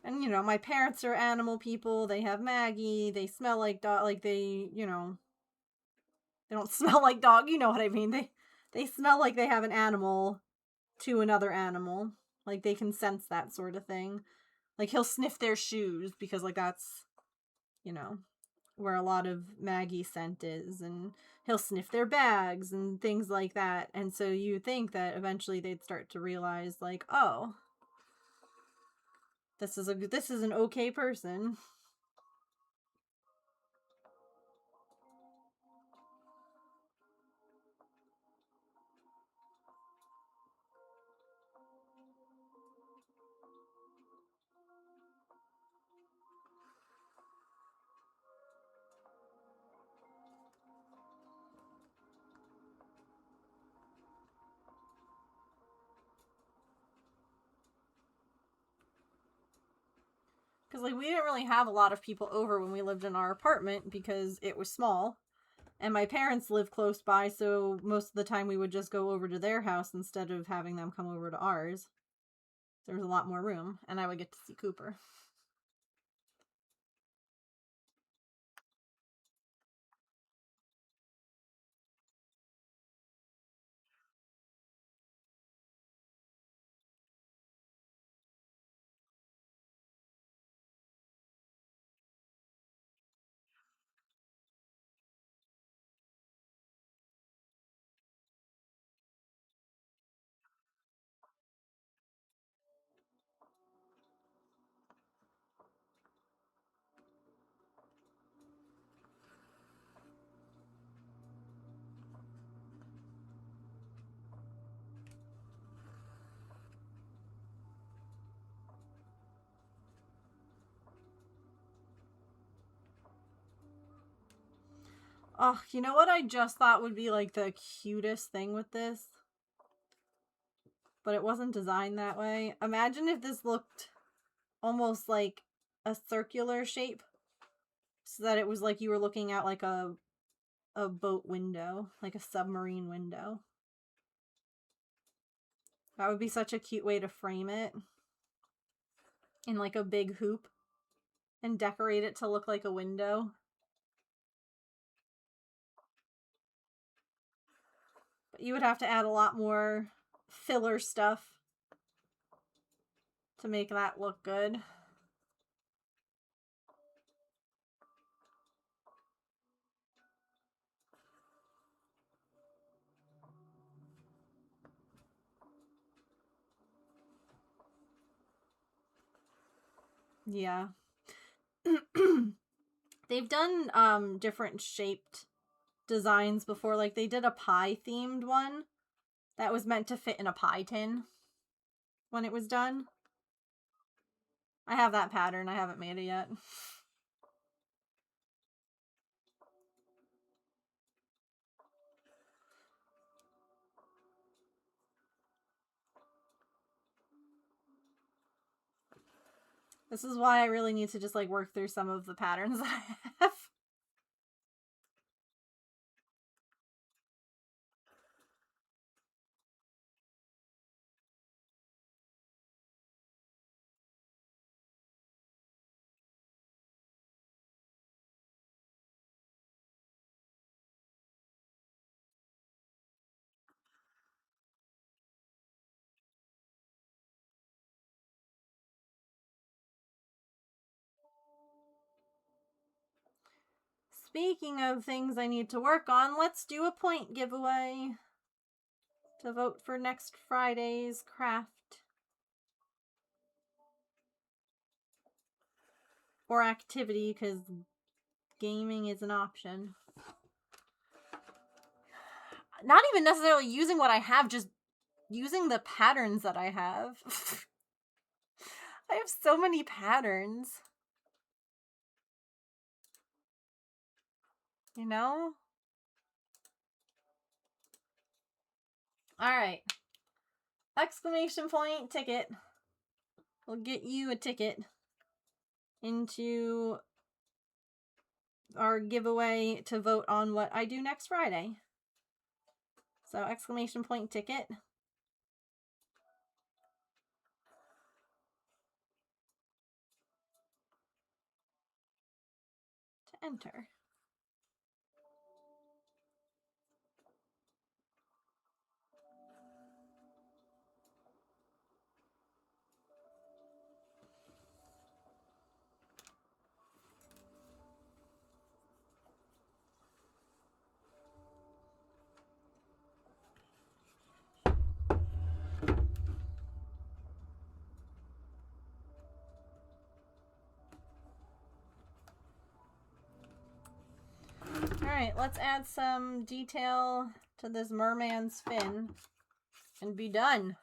Speaker 1: And, you know, my parents are animal people. They have Maggie. They smell like dog. Like, they, you know, they don't smell like dog. You know what I mean. They smell like they have an animal to another animal. Like, they can sense that sort of thing. Like, he'll sniff their shoes because, like, that's, you know, where a lot of Maggie scent is. And he'll sniff their bags and things like that. And so you think that eventually they'd start to realize, like, oh, this is an okay person. Because, like, we didn't really have a lot of people over when we lived in our apartment because it was small. And my parents live close by, so most of the time we would just go over to their house instead of having them come over to ours. There was a lot more room, and I would get to see Cooper. Oh, you know what I just thought would be, like, the cutest thing with this? But it wasn't designed that way. Imagine if this looked almost like a circular shape. So that it was like you were looking at, like, a boat window. Like a submarine window. That would be such a cute way to frame it. In, like, a big hoop. And decorate it to look like a window. But you would have to add a lot more filler stuff to make that look good. Yeah. They've done different shaped designs before. Like, they did a pie themed one that was meant to fit in a pie tin when it was done. I have that pattern. I haven't made it yet. This is why I really need to just, like, work through some of the patterns that I have. Speaking of things I need to work on, let's do a point giveaway to vote for next Friday's craft. Or activity, because gaming is an option. Not even necessarily using what I have, just using the patterns that I have. I have so many patterns. You know? Alright. Exclamation point ticket. will get you a ticket into our giveaway to vote on what I do next Friday. So exclamation point ticket. To enter. Alright, let's add some detail to this merman's fin and be done.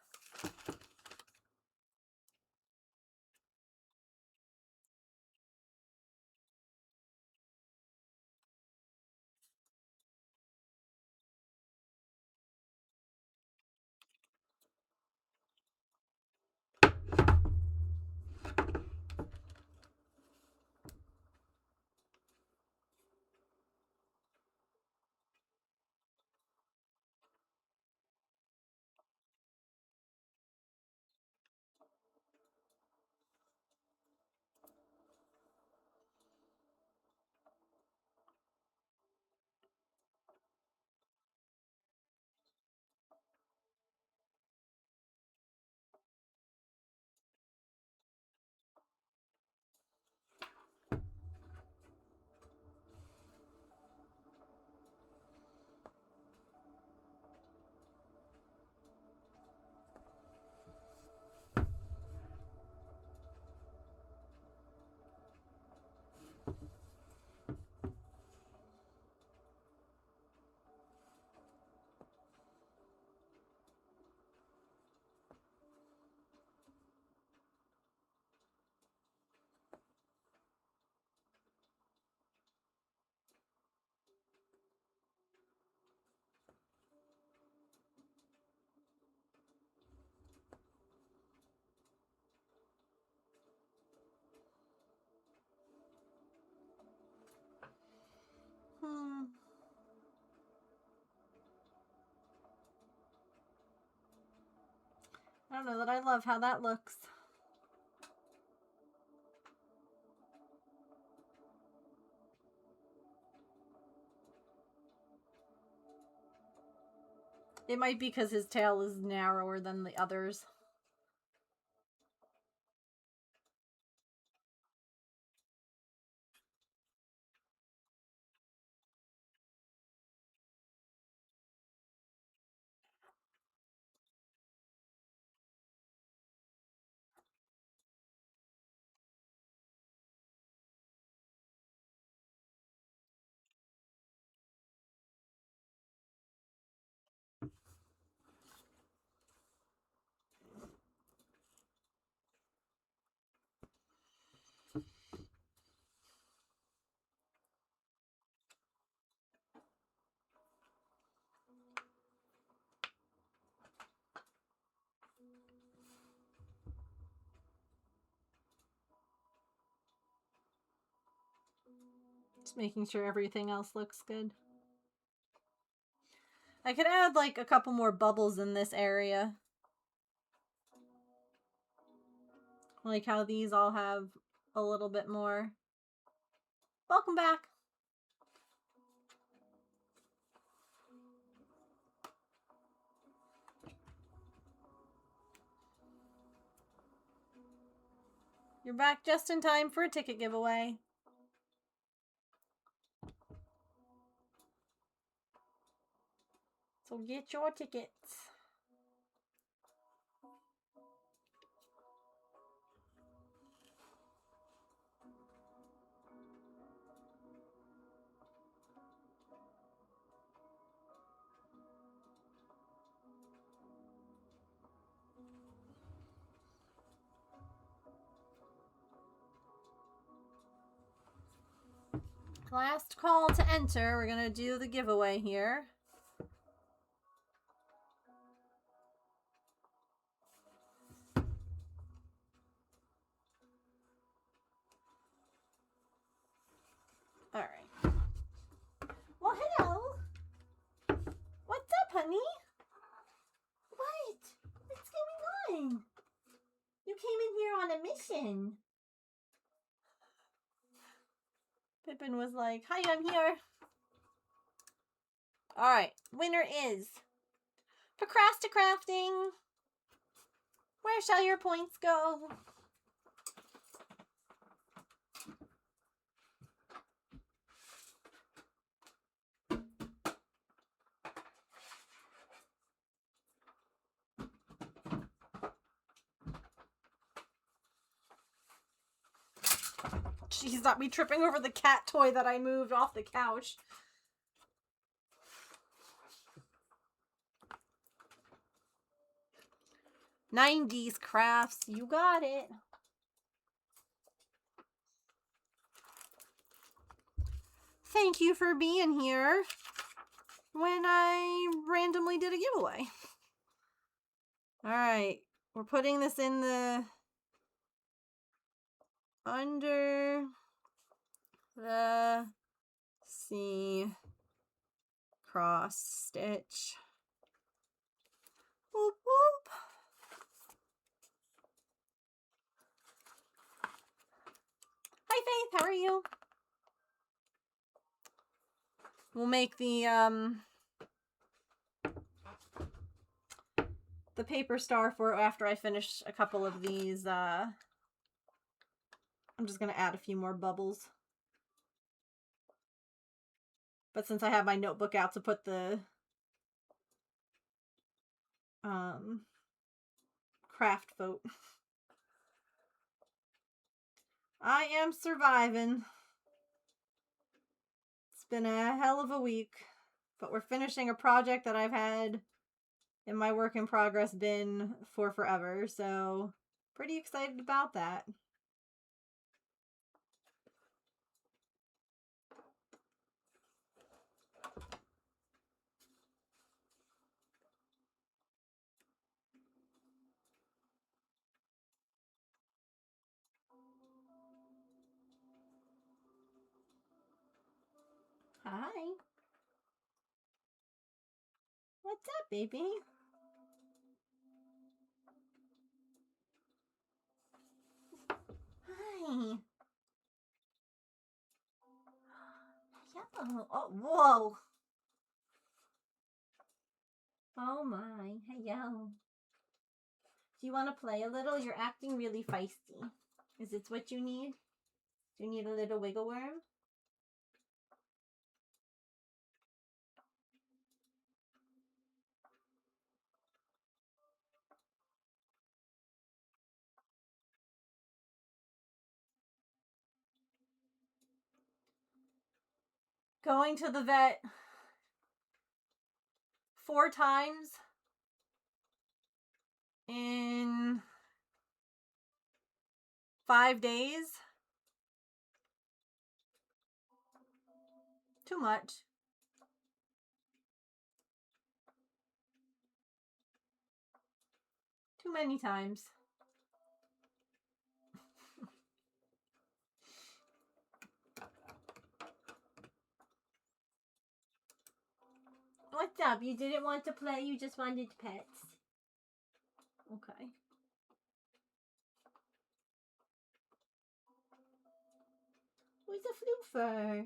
Speaker 1: I don't know that I love how that looks. It might be because his tail is narrower than the others. Just making sure everything else looks good. I could add like a couple more bubbles in this area. Like how these all have a little bit more. Welcome back. You're back just in time for a ticket giveaway. So get your tickets. Last call to enter. We're gonna do the giveaway here. Alright. Well, hello. What's up, honey? What? What's going on? You came in here on a mission. Pippin was like, hi, I'm here. Alright, winner is Procrasticrafting. Where shall your points go? Jeez, not me tripping over the cat toy that I moved off the couch. '90s crafts, you got it. Thank you for being here when I randomly did a giveaway. Alright, we're putting this in the under the C cross stitch. Whoop whoop. Hi Faith, how are you? We'll make the paper star for after I finish a couple of these. I'm just gonna add a few more bubbles. But since I have my notebook out to put the craft vote. I am surviving. It's been a hell of a week, but we're finishing a project that I've had in my work in progress bin for forever, so pretty excited about that. Hi. What's up, baby? Hi. Hello. Oh, whoa. Oh my. Hello. Do you want to play a little? You're acting really feisty. Is this what you need? Do you need a little wiggle worm? Going to the vet 4 times in 5 days. Too much. Too many times. What's up? You didn't want to play, you just wanted pets. Okay. Who's a floofer?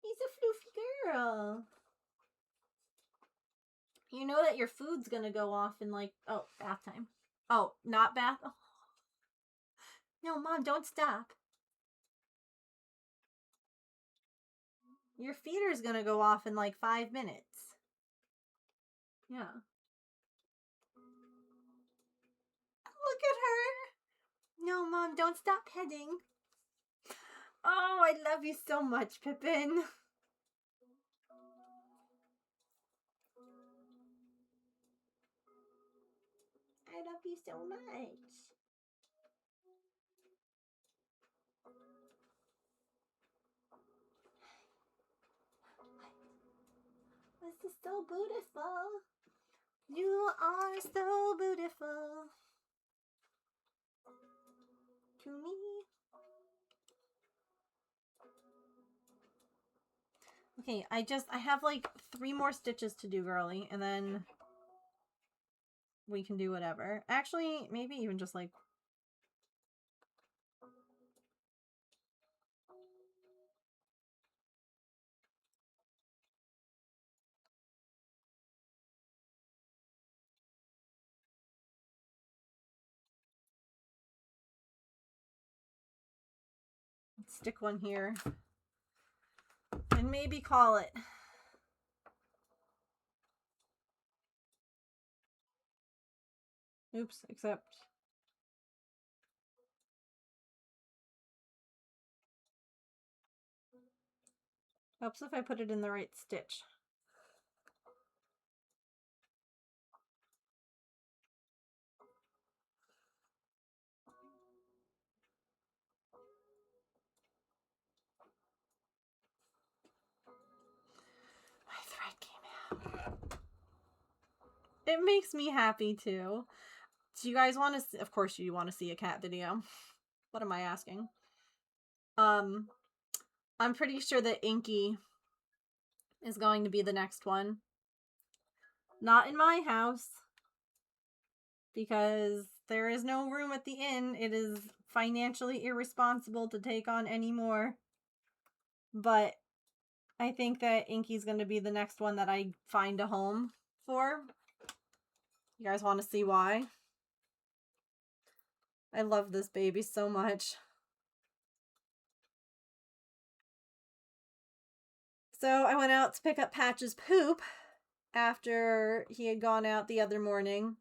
Speaker 1: He's a floofy girl. You know that your food's gonna go off in like, oh, bath time. Oh, not bath? Oh. No, Mom, don't stop. Your feeder's gonna go off in like 5 minutes. Yeah. Look at her. No, Mom, don't stop petting. Oh, I love you so much, Pippin. I love you so much. This is so beautiful. You are so beautiful to me. Okay, I have like 3 more stitches to do, girly, and then we can do whatever. Actually, maybe even just like... stick one here. And maybe call it. Oops, except... helps if I put it in the right stitch. My thread came out. It makes me happy too. Do you guys want to... of course you want to see a cat video. What am I asking? I'm pretty sure that Inky is going to be the next one. Not in my house, because there is no room at the inn. It is financially irresponsible to take on any more. But I think that Inky's going to be the next one that I find a home for. You guys want to see why? I love this baby so much. So I went out to pick up Patch's poop after he had gone out the other morning.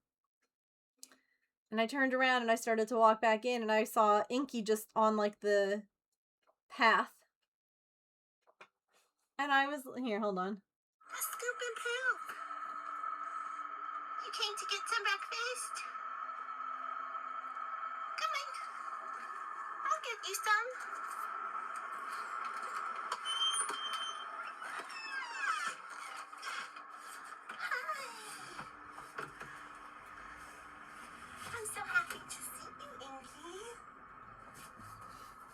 Speaker 1: And I turned around and I started to walk back in and I saw Inky just on like the path. And I was... here, hold on.
Speaker 2: Scoop and poop. You came to get some breakfast? Come on. I'll get you some. Hi. I'm so happy to see you, Inky.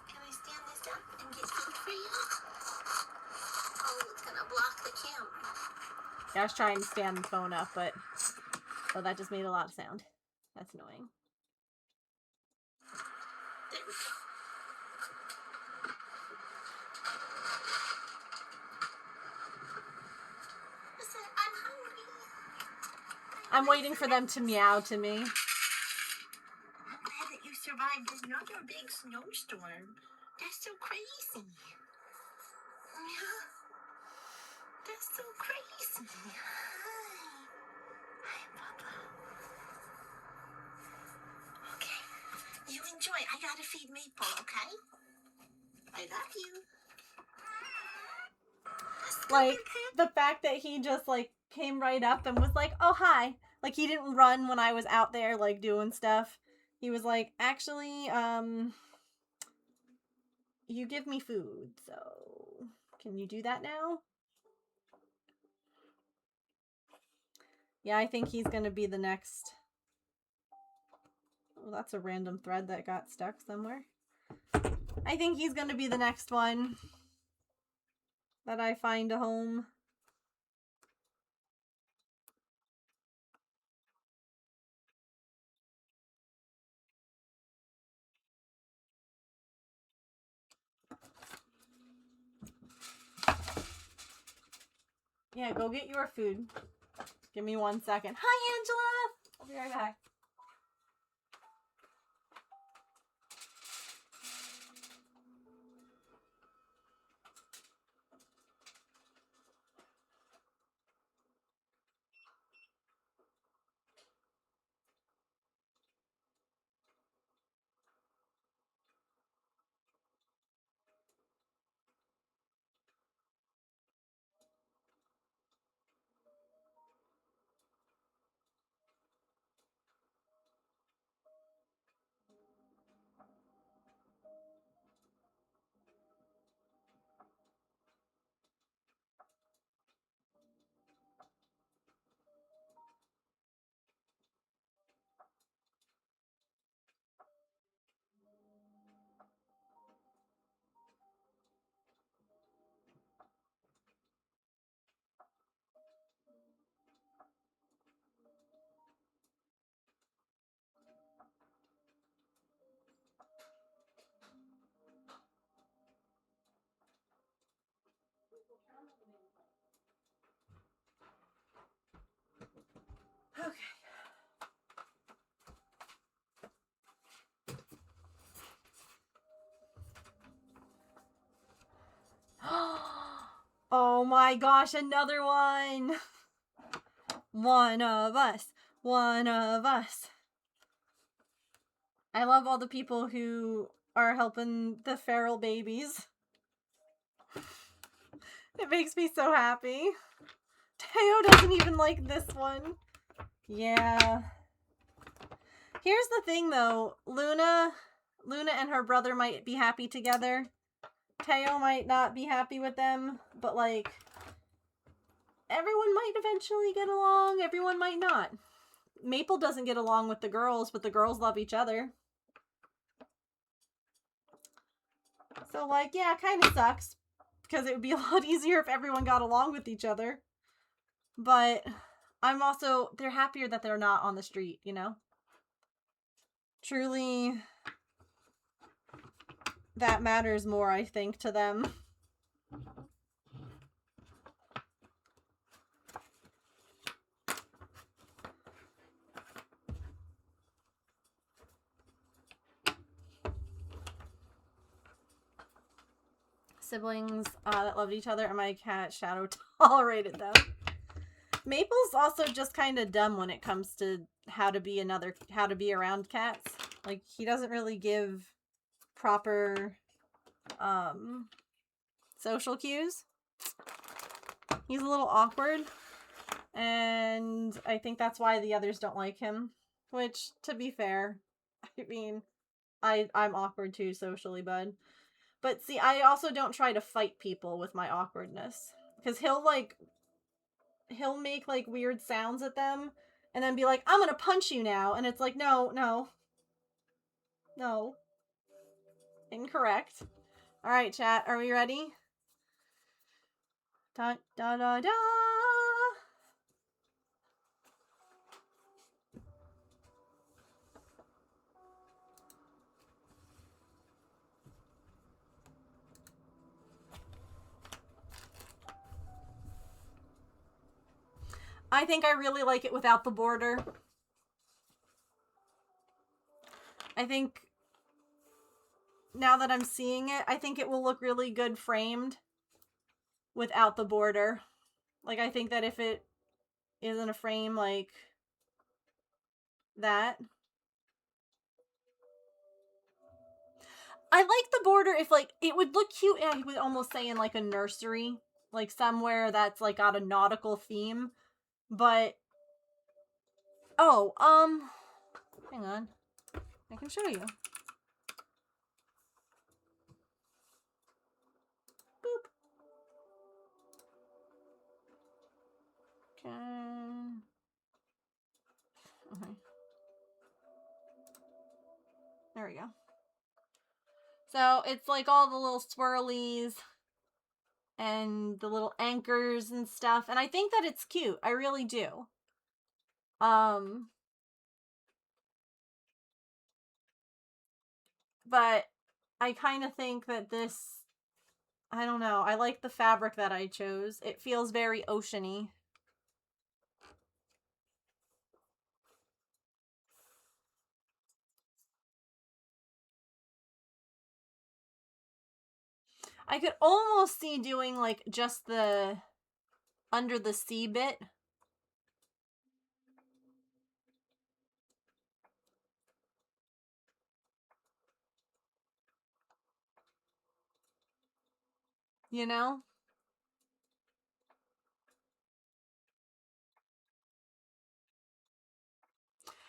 Speaker 2: Can I stand this up and get food for you? Oh, it's gonna block the camera.
Speaker 1: I was trying to stand the phone up, but... oh, that just made a lot of sound. That's annoying.
Speaker 2: There we go. Listen, I'm hungry.
Speaker 1: I'm waiting for them to meow to me.
Speaker 2: I'm glad that you survived another big snowstorm. That's so crazy. Yeah. That's so crazy. Hi, Papa. Okay. You enjoy. I gotta feed Maple, okay? I love you.
Speaker 1: Like, the fact that he just, like, came right up and was like, oh, hi. Like, he didn't run when I was out there, like, doing stuff. He was like, actually, you give me food, so can you do that now? Yeah, I think he's gonna be the next... oh, that's a random thread that got stuck somewhere. I think he's gonna be the next one that I find a home. Yeah, go get your food. Give me 1 second. Hi, Angela! I'll be right back. Okay. Oh my gosh, another one! One of us. One of us. I love all the people who are helping the feral babies. It makes me so happy. Teo doesn't even like this one. Yeah. Here's the thing though, Luna and her brother might be happy together. Teo might not be happy with them, but like, everyone might eventually get along, everyone might not. Maple doesn't get along with the girls, but the girls love each other. So like, yeah, kind of sucks, because it would be a lot easier if everyone got along with each other. But I'm also, they're happier that they're not on the street, you know? Truly, that matters more, I think, to them. Siblings that loved each other, and my cat Shadow tolerated them. Maple's also just kind of dumb when it comes to how to be around cats. Like, he doesn't really give proper social cues. He's a little awkward, and I think that's why the others don't like him. Which, to be fair, I mean, I'm awkward too socially, bud. But see, I also don't try to fight people with my awkwardness. Because he'll make, like, weird sounds at them, and then be like, I'm gonna punch you now. And it's like, no, no. No. Incorrect. Alright, chat, are we ready? Da da da da! I think I really like it without the border. I think, now that I'm seeing it, I think it will look really good framed without the border. Like, I think that if it isn't a frame like that. I like the border if, like, it would look cute, I would almost say in, like, a nursery. Like, somewhere that's, like, got a nautical theme. But, oh, hang on. I can show you. Boop. Okay. Okay. There we go. So, it's like all the little swirlies and the little anchors and stuff. And I think that it's cute. I really do. But I kind of think that this, I don't know, I like the fabric that I chose. It feels very oceany. I could almost see doing, like, just the under the sea bit. You know?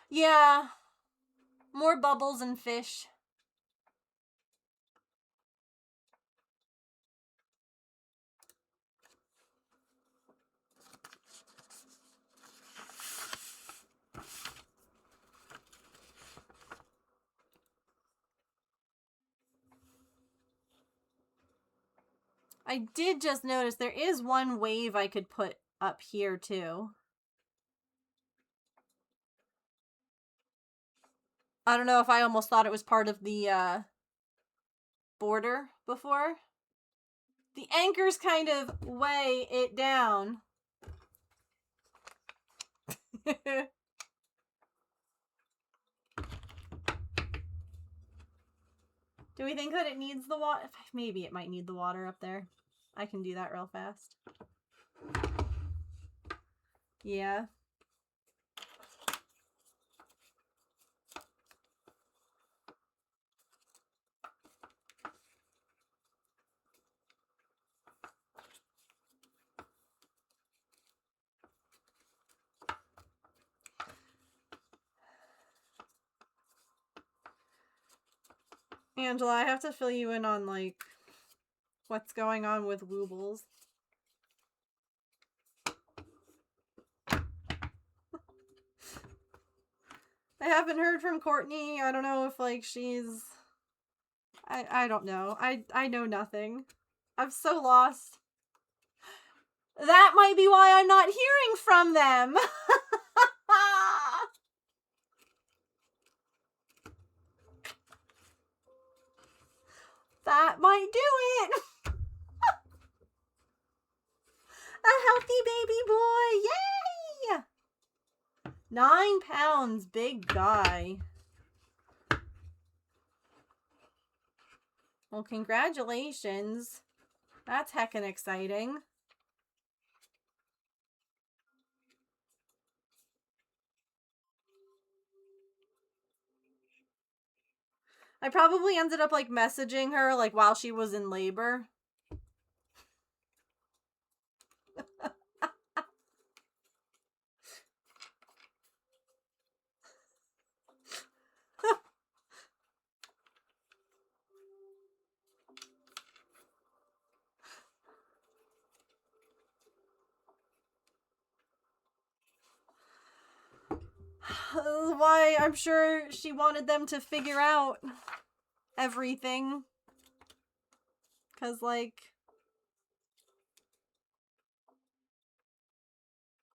Speaker 1: Yeah. More bubbles and fish. I did just notice there is one wave I could put up here too. I don't know if I almost thought it was part of the border before. The anchors kind of weigh it down. Do we think that it needs the water? Maybe it might need the water up there. I can do that real fast. Yeah. Angela, I have to fill you in on, like, what's going on with Woobles. I haven't heard from Courtney. I don't know if, like, she's... I don't know. I know nothing. I'm so lost. That might be why I'm not hearing from them! That might do it! A healthy baby boy! Yay! 9 pounds, big guy. Well, congratulations. That's heckin' exciting. I probably ended up, like, messaging her, like, while she was in labor. Why, I'm sure she wanted them to figure out everything. 'Cause, like,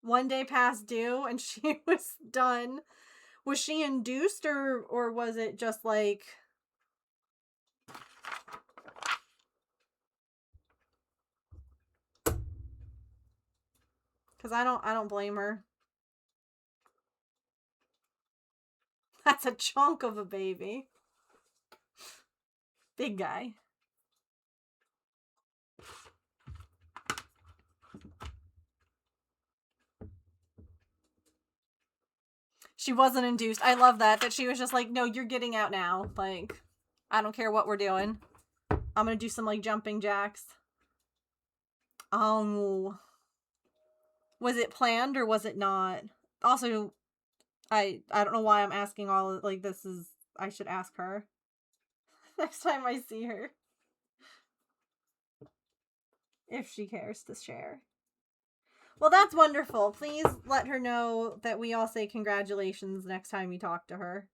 Speaker 1: one day past due and she was done. Was she induced or was it just like... Cause I don't blame her. That's a chunk of a baby. Big guy. She wasn't induced. I love that she was just like, no, you're getting out now. Like, I don't care what we're doing. I'm gonna do some, like, jumping jacks. Oh. Was it planned or was it not? Also, I don't know why I'm asking all, like, this is... I should ask her. Next time I see her. If she cares to share. Well, that's wonderful. Please let her know that we all say congratulations next time we talk to her.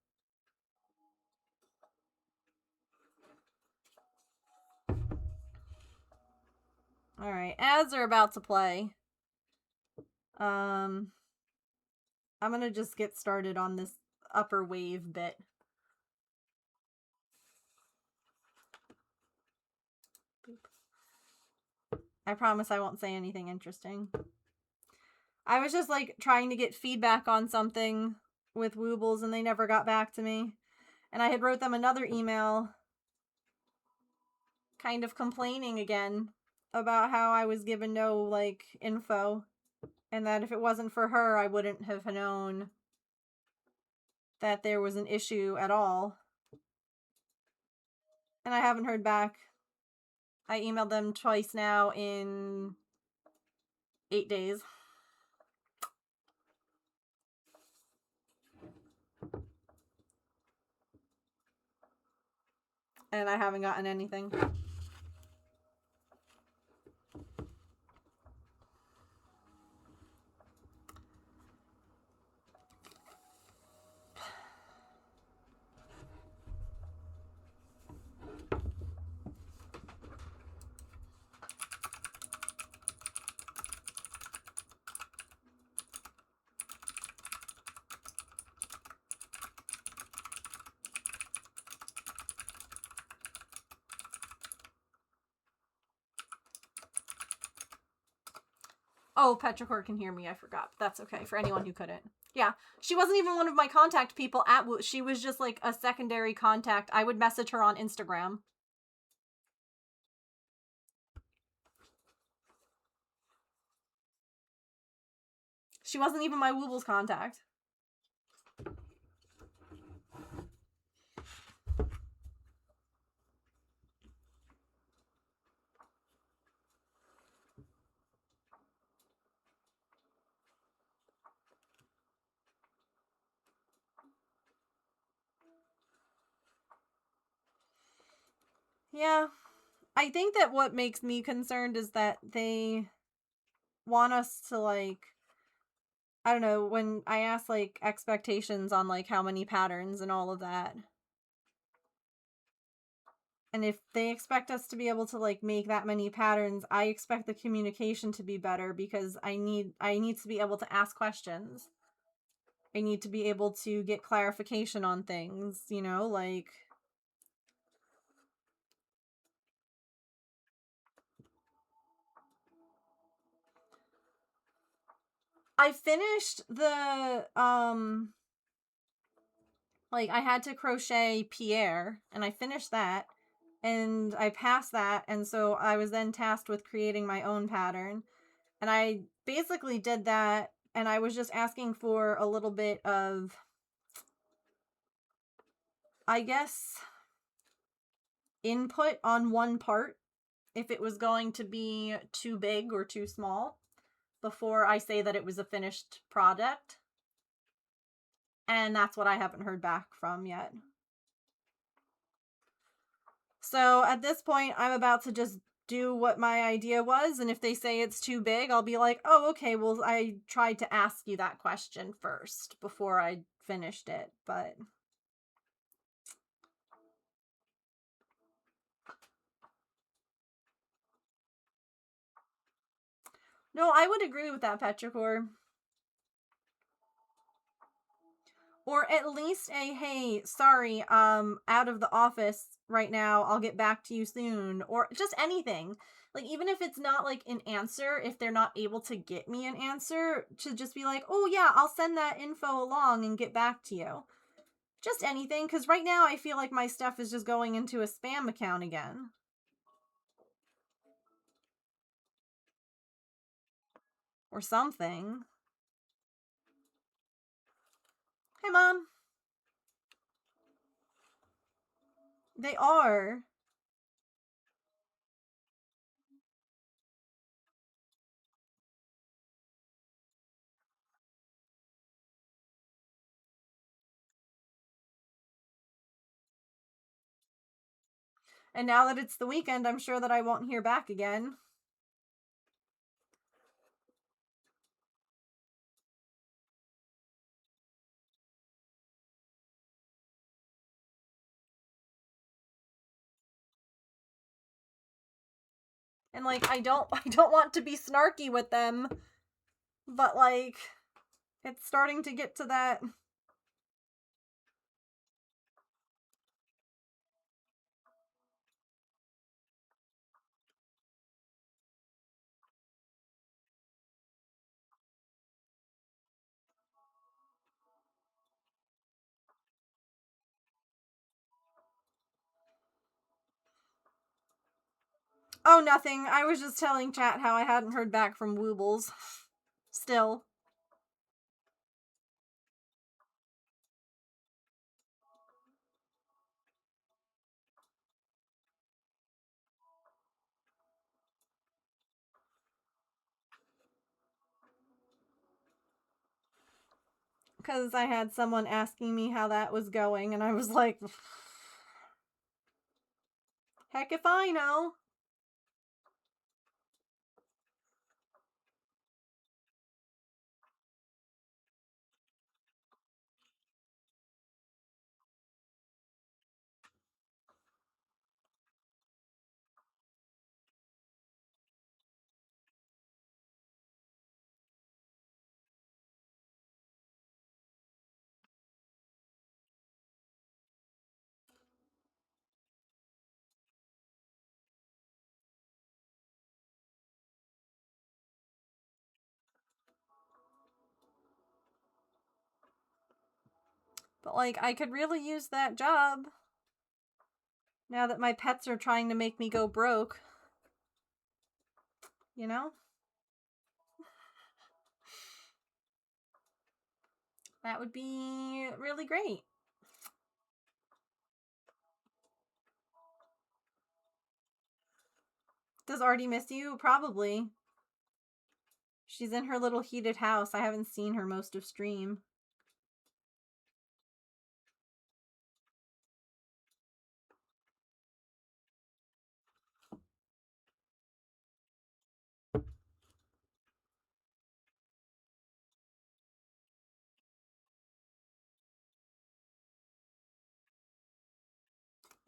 Speaker 1: Alright, ads are about to play. I'm gonna just get started on this upper wave bit. I promise I won't say anything interesting. I was just, like, trying to get feedback on something with Woobles and they never got back to me. And I had wrote them another email kind of complaining again about how I was given no, like, info. And that if it wasn't for her, I wouldn't have known that there was an issue at all. And I haven't heard back. I emailed them twice now in 8 days. And I haven't gotten anything. Oh, Petrichor can hear me. I forgot. That's okay for anyone who couldn't. Yeah, she wasn't even one of my contact people at Woo. She was just like a secondary contact. I would message her on Instagram. She wasn't even my Woobles contact. Yeah. I think that what makes me concerned is that they want us to, like, I don't know, when I ask, like, expectations on, like, how many patterns and all of that. And if they expect us to be able to, like, make that many patterns, I expect the communication to be better because I need to be able to ask questions. I need to be able to get clarification on things, you know, like I finished the like I had to crochet Pierre and I finished that and I passed that, and so I was then tasked with creating my own pattern. And I basically did that, and I was just asking for a little bit of, I guess, input on one part, if it was going to be too big or too small, before I say that it was a finished product. And that's what I haven't heard back from yet. So at this point, I'm about to just do what my idea was, and if they say it's too big, I'll be like, oh, okay, well, I tried to ask you that question first before I finished it, but... No, I would agree with that, Petrichor. Or at least a, hey, sorry, out of the office right now, I'll get back to you soon. Or just anything. Like, even if it's not, like, an answer, if they're not able to get me an answer, to just be like, oh, yeah, I'll send that info along and get back to you. Just anything, because right now I feel like my stuff is just going into a spam account again. Or something. Hey, Mom. They are. And now that it's the weekend, I'm sure that I won't hear back again. And, like, I don't want to be snarky with them, but, like, it's starting to get to that. Oh, nothing. I was just telling chat how I hadn't heard back from Woobles. Still. Because I had someone asking me how that was going, and I was like, heck if I know. But, like, I could really use that job now that my pets are trying to make me go broke. You know? That would be really great. Does Artie miss you? Probably. She's in her little heated house. I haven't seen her most of stream.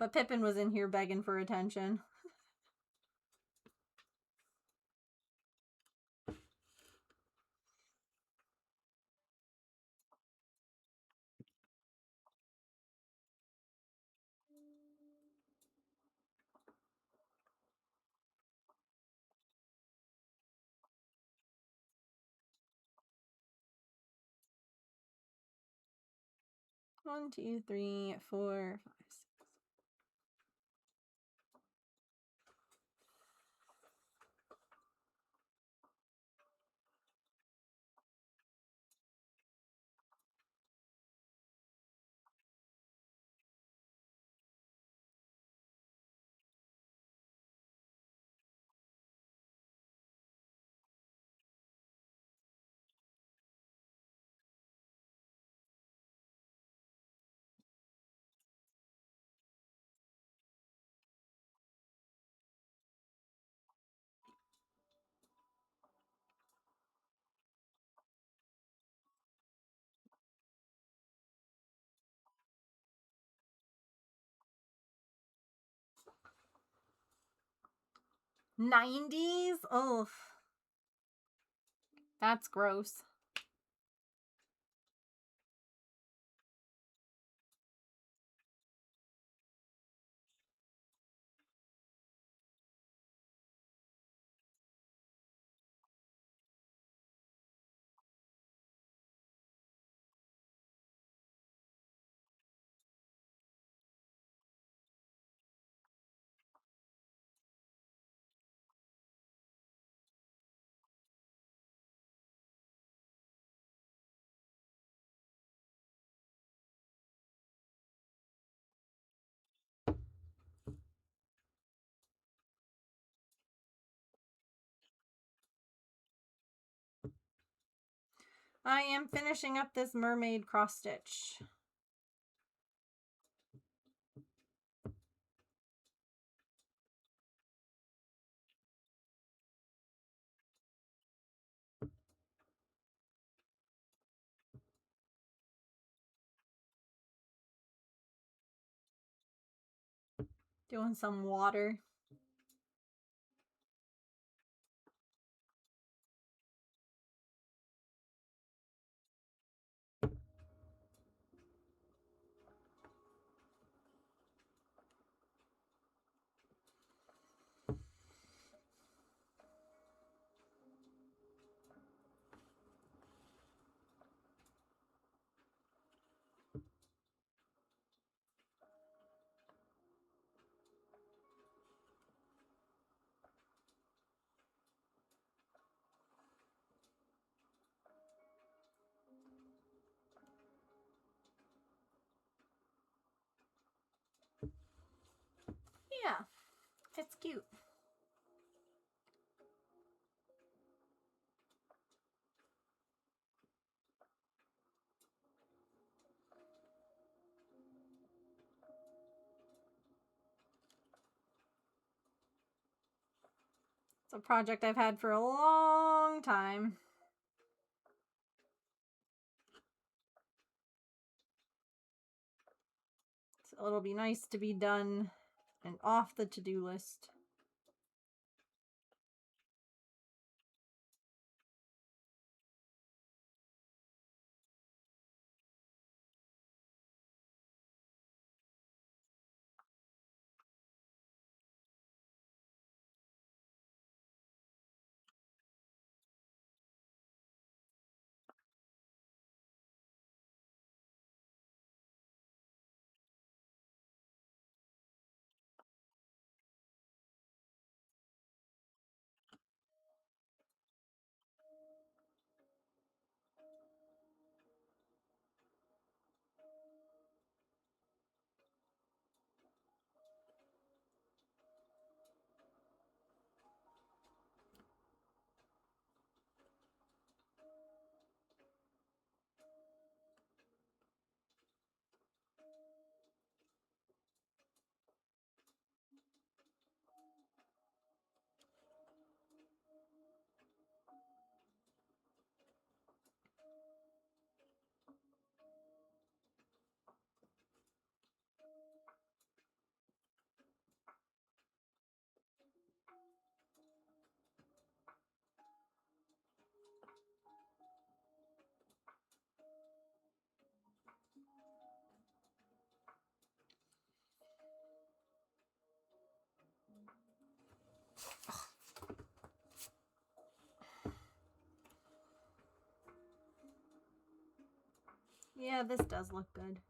Speaker 1: But Pippin was in here begging for attention. One, two, three, four, five, six. '90s? Ugh. That's gross. I am finishing up this mermaid cross stitch. Doing some water. Yeah, it's cute. It's a project I've had for a long time. So it'll be nice to be done and off the to-do list. Yeah, this does look good.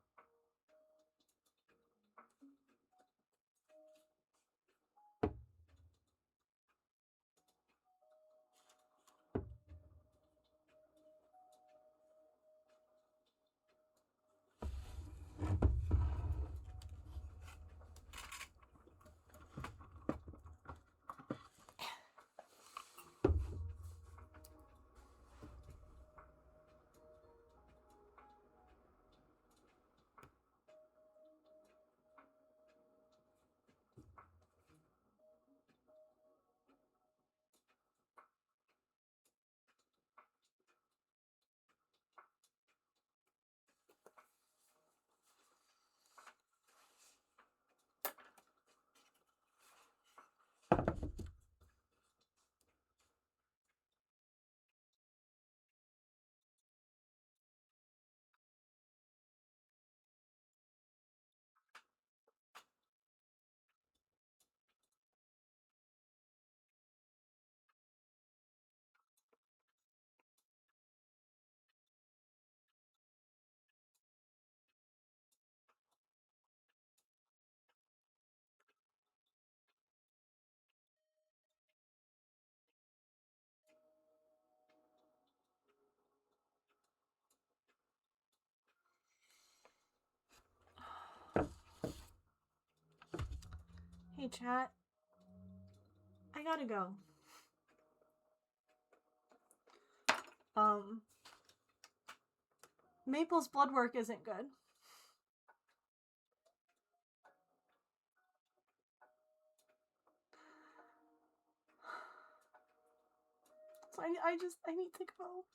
Speaker 1: Hey chat, I gotta go. Maple's blood work isn't good. So I need to go.